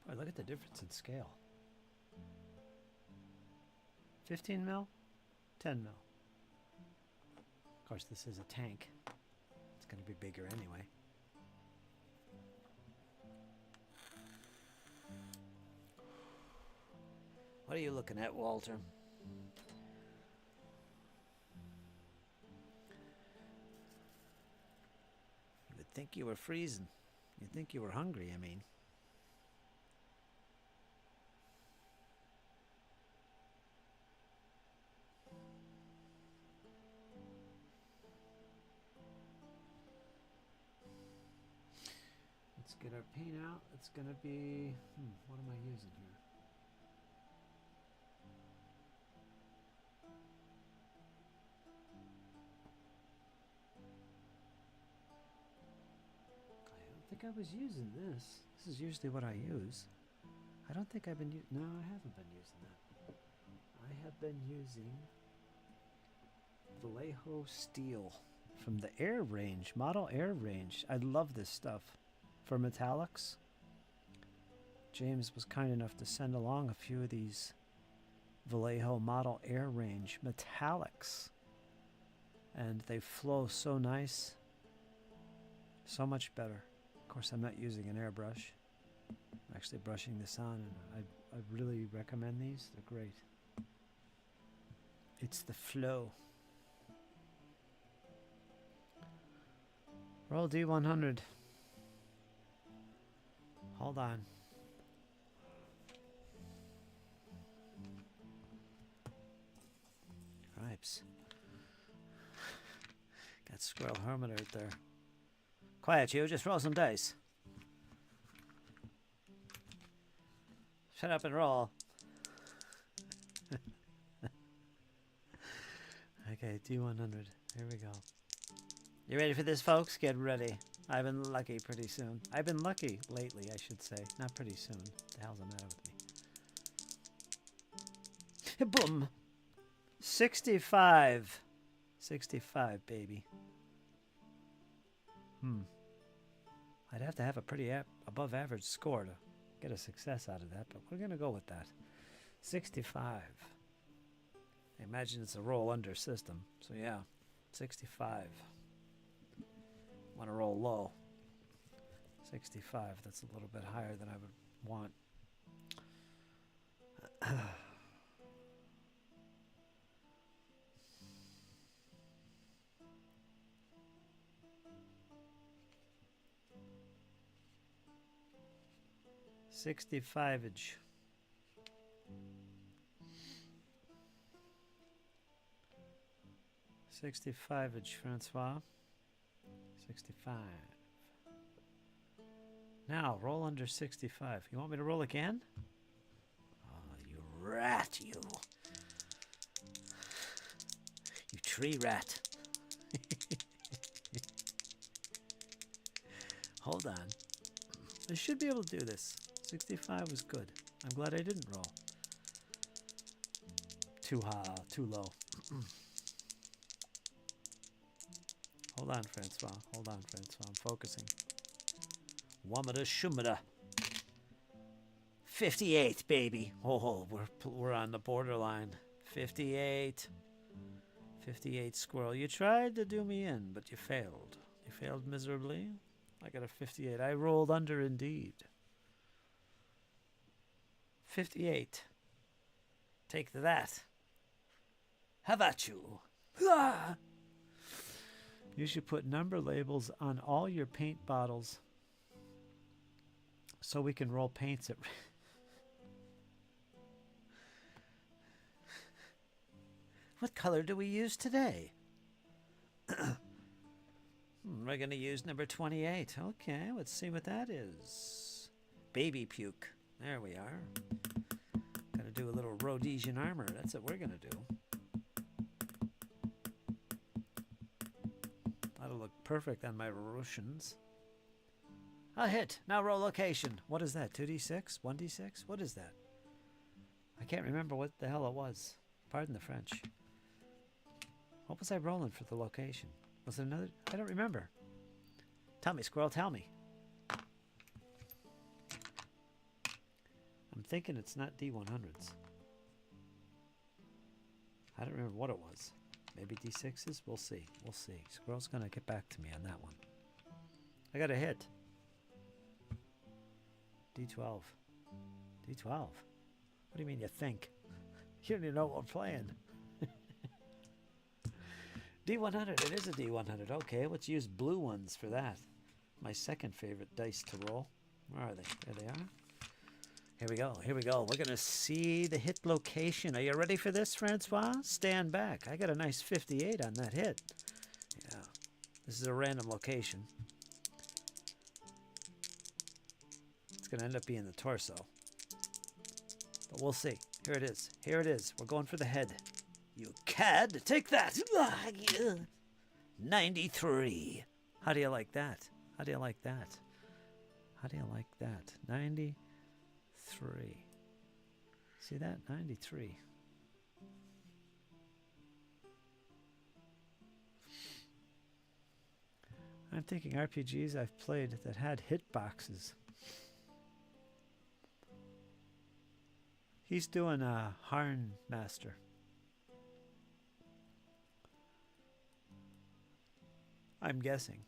Boy, look at the difference in scale. 15 mil, 10 mil. Of course, this is a tank. It's going to be bigger anyway. What are you looking at, Walter? You would think you were freezing. You'd think you were hungry, I mean. Let's get our paint out. It's going to be... what am I using here? I think I was using this. This is usually what I use. I don't think I've been no, I haven't been using that. I have been using Vallejo steel from the Air Range, Model Air Range. I love this stuff for metallics. James was kind enough to send along a few of these Vallejo Model Air Range metallics. And they flow so nice. So much better. Of course, I'm not using an airbrush. I'm actually brushing this on, and I really recommend these. They're great. It's the flow. Roll D100. Hold on. Cripes. Got Squirrel Hermit out there. Quiet, you. Just roll some dice. Shut up and roll. Okay, D100. Here we go. You ready for this, folks? Get ready. I've been lucky pretty soon. I've been lucky lately, I should say. Not pretty soon. What the hell's the matter with me? Boom! 65. 65, baby. I'd have to have a pretty above average score to get a success out of that, but we're going to go with that. 65. I imagine it's a roll under system, so yeah, 65. Want to roll low. 65, that's a little bit higher than I would want. $65-age. $65-age, Francois. 65. Now, roll under 65. You want me to roll again? Oh, you rat, you. You tree rat. Hold on. I should be able to do this. 65 was good. I'm glad I didn't roll. Too low. Hold on, Francois. Hold on, Francois. I'm focusing. Wamada shumada. 58, baby. Oh, we're on the borderline. 58. 58, squirrel. You tried to do me in, but you failed. You failed miserably. I got a 58. I rolled under indeed. 58. Take that. How about you? Ah! You should put number labels on all your paint bottles so we can roll paints at... What color do we use today? We're going to use number 28. Okay, let's see what that is. Baby puke. There we are. Got to do a little Rhodesian armor. That's what we're going to do. That'll look perfect on my Russians. A hit. Now roll location. What is that? 2d6? 1d6? What is that? I can't remember what the hell it was. Pardon the French. What was I rolling for the location? Was it another? I don't remember. Tell me, squirrel, tell me. I'm thinking it's not D100s. I don't remember what it was. Maybe D6s? We'll see. We'll see. Squirrel's going to get back to me on that one. I got a hit. D12. D12? What do you mean you think? You don't even know what we're playing. D100. It is a D100. Okay, let's use blue ones for that. My second favorite dice to roll. Where are they? There they are. Here we go. Here we go. We're going to see the hit location. Are you ready for this, Francois? Stand back. I got a nice 58 on that hit. Yeah. This is a random location. It's going to end up being the torso. But we'll see. Here it is. Here it is. We're going for the head. You cad. Take that. 93. How do you like that? How do you like that? How do you like that? 93. See that? 93. I'm thinking RPGs I've played that had hitboxes. He's doing a Harn Master. I'm guessing.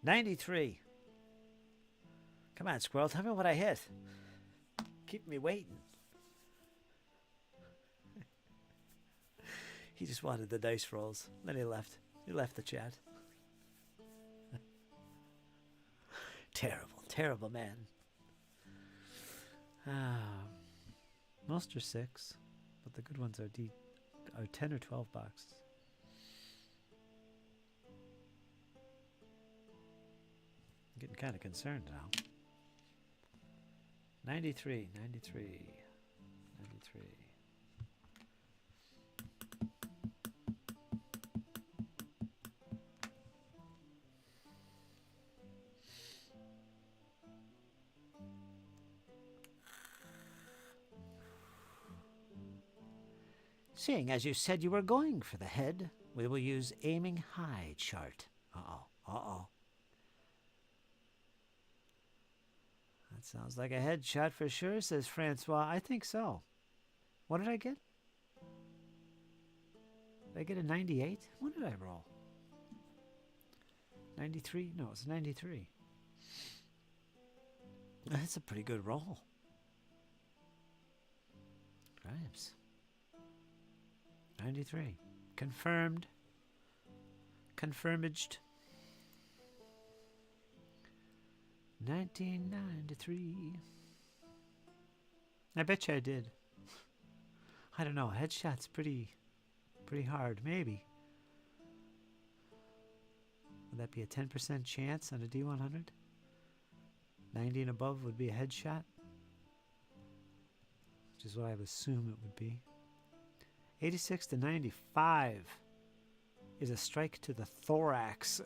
$93. Come on, squirrel. Tell me what I hit. Keep me waiting. He just wanted the dice rolls. Then he left. He left the chat. Terrible, terrible man. Most are 6, but the good ones are 10 or 12 boxes. I'm getting kind of concerned now. 93. Seeing as you said you were going for the head, we will use aiming high chart. Uh-oh. That sounds like a headshot for sure, says Francois. I think so. What did I get? Did I get a 98? What did I roll? 93? No, it's 93. That's a pretty good roll. Rhymes. 93. Confirmed. Confirmaged. 1993. I bet you I did. I don't know. Headshot's pretty hard. Maybe. Would that be a 10% chance on a D100? 90 and above would be a headshot. which is what I would assume it would be. 86 to 95 is a strike to the thorax.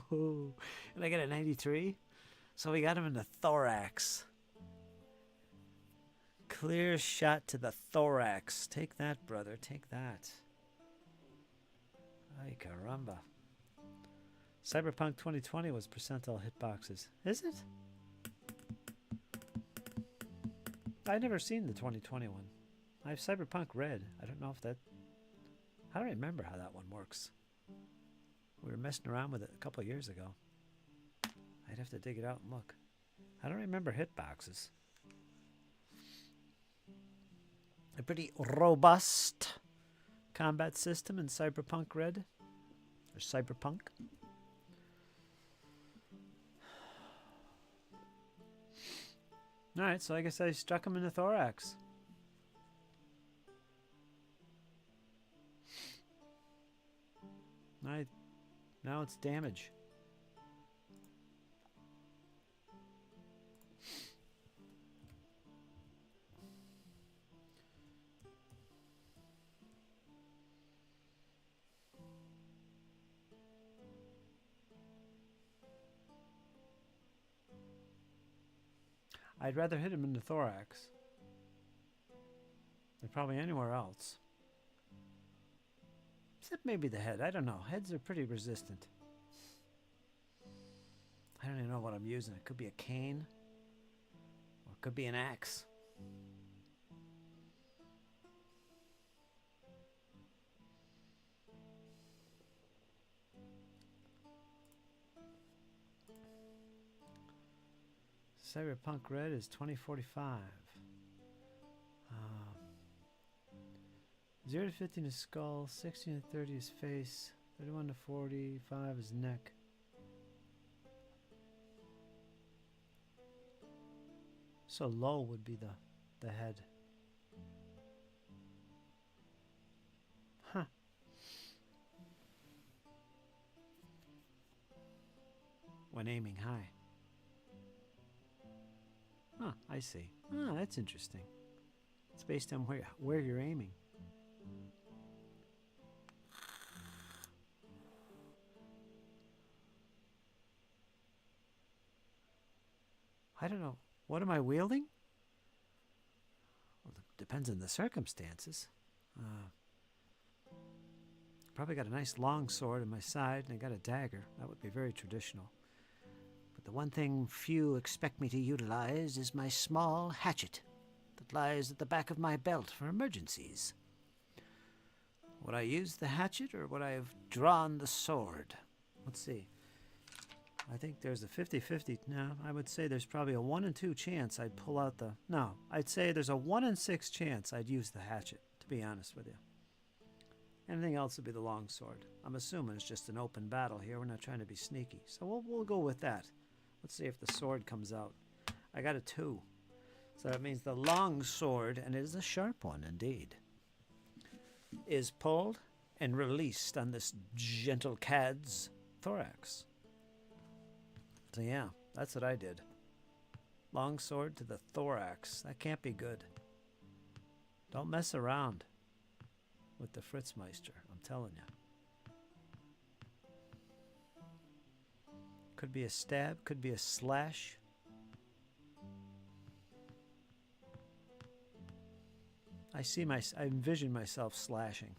And I got a 93. So we got him in the thorax. Clear shot to the thorax. Take that, brother. Take that. Ay caramba. Cyberpunk 2020 was percentile hitboxes. Is it? I've never seen the 2020 one. I have Cyberpunk Red. I don't know if that... I don't remember how that one works. We were messing around with it a couple of years ago. I'd have to dig it out and look. I don't remember hitboxes. A pretty robust combat system in Cyberpunk Red. Or Cyberpunk. Alright, so I guess I struck him in the thorax. Now it's damage. I'd rather hit him in the thorax than probably anywhere else. Except maybe the head. I don't know. Heads are pretty resistant. I don't even know what I'm using. It could be a cane. Or it could be an axe. Cyberpunk Red is 2045. 0 to 15 is skull, 16 to 30 is face, 31 to 45 is neck. So low would be the head. Huh. When aiming high. Huh, I see. Ah, that's interesting. It's based on where you're aiming. I don't know. What am I wielding? Well, it depends on the circumstances. Probably got a nice long sword in my side, and I got a dagger. That would be very traditional. But the one thing few expect me to utilize is my small hatchet that lies at the back of my belt for emergencies. Would I use the hatchet, or would I have drawn the sword? Let's see. I think there's a 50-50. No, I would say there's probably a 1 in 2 chance I'd pull out the... No, I'd say there's a 1 in 6 chance I'd use the hatchet, to be honest with you. Anything else would be the longsword. I'm assuming it's just an open battle here. We're not trying to be sneaky. So we'll go with that. Let's see if the sword comes out. I got a 2. So that means the longsword, and it is a sharp one indeed, is pulled and released on this gentle cad's thorax. So yeah, that's what I did. Long sword to the thorax. That can't be good. Don't mess around with the Fritz Meister, I'm telling you. Could be a stab, could be a slash. I envision myself slashing.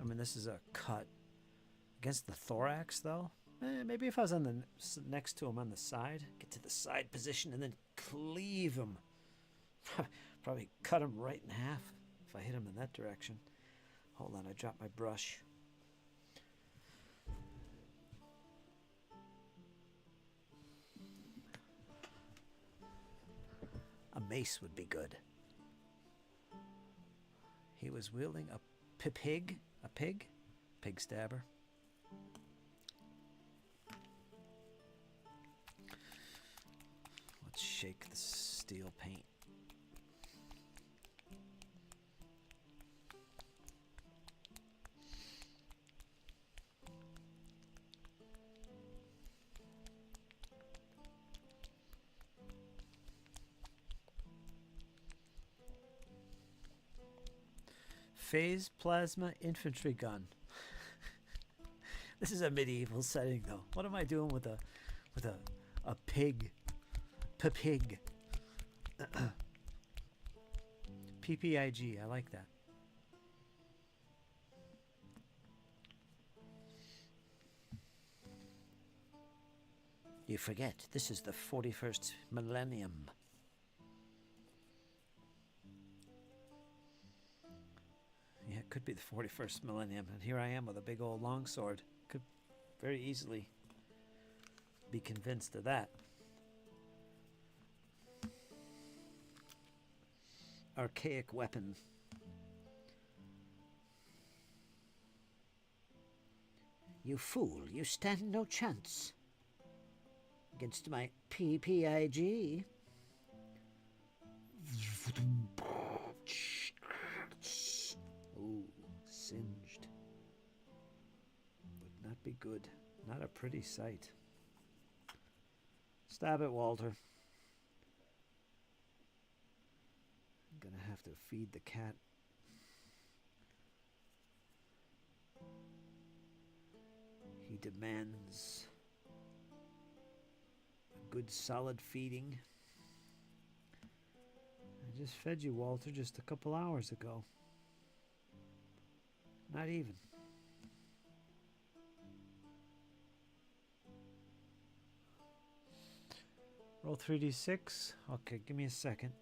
I mean, this is a cut. Against the thorax, though? Maybe if I was on the next to him on the side, get to the side position and then cleave him. Probably cut him right in half if I hit him in that direction. Hold on, I dropped my brush. A mace would be good. He was wielding a pig? Pig stabber. Let's shake the steel paint. phase plasma infantry gun. This is a medieval setting, though. What am I doing with a pig? Pig. PPIG. I like that. You forget, this is the 41st millennium. Yeah, it could be the 41st millennium, and here I am with a big old longsword. Could very easily be convinced of that. Archaic weapon. You fool, you stand no chance against my PPIG. Ooh, singed. Would not be good. Not a pretty sight. Stab it, Walter. I'm gonna have to feed the cat. He demands a good solid feeding. I just fed you, Walter, just a couple hours ago. Not even. Roll 3d6. Okay, give me a second.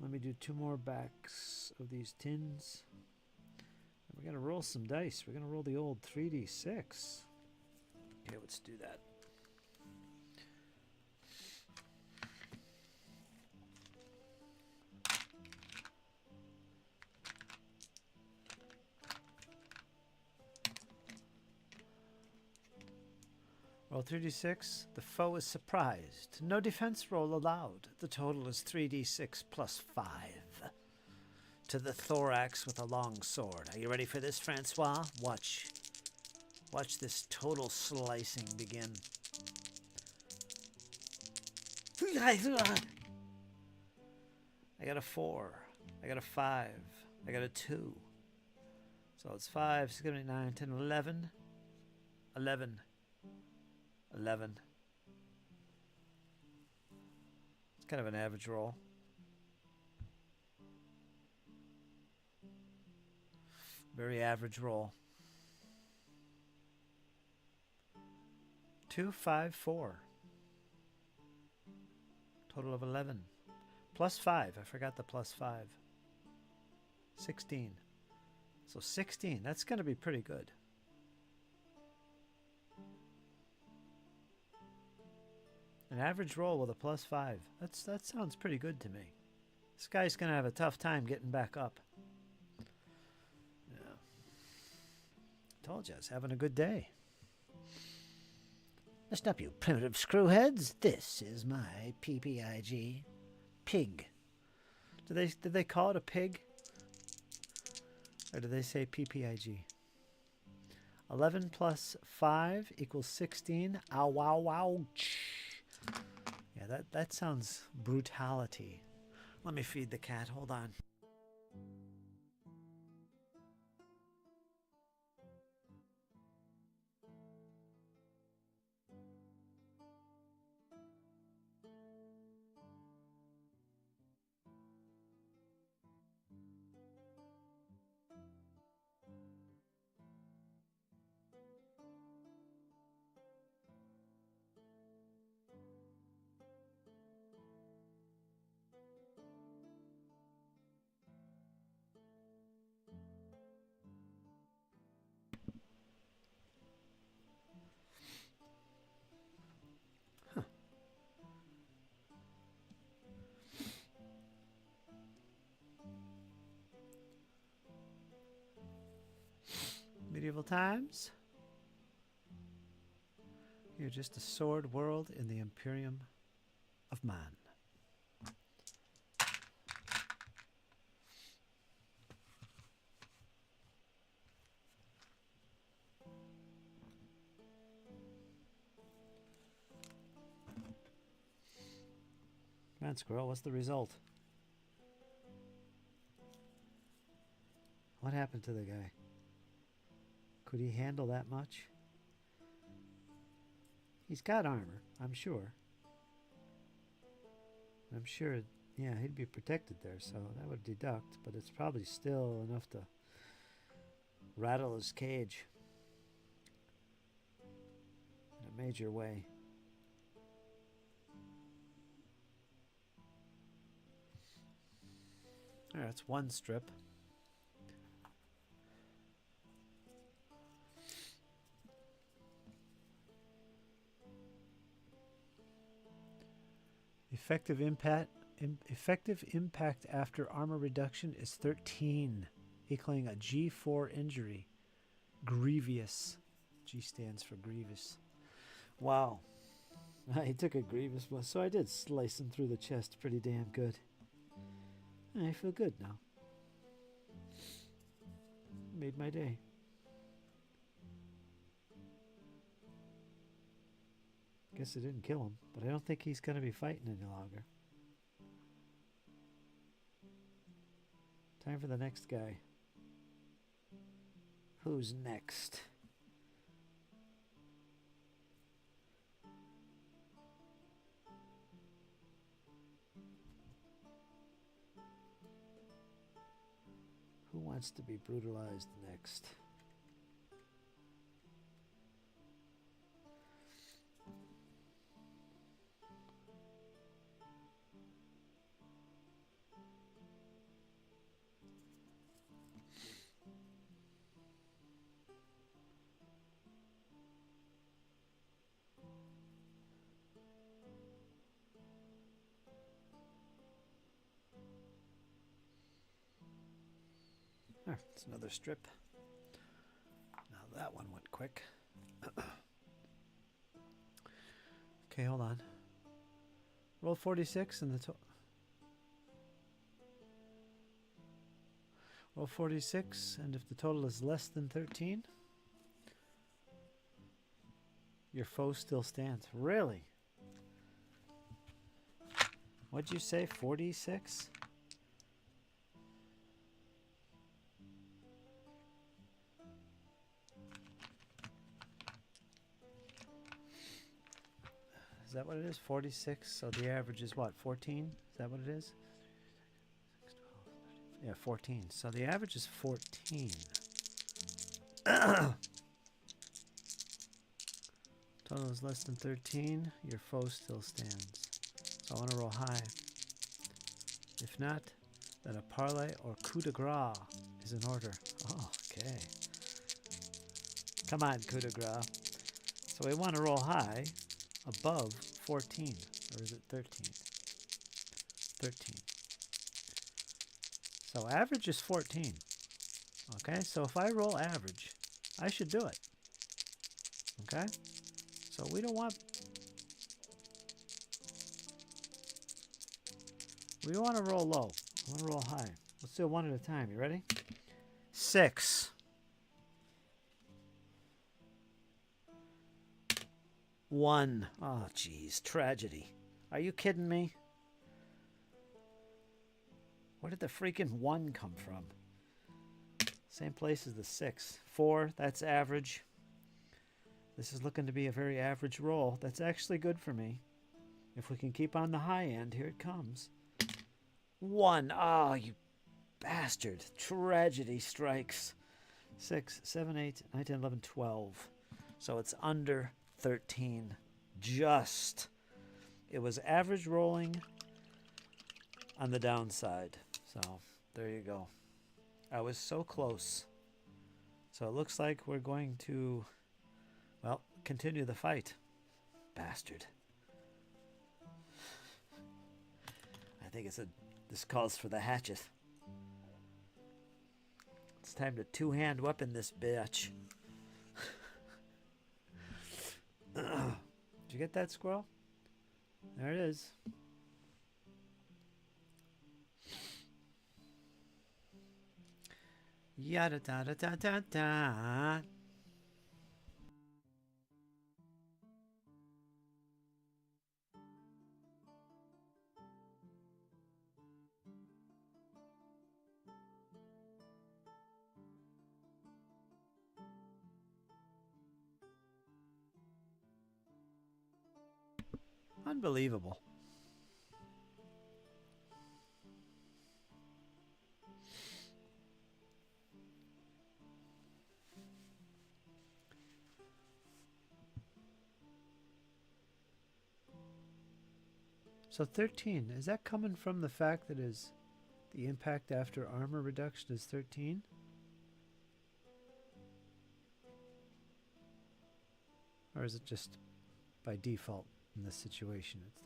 Let me do 2 more backs of these tins. And we're going to roll some dice. We're going to roll the old 3d6. Okay, let's do that. Roll 3d6. The foe is surprised. No defense roll allowed. The total is 3d6 plus 5. To the thorax with a long sword. Are you ready for this, Francois? Watch. Watch this total slicing begin. I got a 4. I got a 5. I got a 2. So it's 5, 6, 7, 8, 9, 10, 11. 11. 11. It's kind of an average roll. Very average roll. 2, 5, 4. Total of 11. Plus 5. I forgot the plus 5. 16. So 16. That's going to be pretty good. An average roll with a plus 5. That sounds pretty good to me. This guy's going to have a tough time getting back up. Yeah. Told you I was having a good day. Listen up, you primitive screwheads. This is my PPIG. Pig. Did they call it a pig? Or did they say PPIG? 11 plus 5 equals 16. Ow, wow, wow. Yeah, that sounds brutality. Let me feed the cat. Hold on. Medieval times. You're just a sword world in the Imperium of Man. Man, squirrel, what's the result? What happened to the guy? Could he handle that much? He's got armor, I'm sure. I'm sure, yeah, he'd be protected there, so that would deduct, but it's probably still enough to rattle his cage in a major way. All right, that's one strip. Effective impact after armor reduction is 13, equaling a G4 injury. Grievous. G stands for grievous. Wow. He took a grievous one, so I did slice him through the chest pretty damn good. I feel good now. Made my day. Guess it didn't kill him, but I don't think he's going to be fighting any longer. Time for the next guy. Who's next? Who wants to be brutalized next? It's another strip. Now that one went quick. Okay, hold on. Roll 46 and the roll 46, and if the total is less than 13, your foe still stands. Really? What'd you say? 46? Is that what it is? 46. So the average is what? 14? Is that what it is? 6, 12, 13. Yeah, 14. So the average is 14. Total is less than 13. Your foe still stands. So I want to roll high. If not, then a parlay or coup de grace is in order. Oh, okay. Come on, coup de grace. So we want to roll high above 14. Or is it 13? 13. So average is 14. Okay, so if I roll average, I should do it. Okay? So we don't want to roll low. I want to roll high. Let's do it one at a time. You ready? 6. 1. Oh, geez. Tragedy. Are you kidding me? Where did the freaking 1 come from? Same place as the 6. 4. That's average. This is looking to be a very average roll. That's actually good for me. If we can keep on the high end, here it comes. 1. Oh, you bastard. Tragedy strikes. 6, 7, 8, 9, 10, 11, 12. So it's under 13. Just. It was average rolling on the downside. So there you go. I was so close. So it looks like we're going to, well, continue the fight. Bastard. I think this calls for the hatchet. It's time to two-hand weapon this bitch. Did you get that, squirrel? There it is. Yada da da da da da. Unbelievable. So 13, is that coming from the fact that the impact after armor reduction is 13? Or is it just by default in this situation it's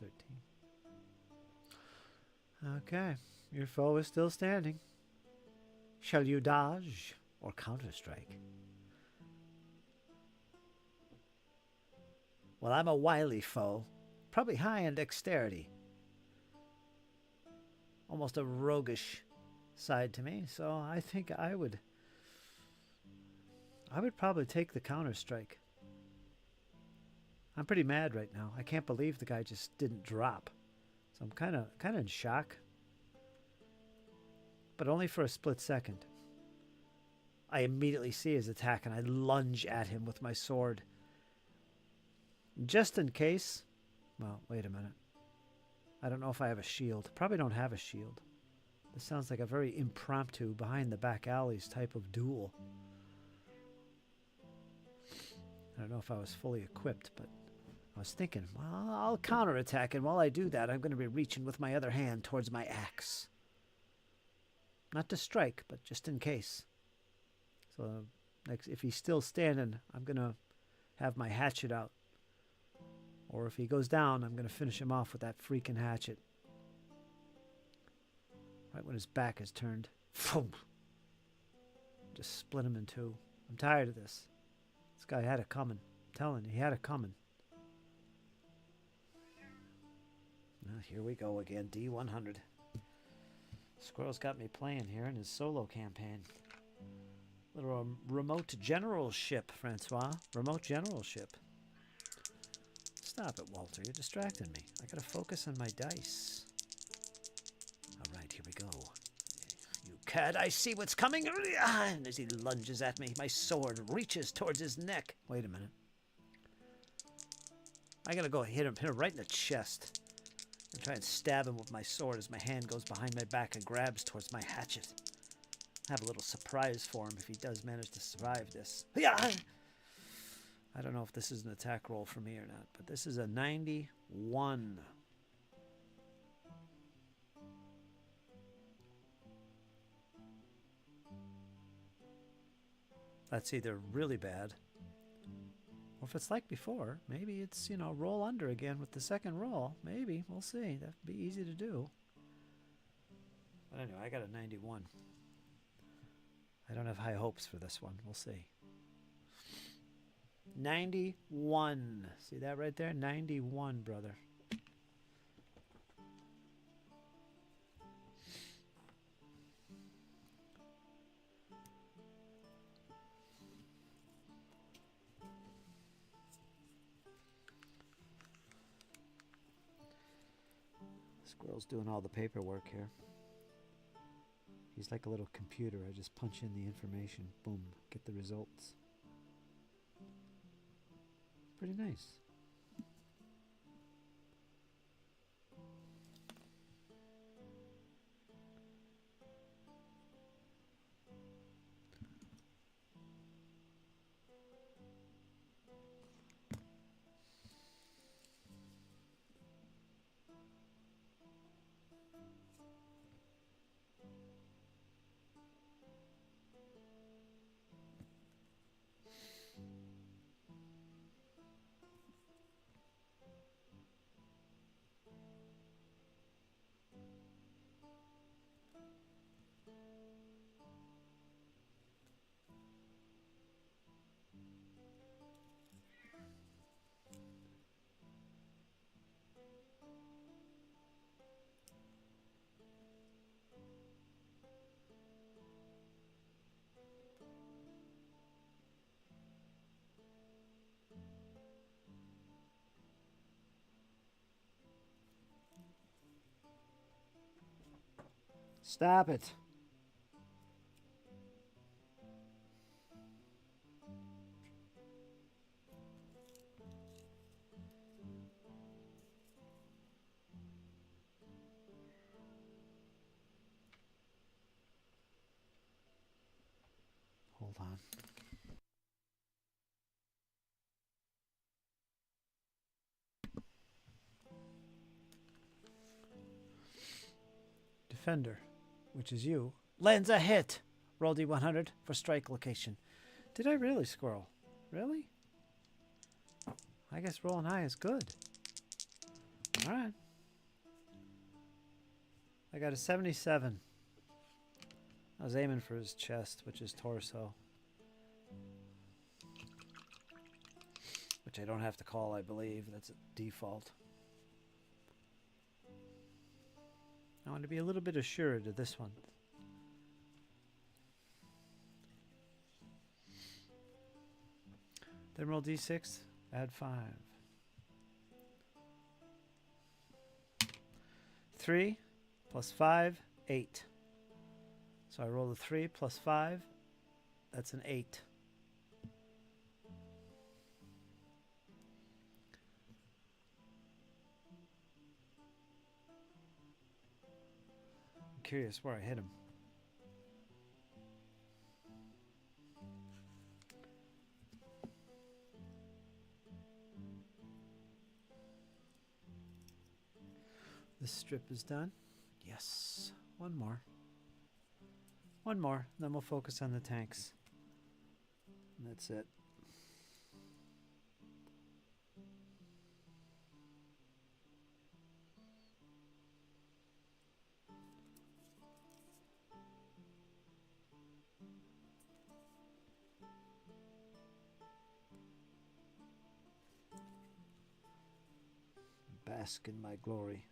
13? Okay, your foe is still standing. Shall you dodge or counter-strike? Well, I'm a wily foe, probably high in dexterity. Almost a roguish side to me, so I think I would probably take the counter-strike. I'm pretty mad right now. I can't believe the guy just didn't drop. So I'm kind of in shock. But only for a split second. I immediately see his attack and I lunge at him with my sword. Just in case. Well, wait a minute. I don't know if I have a shield. Probably don't have a shield. This sounds like a very impromptu, behind the back alleys type of duel. I don't know if I was fully equipped, but I was thinking, well, I'll counterattack, and while I do that, I'm going to be reaching with my other hand towards my axe. Not to strike, but just in case. So if he's still standing, I'm going to have my hatchet out. Or if he goes down, I'm going to finish him off with that freaking hatchet. Right when his back is turned. Just split him in two. I'm tired of this. This guy had it coming. I'm telling you, he had it coming. Well, here we go again. D100. Squirrel's got me playing here in his solo campaign. Little remote generalship, Francois. Remote generalship. Stop it, Walter. You're distracting me. I gotta focus on my dice. All right, here we go. You cad, I see what's coming. And as he lunges at me, my sword reaches towards his neck. Wait a minute. I gotta go hit him right in the chest. And try and stab him with my sword as my hand goes behind my back and grabs towards my hatchet. I have a little surprise for him if he does manage to survive this. I don't know if this is an attack roll for me or not, but this is a 91. That's either really bad, or if it's like before, maybe it's, roll under again with the second roll. Maybe. We'll see. That'd be easy to do. But anyway, I got a 91. I don't have high hopes for this one. We'll see. 91. See that right there? 91, brother. Squirrel's doing all the paperwork here. He's like a little computer. I just punch in the information. Boom. Get the results. Pretty nice. Stop it. Hold on. Defender, which is you, lands a hit. Roll D100 for strike location. Did I really, Squirrel? Really? I guess rolling high is good. Alright. I got a 77. I was aiming for his chest, which is torso. Which I don't have to call, I believe. That's a default. I want to be a little bit assured of this one. Then roll D6, add 5. 3 plus 5, 8. So I roll a 3 plus 5, that's an 8. I'm curious where I hit him. This strip is done. Yes. One more. One more. Then we'll focus on the tanks. And that's it. Bask in my glory.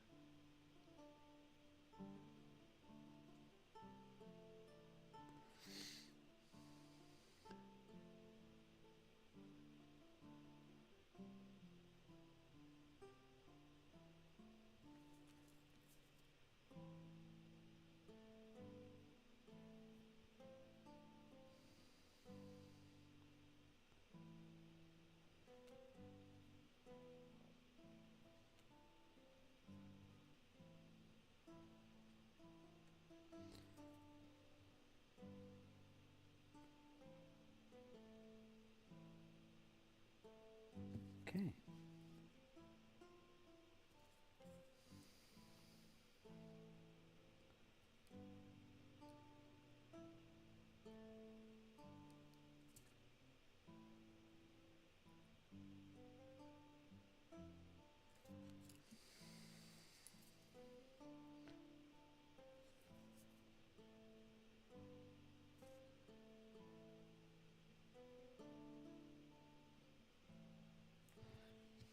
Okay.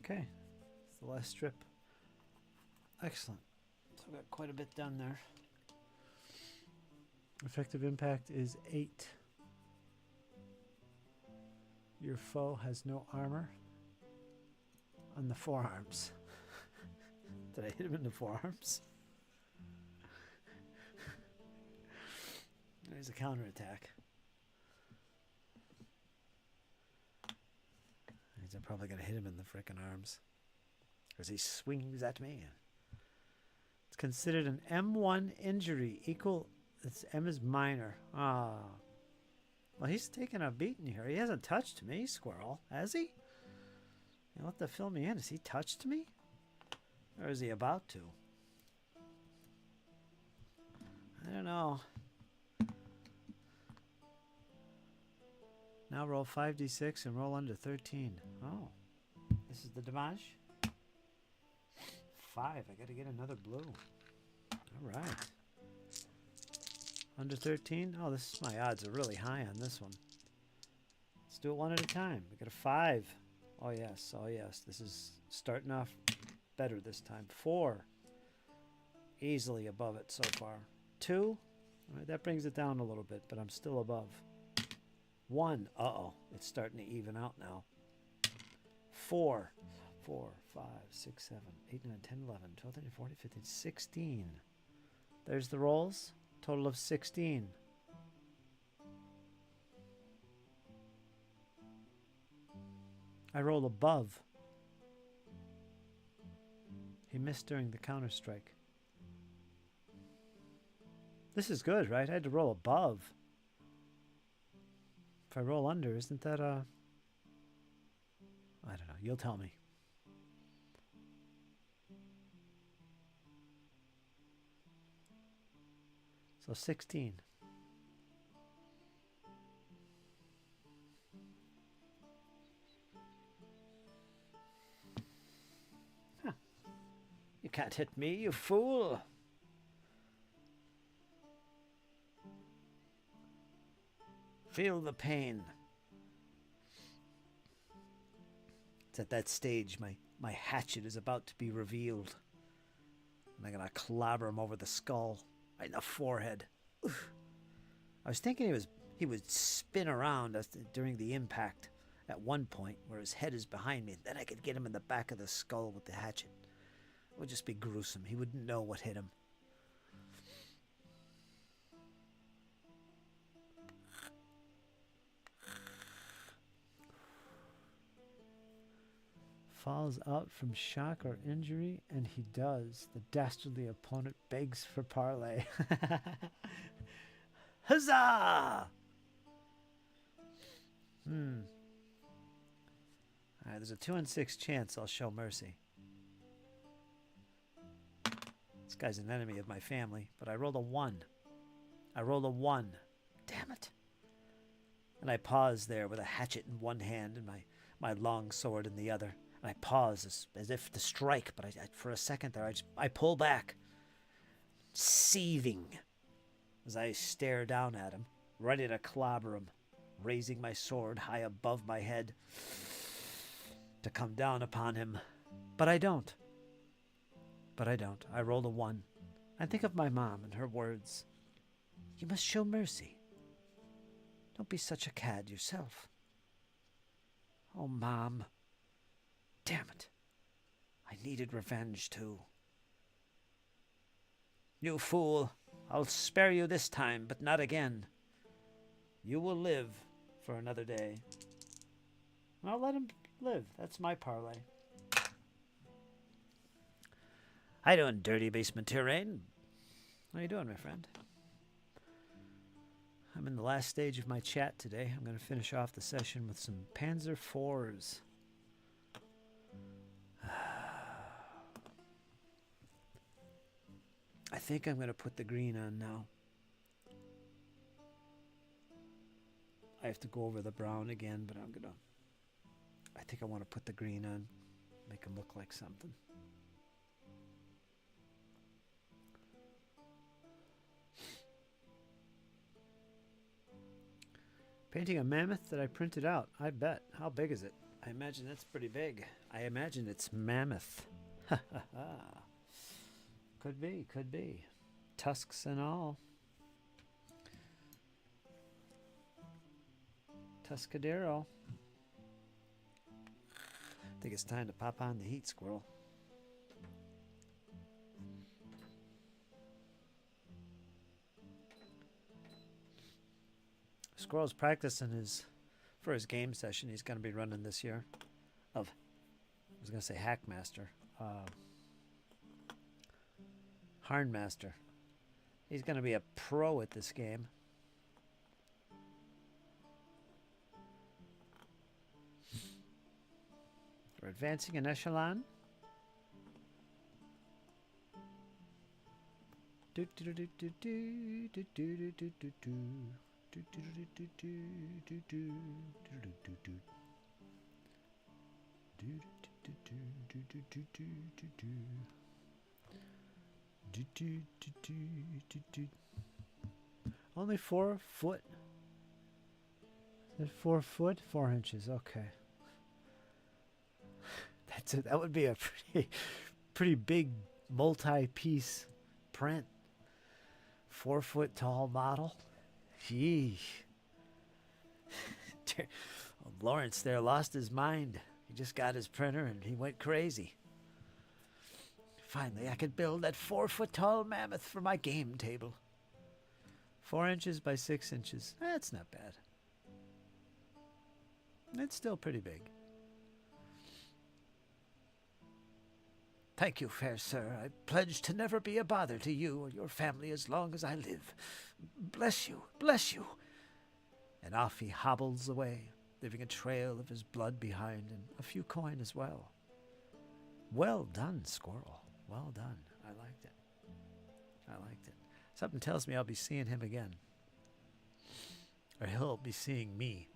Okay, it's the last strip. Excellent. So I've got quite a bit done there. Effective impact is 8. Your foe has no armor on the forearms. Did I hit him in the forearms? There's a counterattack. I'm probably going to hit him in the frickin' arms. As he swings at me. It's considered an M1 injury. M is minor. Ah. Well, he's taking a beating here. He hasn't touched me, Squirrel. Has he? You'll have to fill me in. Has he touched me? Or is he about to? I don't know. Now roll 5d6 and roll under 13. Oh. This is the damage. 5. I got to get another blue. All right. Under 13. Oh, my odds are really high on this one. Let's do it one at a time. We got a 5. Oh, yes. Oh, yes. This is starting off better this time. 4. Easily above it so far. 2. All right, that brings it down a little bit, but I'm still above. 1. Uh-oh. It's starting to even out now. 4. 4, 5, 6, 7, 8, 9, 10, 11, 12, 13, 14, 15, 16. There's the rolls. Total of 16. I roll above. He missed during the counter strike. This is good, right? I had to roll above. If I roll under, isn't that a... I don't know. You'll tell me. So 16. Huh. You can't hit me, you fool. Feel the pain. It's at that stage my hatchet is about to be revealed. And I'm going to clobber him over the skull, right in the forehead. Oof. I was thinking he would spin around during the impact at one point where his head is behind me. Then I could get him in the back of the skull with the hatchet. It would just be gruesome. He wouldn't know what hit him. Falls out from shock or injury, and he does. The dastardly opponent begs for parley. Huzzah! Alright, there's a 2 in 6 chance I'll show mercy. This guy's an enemy of my family, but I rolled a 1. I rolled a 1. Damn it. And I pause there with a hatchet in one hand and my long sword in the other. And I pause as if to strike, but for a second there, I pull back, seething, as I stare down at him, ready to clobber him, raising my sword high above my head to come down upon him. But I don't. I rolled a 1. I think of my mom and her words. You must show mercy. Don't be such a cad yourself. Oh, Mom. Damn it. I needed revenge, too. You fool. I'll spare you this time, but not again. You will live for another day. I'll let him live. That's my parlay. How you doing, dirty basement terrain? How you doing, my friend? I'm in the last stage of my chat today. I'm going to finish off the session with some Panzer IVs. I think I'm going to put the green on now. I have to go over the brown again, but I think I want to put the green on. Make them look like something. Painting a mammoth that I printed out. I bet. How big is it? I imagine that's pretty big. I imagine it's mammoth. Ha ha ha. Could be, could be. Tusks and all. Tuscadero. I think it's time to pop on the heat, squirrel. Squirrel's practicing for his game session he's going to be running this year. I was going to say Hackmaster. Harnmaster. He's going to be a pro at this game. We're advancing an echelon. Only 4 foot. Is it 4 foot? 4 inches. Okay. That's it. That would be a pretty big multi-piece print. 4 foot tall model. Gee. Lawrence there lost his mind. He just got his printer and he went crazy. Finally, I could build that 4 foot tall mammoth for my game table. 4 inches by 6 inches. That's not bad. It's still pretty big. Thank you, fair sir. I pledge to never be a bother to you or your family as long as I live. Bless you, bless you. And off he hobbles away, leaving a trail of his blood behind and a few coin as well. Well done, squirrel. Well done. I liked it. I liked it. Something tells me I'll be seeing him again. Or he'll be seeing me.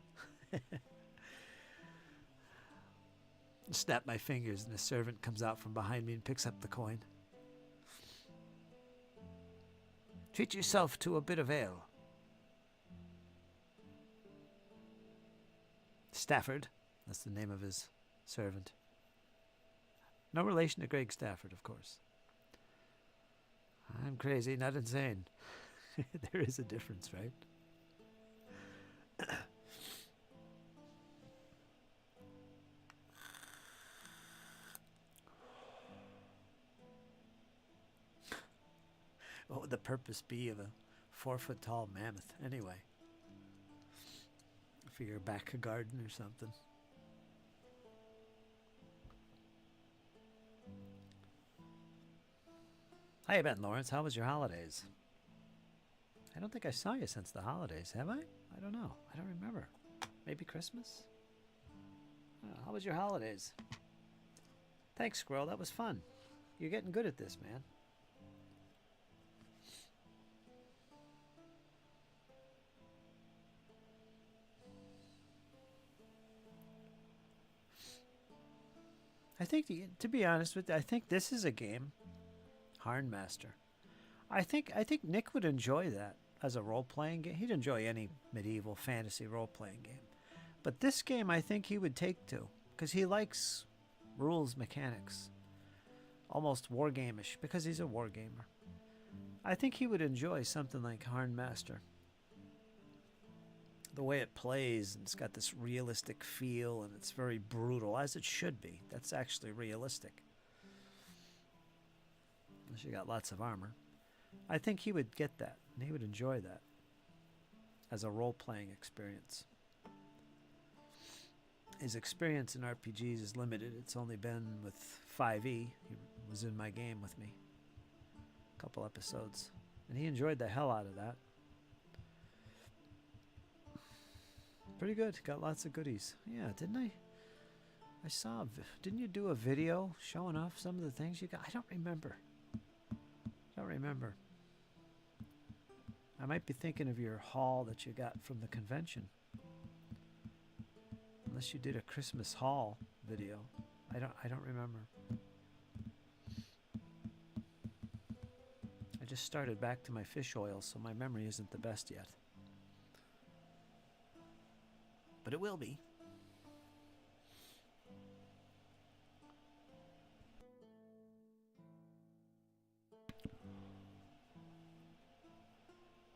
Snap my fingers and a servant comes out from behind me and picks up the coin. Treat yourself to a bit of ale. Stafford, that's the name of his servant. No relation to Greg Stafford, of course. I'm crazy, not insane. There is a difference, right? What would the purpose be of a 4-foot-tall mammoth, anyway? For your back garden or something? Hi, Ben Lawrence. How was your holidays? I don't think I saw you since the holidays, have I? I don't know. I don't remember. Maybe Christmas? How was your holidays? Thanks, Squirrel. That was fun. You're getting good at this, man. I think, to be honest with you, I think this is a game, Harnmaster. I think Nick would enjoy that as a role-playing game. He'd enjoy any medieval fantasy role-playing game. But this game I think he would take to, because he likes rules mechanics. Almost wargame-ish, because he's a wargamer. I think he would enjoy something like Harnmaster. The way it plays, and it's got this realistic feel, and it's very brutal, as it should be. That's actually realistic. Unless you got lots of armor. I think he would get that, and he would enjoy that as a role-playing experience. His experience in RPGs is limited. It's only been with 5e. He was in my game with me a couple episodes, and he enjoyed the hell out of that. Pretty good. Got lots of goodies. Yeah, didn't I? I saw. Didn't you do a video showing off some of the things you got? I don't remember. I might be thinking of your haul that you got from the convention. Unless you did a Christmas haul video. I don't remember. I just started back to my fish oil, so my memory isn't the best yet. But it will be.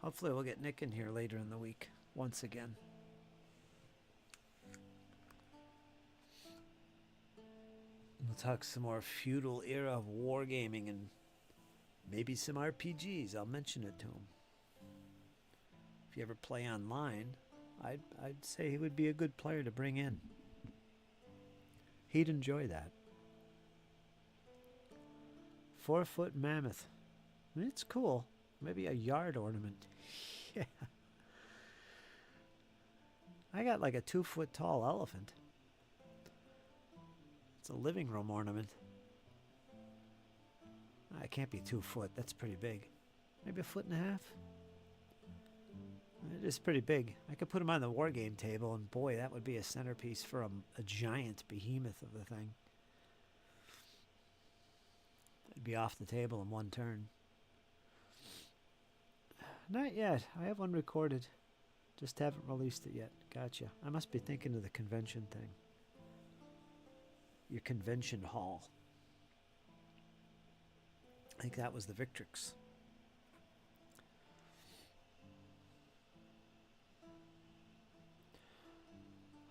Hopefully we'll get Nick in here later in the week, once again. We'll talk some more feudal era of wargaming and maybe some RPGs. I'll mention it to him. If you ever play online, I'd say he would be a good player to bring in. He'd enjoy that. 4-foot mammoth. I mean, it's cool. Maybe a yard ornament. Yeah. I got like a 2-foot-tall elephant. It's a living room ornament. It can't be 2 foot. That's pretty big. Maybe 1.5 feet. It is pretty big. I could put him on the wargame table, and boy, that would be a centerpiece for a giant behemoth of the thing. It'd be off the table in one turn. Not yet. I have one recorded. Just haven't released it yet. Gotcha. I must be thinking of the convention thing. Your convention hall. I think that was the Victrix.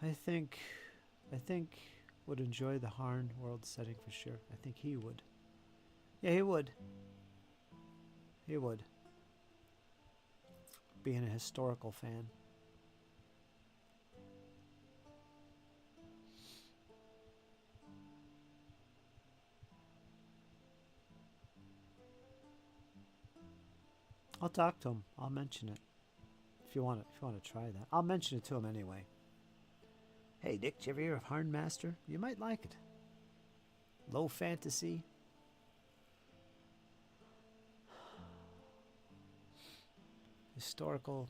I think would enjoy the Harn world setting for sure. I think he would. Yeah, he would. He would. Being a historical fan. I'll talk to him. I'll mention it. if you want to try that. I'll mention it to him anyway. Hey, Dick, did you ever hear of Harnmaster? You might like it. Low fantasy. Historical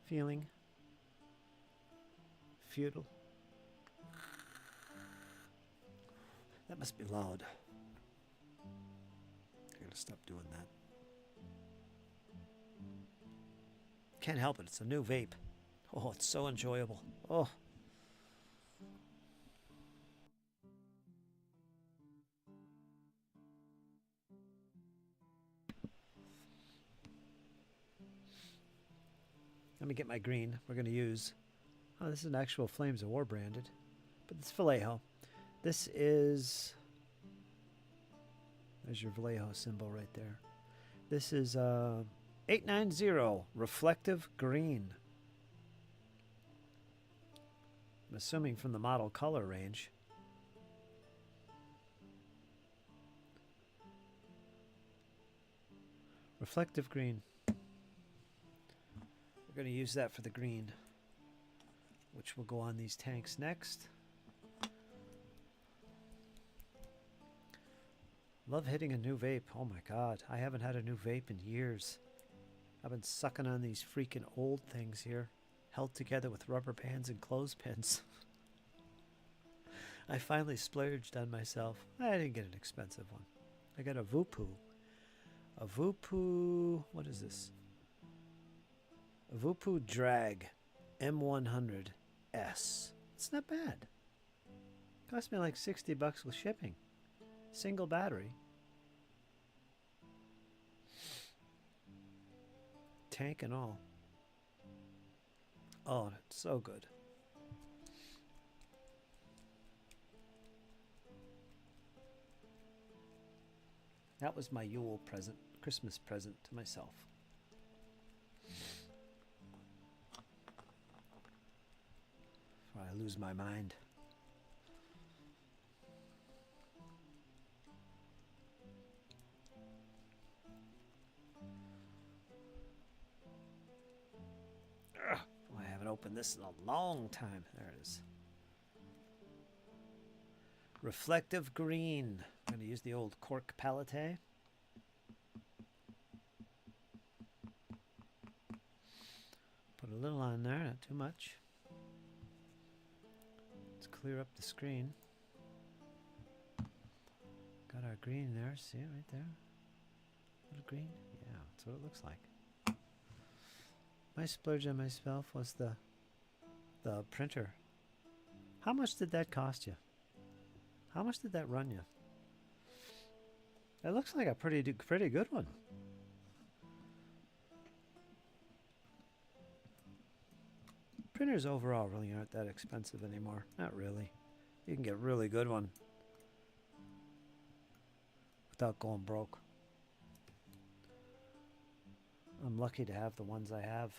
feeling. Feudal. That must be loud. I gotta stop doing that. Can't help it. It's a new vape. Oh, it's so enjoyable. Oh. Let me get my green. We're going to use... Oh, this is an actual Flames of War branded. But it's Vallejo. This is... There's your Vallejo symbol right there. This is 890 Reflective Green. I'm assuming from the model color range. Reflective Green. We're going to use that for the green, which will go on these tanks next. Love hitting a new vape. Oh my god, I haven't had a new vape in years. I've been sucking on these freaking old things here, held together with rubber bands and clothespins. I finally splurged on myself. I didn't get an expensive one. I got a Voopoo. A Voopoo... What is this? A Voopoo Drag M100S. It's not bad. Cost me like $60 with shipping. Single battery. Tank and all. Oh, it's so good. That was my Yule present, Christmas present to myself. Before I lose my mind. Ugh, I haven't opened this in a long time. There it is. Reflective Green. I'm going to use the old cork palette. Put a little on there, not too much. Let's clear up the screen. Got our green there. See it right there? Little green? Yeah, that's what it looks like. My splurge on myself was the printer. How much did that cost you? How much did that run you? It looks like a pretty good one. Printers overall really aren't that expensive anymore. Not really. You can get a really good one without going broke. I'm lucky to have the ones I have.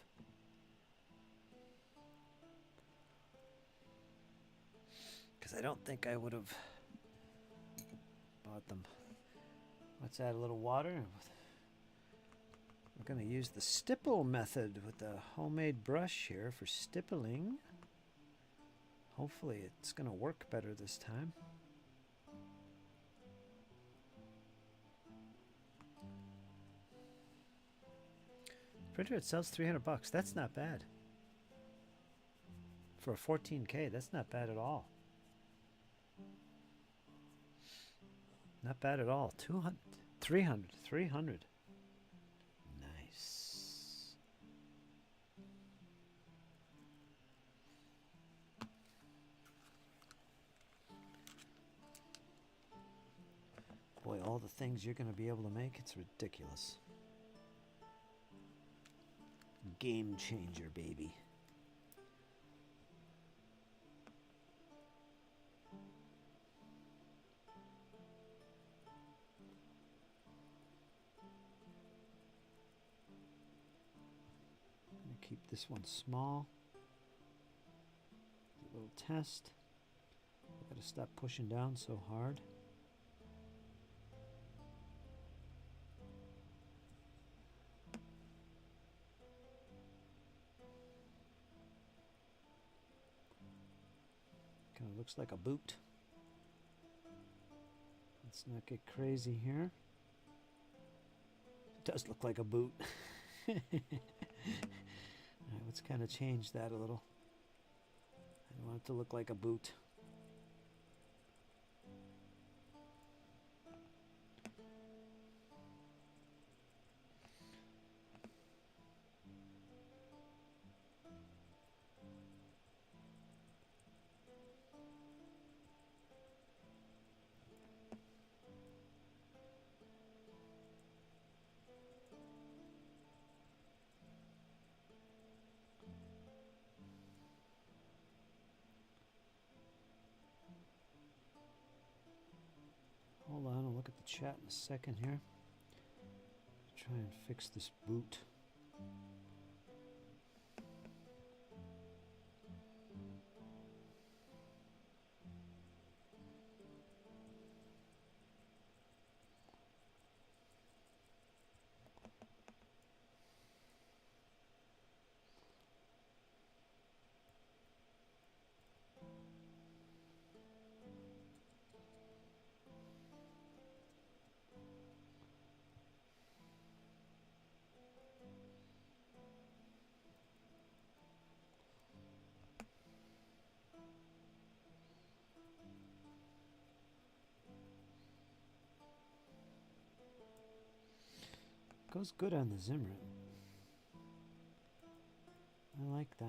Because I don't think I would have bought them. Let's add a little water. We're going to use the stipple method with the homemade brush here for stippling. Hopefully it's going to work better this time. Printer, it sells $300. That's not bad. For a 14K, that's not bad at all. Not bad at all. 200, 300. Nice. Boy, all the things you're going to be able to make, it's ridiculous. Game changer, baby. Keep this one small. A little test. I gotta stop pushing down so hard. looks like a boot. Let's not get crazy here. It does look like a boot. Alright, let's kind of change that a little. I want it to look like a boot. Hold on, I'll look at the chat in a second here. Try and fix this boot. Goes good on the Zimrit. I like that.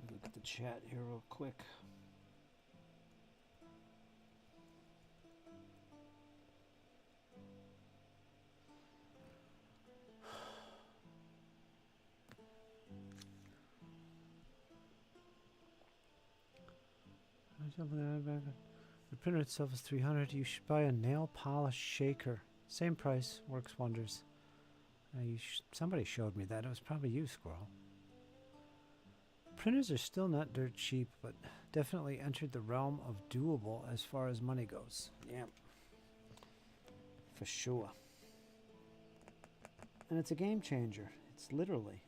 Look at the chat here real quick. The printer itself is $300. You should buy a nail polish shaker. Same price, works wonders. Somebody showed me that. It was probably you, Squirrel. Printers are still not dirt cheap, but definitely entered the realm of doable as far as money goes. Yeah, for sure. And it's a game changer. It's literally.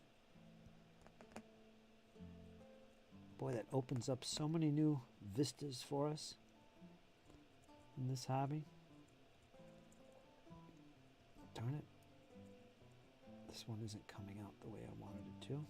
Boy, that opens up so many new vistas for us in this hobby. Darn it. This one isn't coming out the way I wanted it to.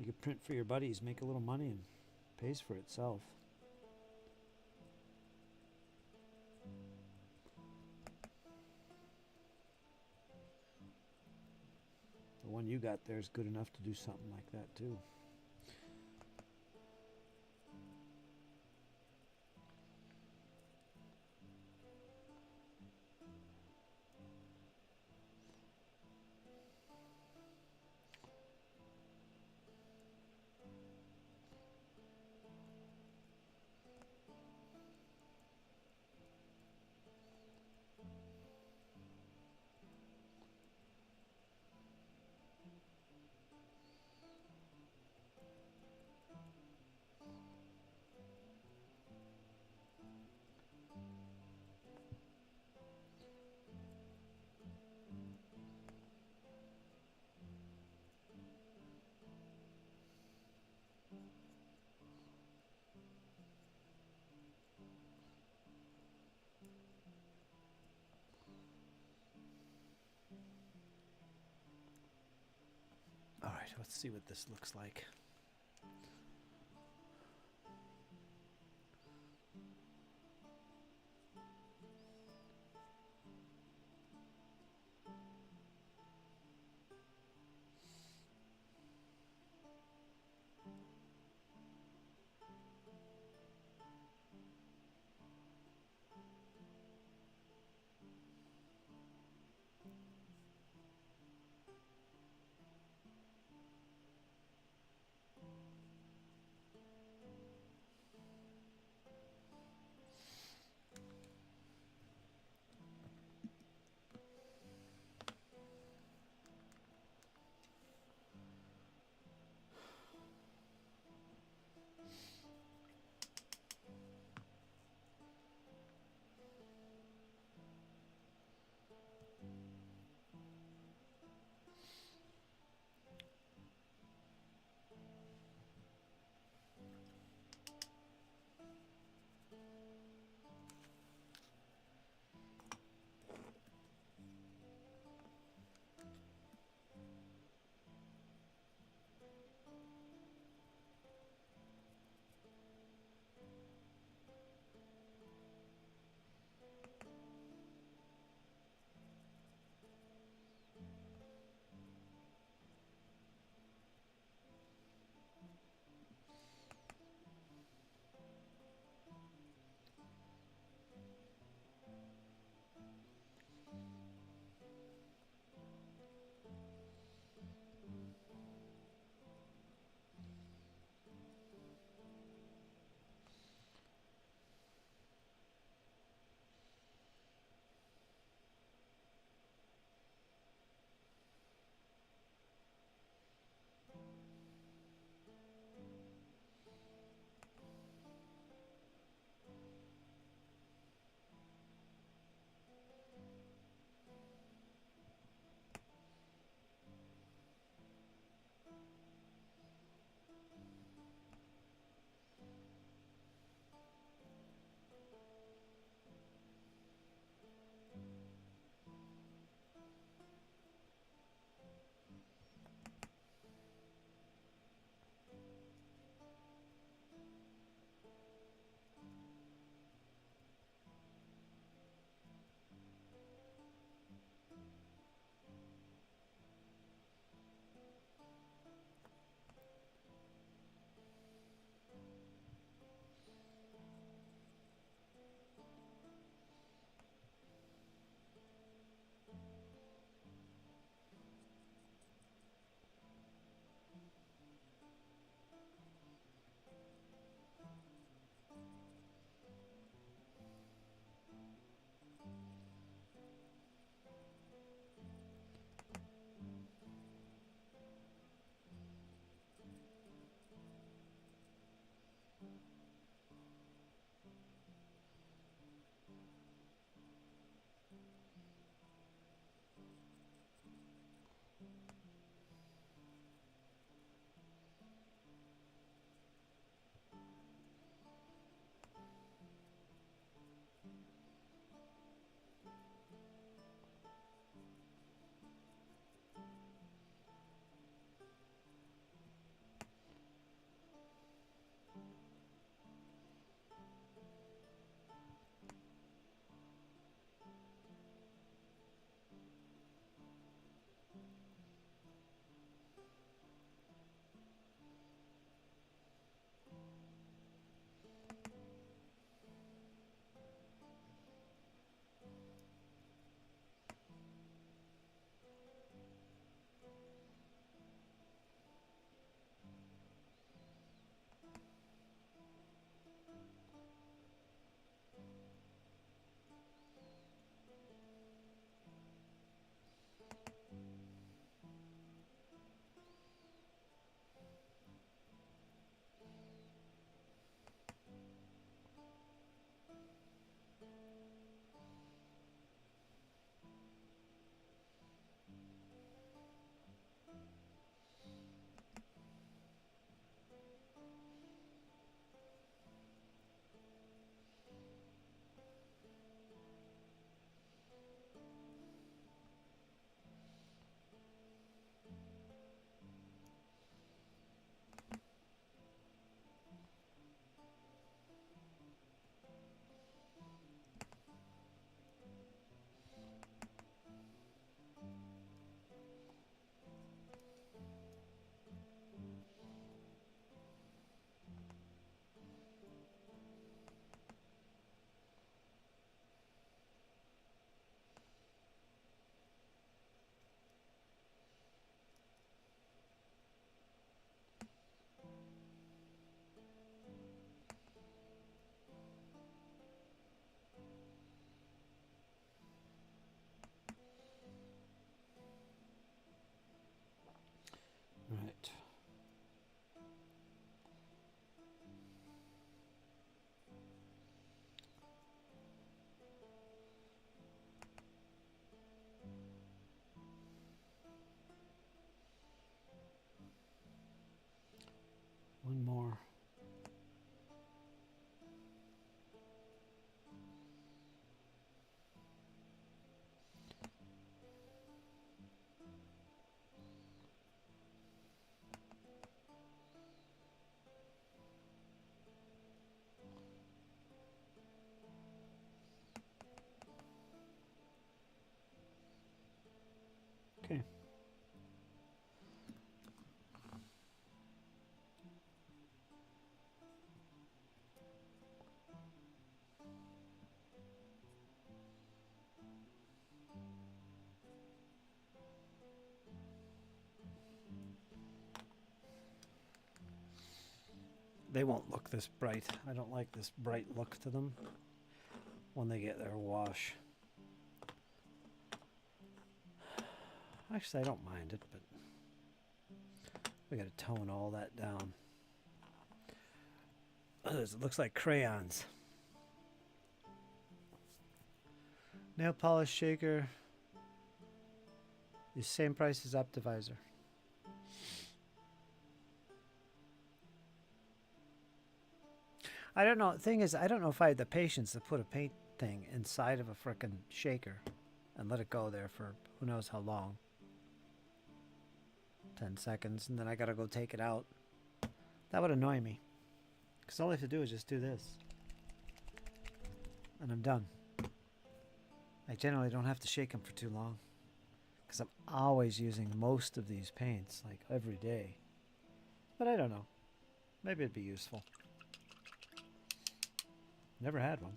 You could print for your buddies, make a little money, and pays for itself. The one you got there is good enough to do something like that too. All right, let's see what this looks like. They won't look this bright. I don't like this bright look to them when they get their wash. Actually, I don't mind it, but we got to tone all that down. It looks like crayons. Nail polish shaker is same price as Optivisor. I don't know. The thing is, I don't know if I had the patience to put a paint thing inside of a frickin' shaker and let it go there for who knows how long. 10 seconds, and then I gotta go take it out. That would annoy me. Because all I have to do is just do this. And I'm done. I generally don't have to shake them for too long. Because I'm always using most of these paints, like every day. But I don't know. Maybe it'd be useful. Never had one.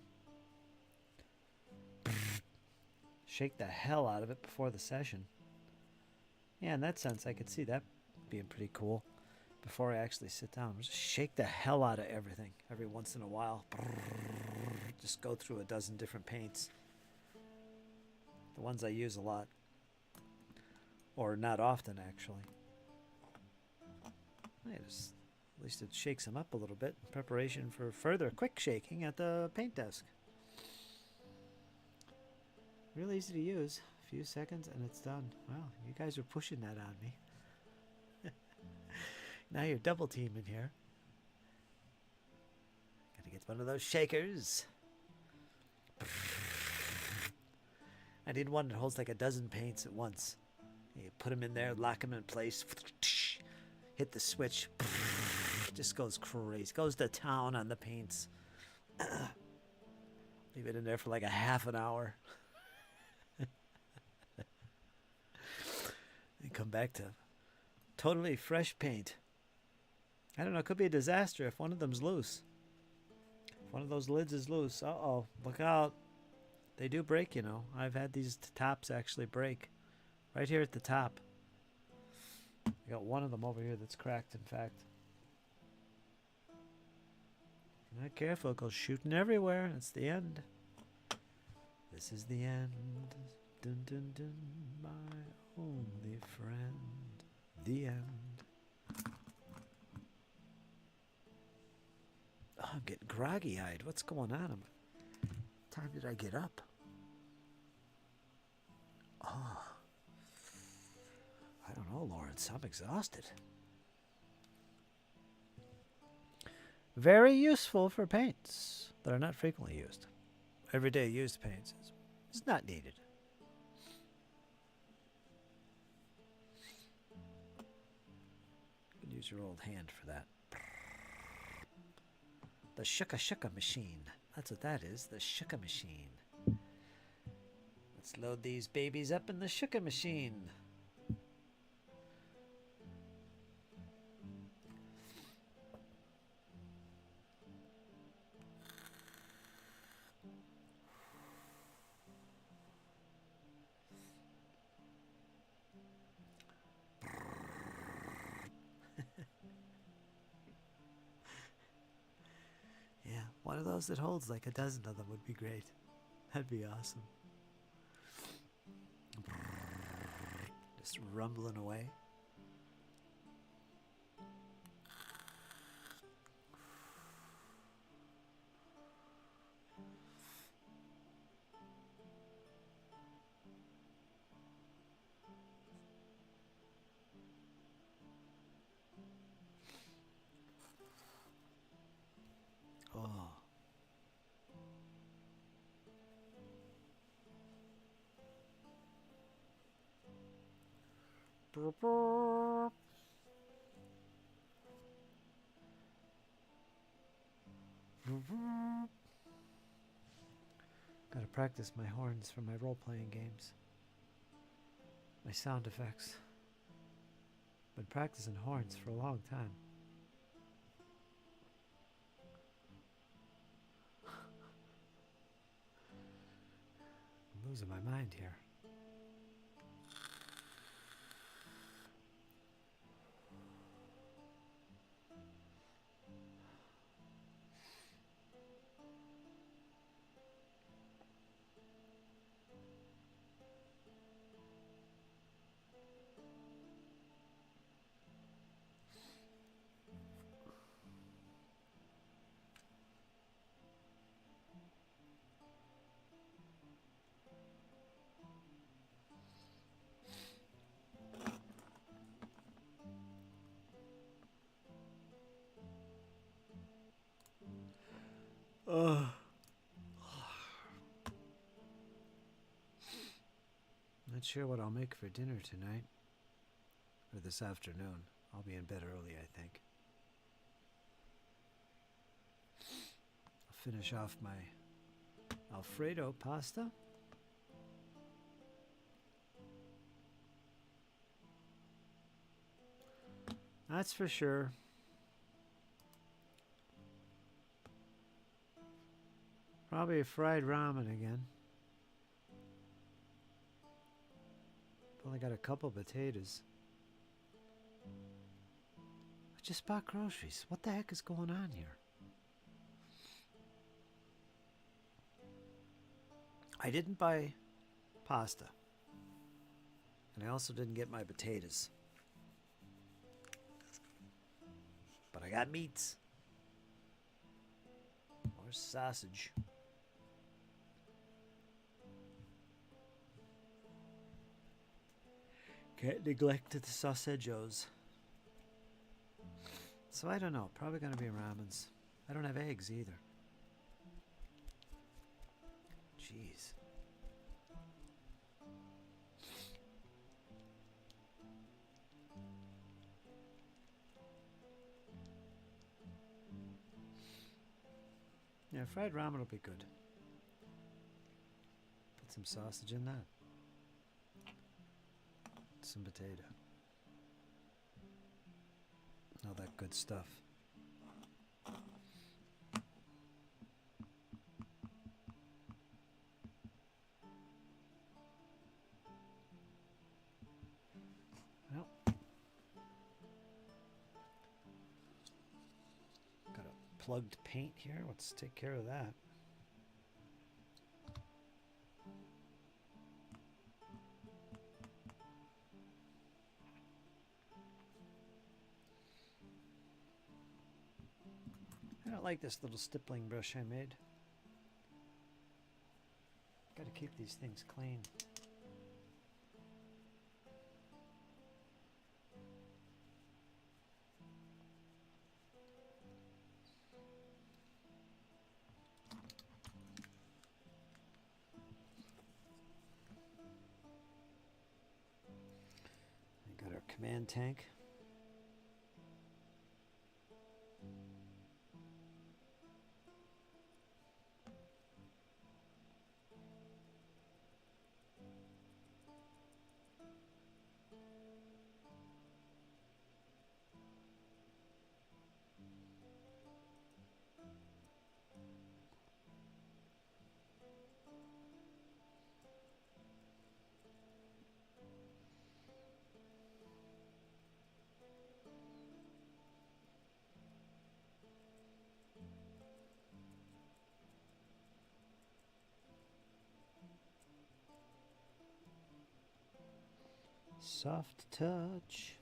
Shake the hell out of it before the session. Yeah, in that sense, I could see that being pretty cool. Before I actually sit down, just shake the hell out of everything every once in a while. Just go through a dozen different paints. The ones I use a lot. Or not often, actually. At least it shakes them up a little bit in preparation for further quick shaking at the paint desk. Real easy to use. A few seconds and it's done. Wow, you guys are pushing that on me. Now you're double teaming here. Gotta get one of those shakers. I need one that holds like a dozen paints at once. You put them in there, lock them in place, hit the switch. Just goes crazy. Goes to town on the paints. Leave it in there for like a half an hour. And come back to totally fresh paint. I don't know, it could be a disaster if one of them's loose. If one of those lids is loose, uh-oh, look out. They do break, you know. I've had these tops actually break. Right here at the top. I got one of them over here that's cracked, in fact. If you're not careful, it goes shooting everywhere. It's the end. This is the end. Dun, dun, dun, my only friend. The end. Oh, I'm getting groggy-eyed. What's going on? What time did I get up? Oh. I don't know, Lawrence. I'm exhausted. Very useful for paints that are not frequently used. Everyday used paints is not needed. You can use your old hand for that. The shuka machine. That's what that is, the shuka machine. Let's load these babies up in the shuka machine. Yeah, one of those that holds like a dozen of them would be great. That'd be awesome. Just rumbling away. Oh. Gotta practice my horns for my role-playing games. My sound effects. Been practicing horns for a long time. I'm losing my mind here. Not sure what I'll make for dinner tonight. Or this afternoon. I'll be in bed early, I think. I'll finish off my Alfredo pasta. That's for sure. Probably a fried ramen again. Only got a couple potatoes. I just bought groceries. What the heck is going on here? I didn't buy pasta. And I also didn't get my potatoes. But I got meats. Or sausage. Can't neglect the sausages. So I don't know. Probably gonna be ramens. I don't have eggs either. Jeez. Yeah, fried ramen will be good. Put some sausage in that. Some potato. All that good stuff. Well, got a plugged paint here. Let's take care of that. I don't like this little stippling brush I made. Got to keep these things clean. We got our command tank. Soft touch.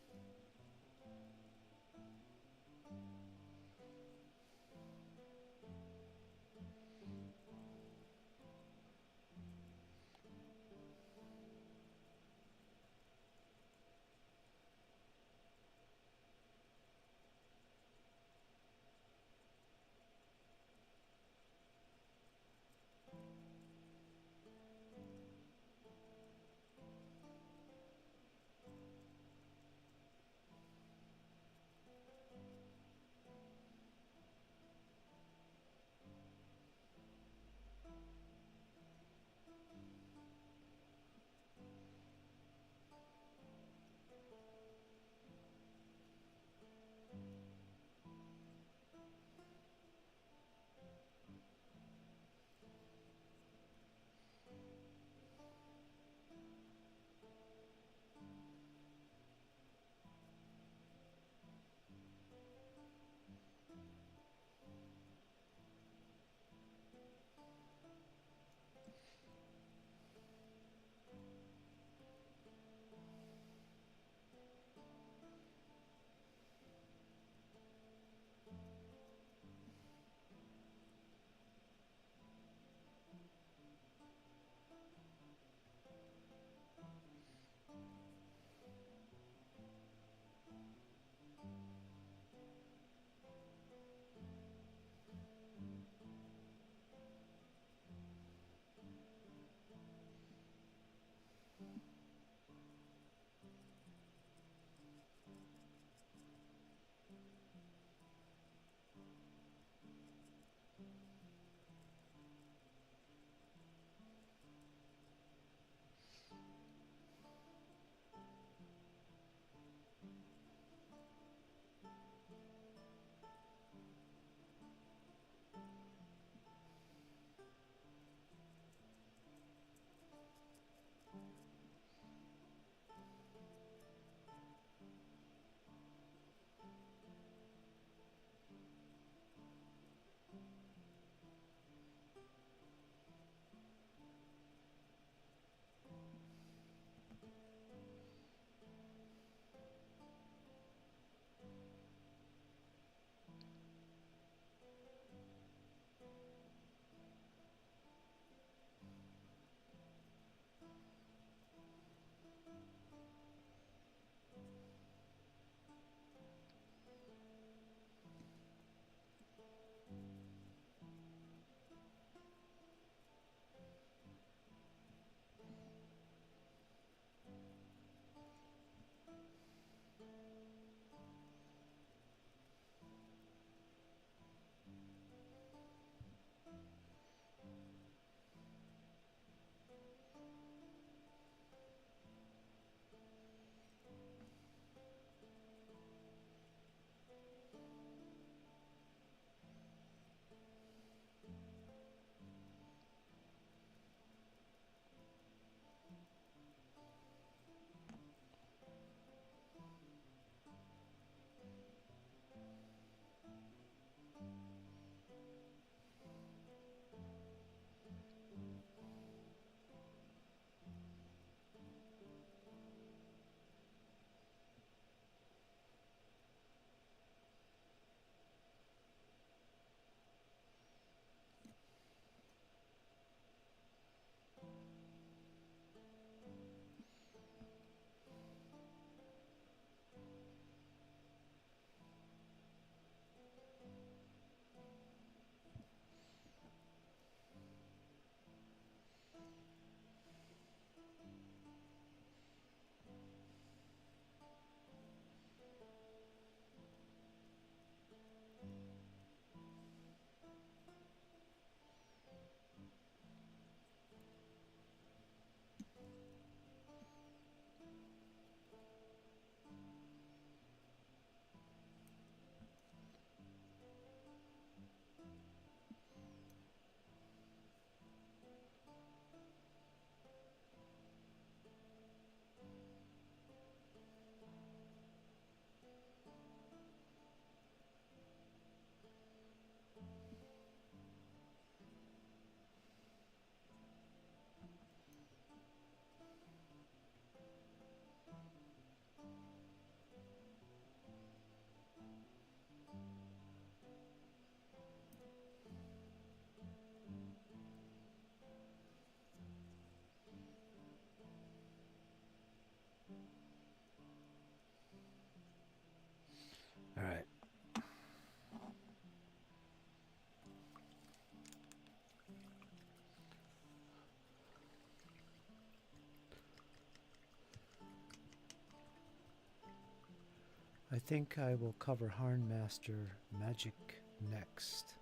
I think I will cover Harnmaster Magic next.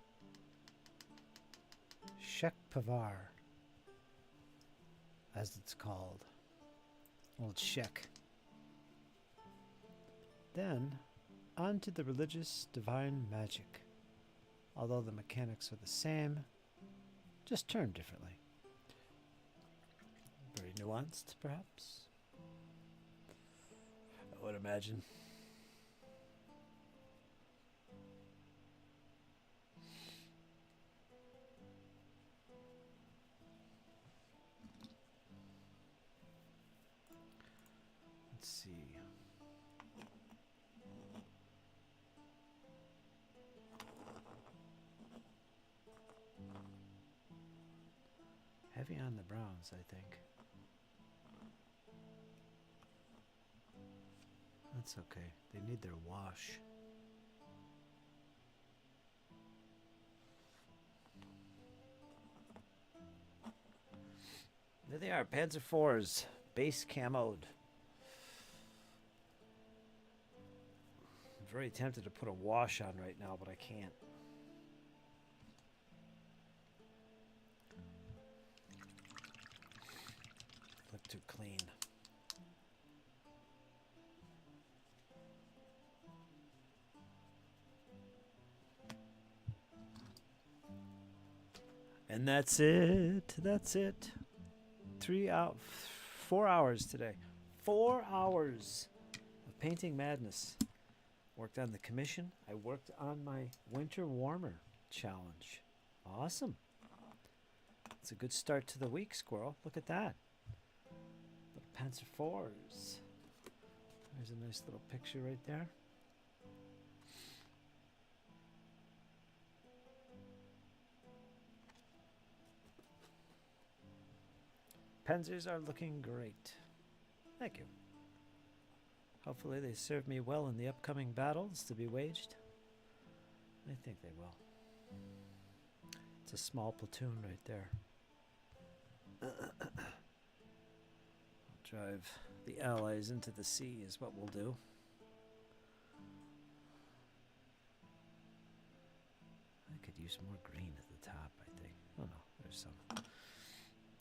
Shek Pavar, as it's called. Old Shek. Then, on to the religious divine magic. Although the mechanics are the same, just termed differently. Very nuanced, perhaps? I would imagine. Let's see. Heavy on the browns, I think. That's okay. They need their wash. There they are, Panzer IVs, base camoed. I'm very tempted to put a wash on right now, but I can't. Look too clean. And that's it. That's it. 4 hours today. 4 hours of painting madness. Worked on the commission. I worked on my winter warmer challenge. Awesome. It's a good start to the week, Squirrel. Look at that. Little Panzer IVs. There's a nice little picture right there. Panzers are looking great. Thank you. Hopefully they serve me well in the upcoming battles to be waged. I think they will. It's a small platoon right there. I'll drive the Allies into the sea is what we'll do. I could use more green at the top, I think. Oh no, there's some.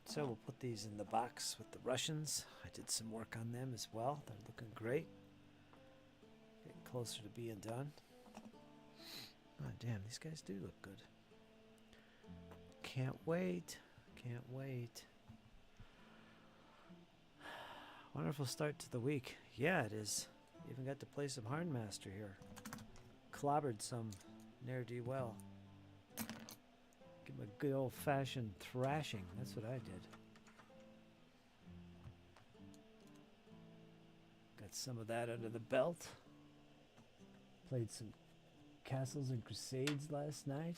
So we'll put these in the box with the Russians. I did some work on them as well. They're looking great. Getting closer to being done. Oh damn, these guys do look good. Can't wait. Can't wait. Wonderful start to the week. Yeah, it is. Even got to play some Hardmaster here. Clobbered some ne'er-do-well. Give him a good old-fashioned thrashing. That's what I did. Got some of that under the belt. Played some Castles and Crusades last night.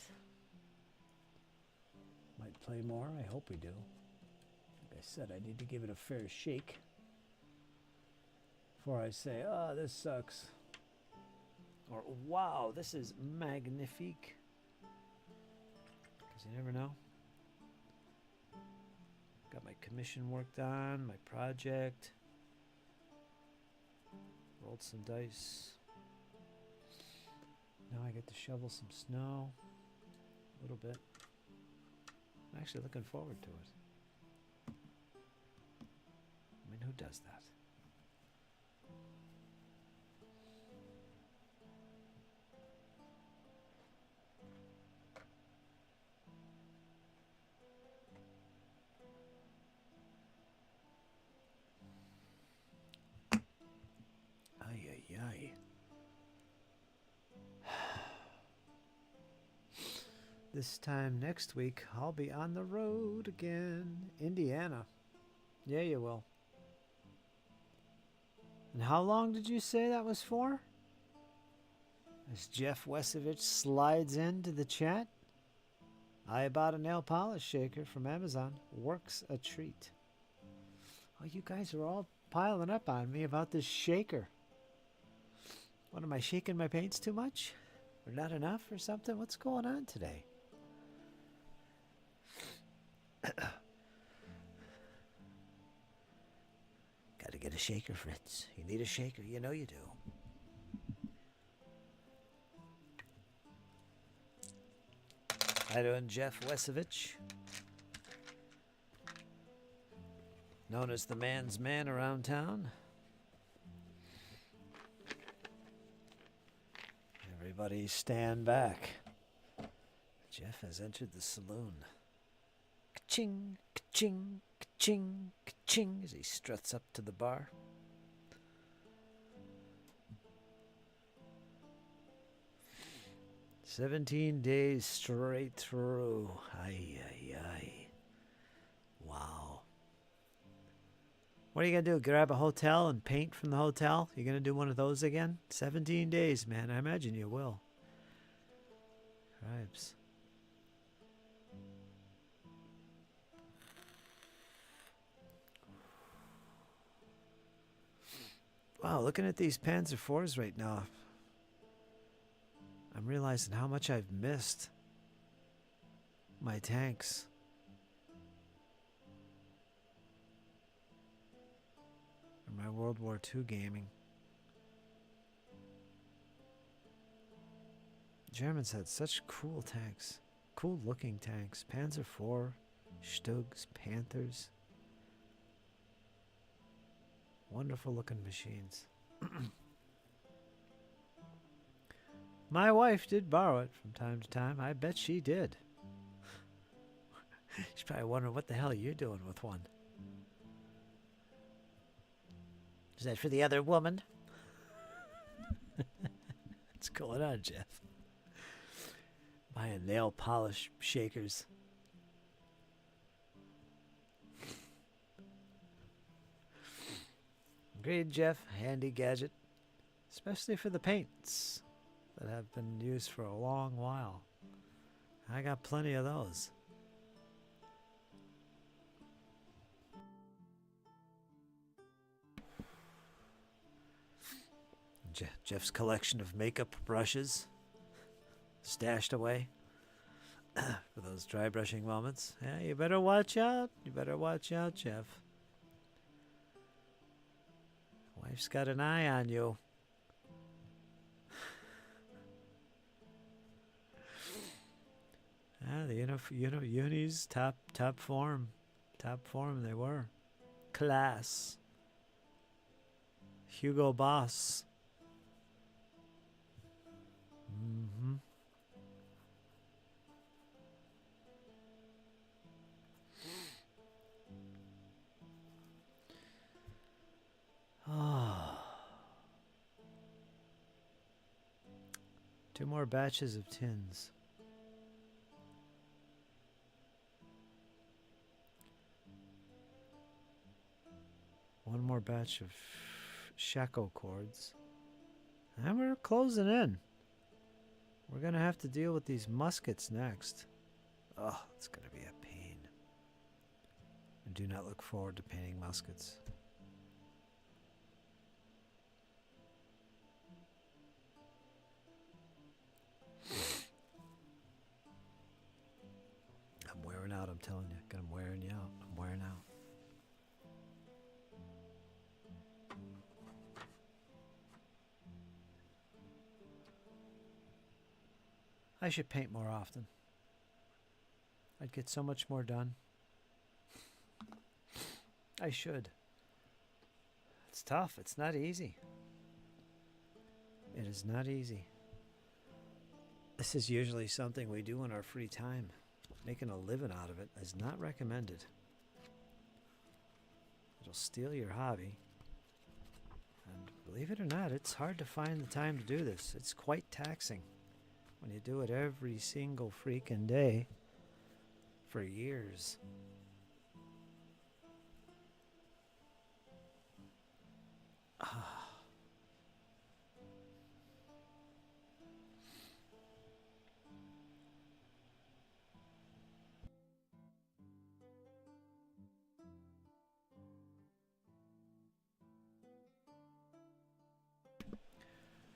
Might play more. I hope we do. Like I said, I need to give it a fair shake before I say, oh, this sucks. Or, wow, this is magnifique. Because you never know. Got my commission worked on, my project. Rolled some dice. Now I get to shovel some snow. A little bit. I'm actually looking forward to it. I mean, who does that? Ay, ay, ay. This time next week, I'll be on the road again. Indiana. Yeah, you will. And how long did you say that was for? As Jeff Wesovich slides into the chat. I bought a nail polish shaker from Amazon. Works a treat. Oh, you guys are all piling up on me about this shaker. What, am I shaking my paints too much? Or not enough or something? What's going on today? Gotta get a shaker, Fritz. You need a shaker. You know you do. How doing, Jeff Wesovich? Known as the man's man around town. Everybody stand back. Jeff has entered the saloon. Ka-ching, ka-ching, ka-ching, ka-ching, as he struts up to the bar. "17 days straight through. Ay, ay, ay. Wow. What are you going to do? Grab a hotel and paint from the hotel? You going to do one of those again? 17 days, man. I imagine you will. Cripes. Wow, looking at these Panzer IVs right now, I'm realizing how much I've missed my tanks. Or my World War II gaming. Germans had such cool tanks. Cool looking tanks. Panzer IV, Stugs, Panthers. Wonderful looking machines. My wife did borrow it from time to time. I bet she did. She's probably wondering what the hell you're doing with one. Is that for the other woman? What's going on, Jeff? Buying nail polish shakers. Agreed, Jeff. Handy gadget. Especially for the paints that have been used for a long while. I got plenty of those. Jeff's collection of makeup brushes stashed away for those dry brushing moments. Yeah, you better watch out. You better watch out, Jeff. Wife's got an eye on you. Ah, the unis, top form they were. Class. Hugo Boss. Mm-hmm. Oh. 2 more batches of tins. One more batch of Shako cords. And we're closing in. We're going to have to deal with these muskets next. Oh, it's going to be a pain. I do not look forward to painting muskets. I'm wearing out, I'm telling you. I'm wearing you out. I'm wearing out. I should paint more often. I'd get so much more done. I should. It's tough. It's not easy. It is not easy. This is usually something we do in our free time. Making a living out of it is not recommended. It'll steal your hobby. And believe it or not, it's hard to find the time to do this. It's quite taxing when you do it every single freaking day for years.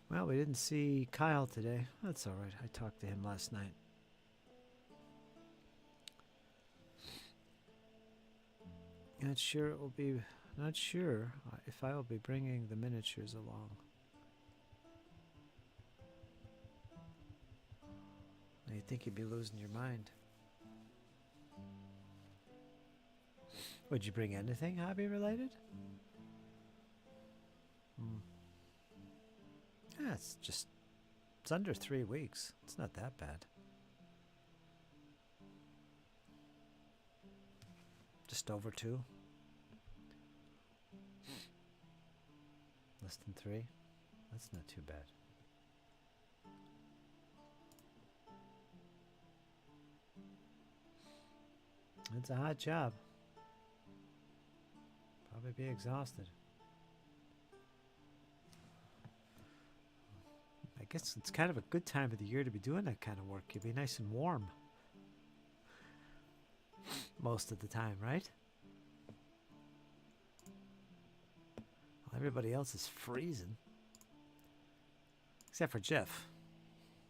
Well, we didn't see Kyle today. That's all right. I talked to him last night. Not sure if I will be bringing the miniatures along. You'd think you'd be losing your mind. Would you bring anything hobby related? Yeah, it's under 3 weeks. It's not that bad. Just over 2. Less than 3. That's not too bad. It's a hot job. Probably be exhausted. I guess it's kind of a good time of the year to be doing that kind of work. You'd be nice and warm. Most of the time, right? Well, everybody else is freezing. Except for Jeff,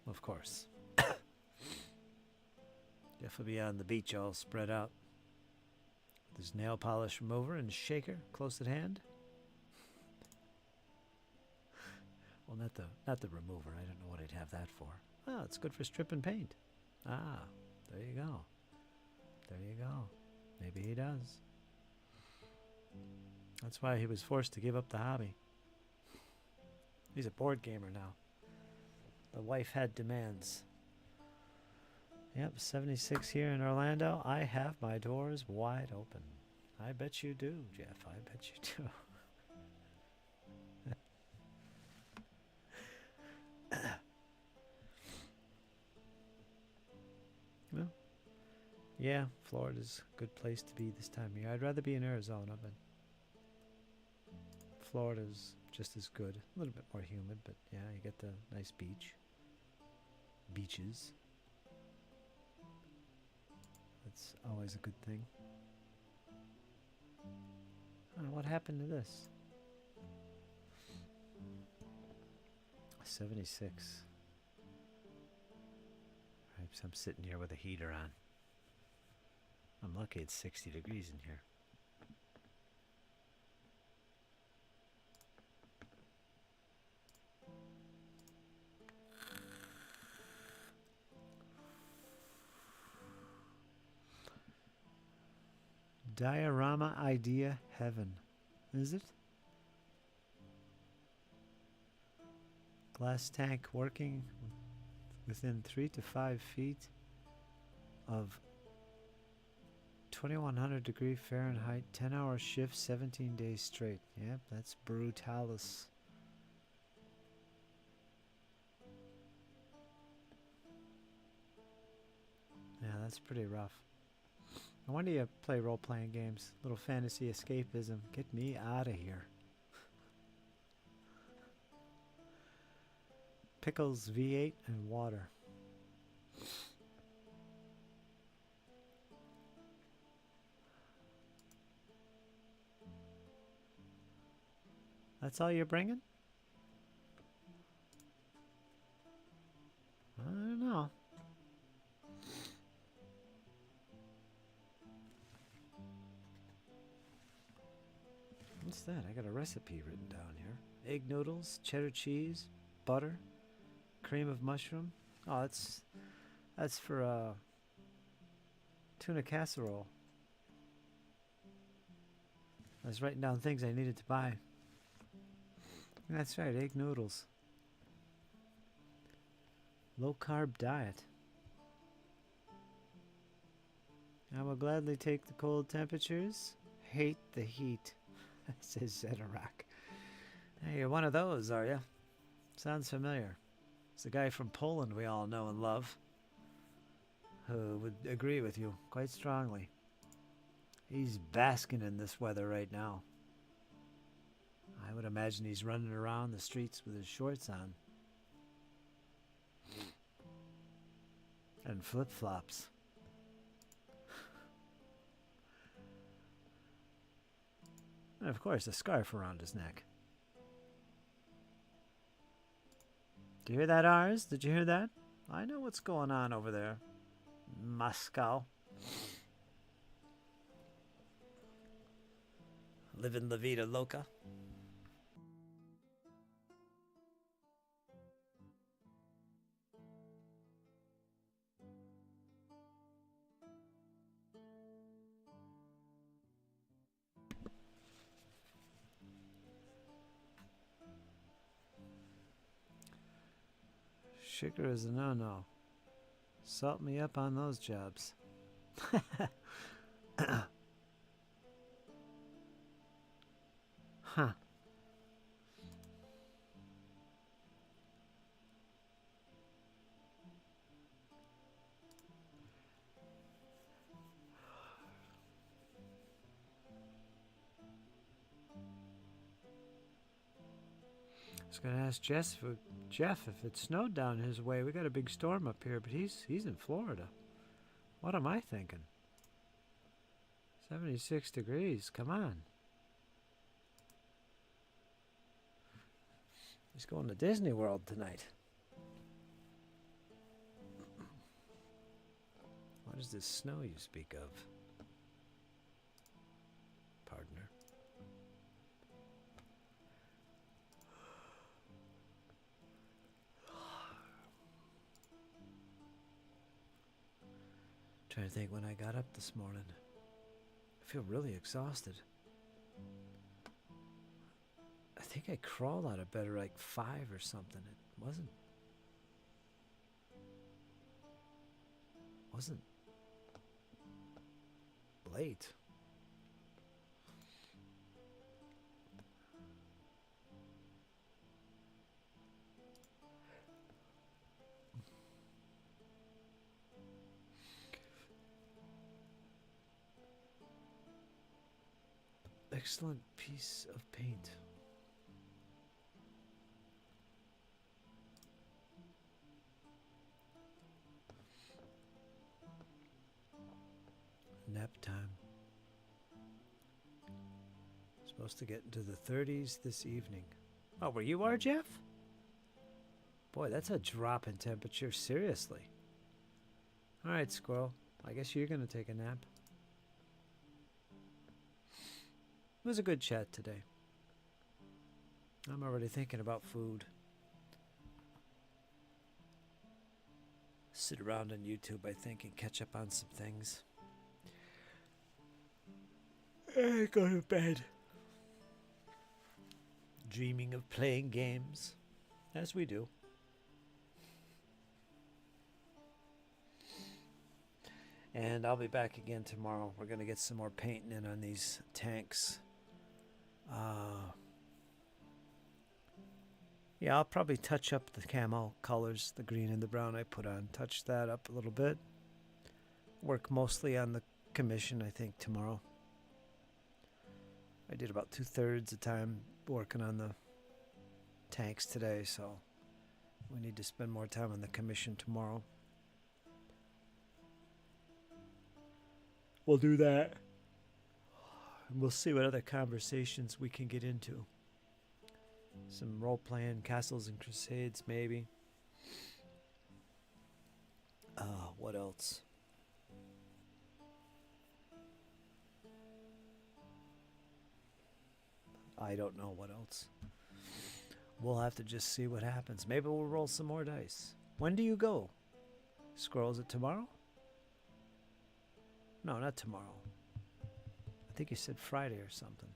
of course. Jeff will be on the beach all spread out. With his nail polish remover and shaker close at hand. Well, not the remover. I don't know what he'd have that for. Oh, it's good for stripping paint. Ah, there you go. There you go. Maybe he does. That's why he was forced to give up the hobby. He's a board gamer now. The wife had demands. Yep, 76 here in Orlando. I have my doors wide open. I bet you do, Jeff. I bet you do. Well, yeah, Florida's a good place to be this time of year. I'd rather be in Arizona, but Florida's just as good. A little bit more humid, but yeah, you get the nice beaches. That's always a good thing. Oh, what happened to this? 76. Right, so I'm sitting here with a heater on. I'm lucky it's 60 degrees in here. Diorama idea heaven. Is it? Glass tank working within 3 to 5 feet of 2100 degree Fahrenheit, 10-hour shift, 17 days straight. Yep, that's brutalis. Yeah, that's pretty rough. No wonder you play role-playing games. Little fantasy escapism. Get me out of here. Pickles, V8, and water. That's all you're bringing? I don't know. What's that? I got a recipe written down here. Egg noodles, cheddar cheese, butter, cream of mushroom. Oh, that's for tuna casserole. I was writing down things I needed to buy. That's right, egg noodles. Low carb diet. I will gladly take the cold temperatures. Hate the heat, says Zedarak. Hey, you're one of those, are you? Sounds familiar. It's the guy from Poland we all know and love, who would agree with you quite strongly. He's basking in this weather right now. I would imagine he's running around the streets with his shorts on. And flip-flops. And of course, a scarf around his neck. Do you hear that, Ars? Did you hear that? I know what's going on over there. Moscow. Living la vida loca. Sugar is a no-no. Salt me up on those jobs. Huh. I was gonna ask Jeff if it snowed down his way. We got a big storm up here, but he's in Florida. What am I thinking? 76 degrees. Come on. He's going to Disney World tonight. What is this snow you speak of, partner? Trying to think when I got up this morning. I feel really exhausted. I think I crawled out of bed at like 5 or something. It wasn't late. Excellent piece of paint. Nap time. Supposed to get into the 30s this evening. Oh, where you are, Jeff? Boy, that's a drop in temperature, seriously. All right, Squirrel. I guess you're going to take a nap. It was a good chat today. I'm already thinking about food. Sit around on YouTube, I think, and catch up on some things. I go to bed. Dreaming of playing games, as we do. And I'll be back again tomorrow. We're going to get some more painting in on these tanks. Yeah, I'll probably touch up the camo colors, the green and the brown I put on. Touch that up a little bit. Work mostly on the commission, I think, tomorrow. I did about 2/3 the time working on the tanks today, so we need to spend more time on the commission tomorrow. We'll do that. And we'll see what other conversations we can get into. Some role-playing, Castles and Crusades, maybe. What else? I don't know what else. We'll have to just see what happens. Maybe we'll roll some more dice. When do you go? Squirrel, is it tomorrow? No, not tomorrow. I think you said Friday or something.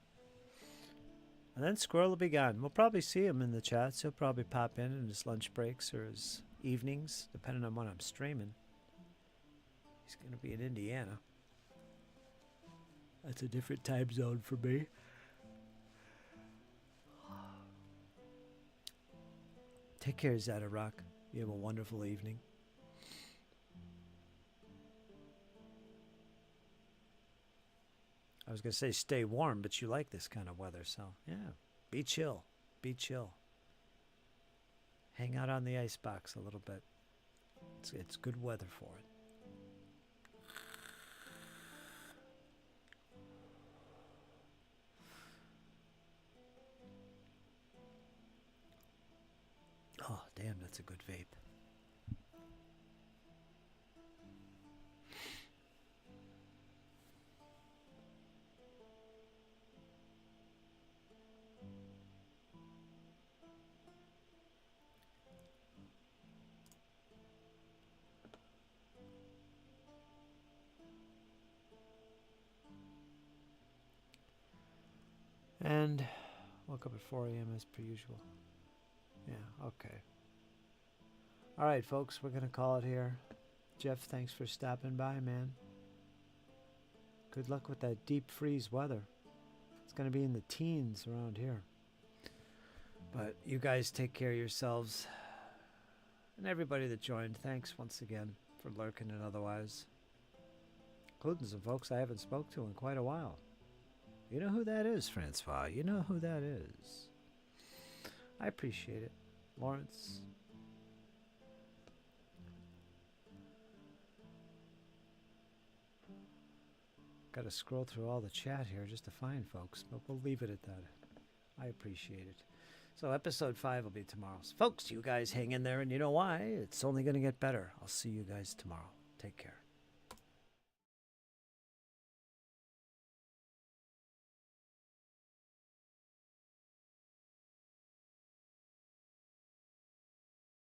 And then Squirrel will be gone. We'll probably see him in the chats. He'll probably pop in his lunch breaks or his evenings, depending on when I'm streaming. He's going to be in Indiana. That's a different time zone for me. Take care, Zadarock. You have a wonderful evening. I was going to say stay warm, but you like this kind of weather, so yeah. Be chill. Be chill. Hang out on the icebox a little bit. It's good weather for it. Oh, damn, that's a good vape. And woke up at 4 a.m. as per usual. Yeah, okay. All right, folks, we're going to call it here. Jeff, thanks for stopping by, man. Good luck with that deep freeze weather. It's going to be in the teens around here. But you guys take care of yourselves. And everybody that joined, thanks once again for lurking and otherwise. Including some folks I haven't spoke to in quite a while. You know who that is, Francois. You know who that is. I appreciate it. Lawrence. Got to scroll through all the chat here just to find folks, but we'll leave it at that. I appreciate it. So episode 5 will be tomorrow. Folks, you guys hang in there, and you know why? It's only going to get better. I'll see you guys tomorrow. Take care.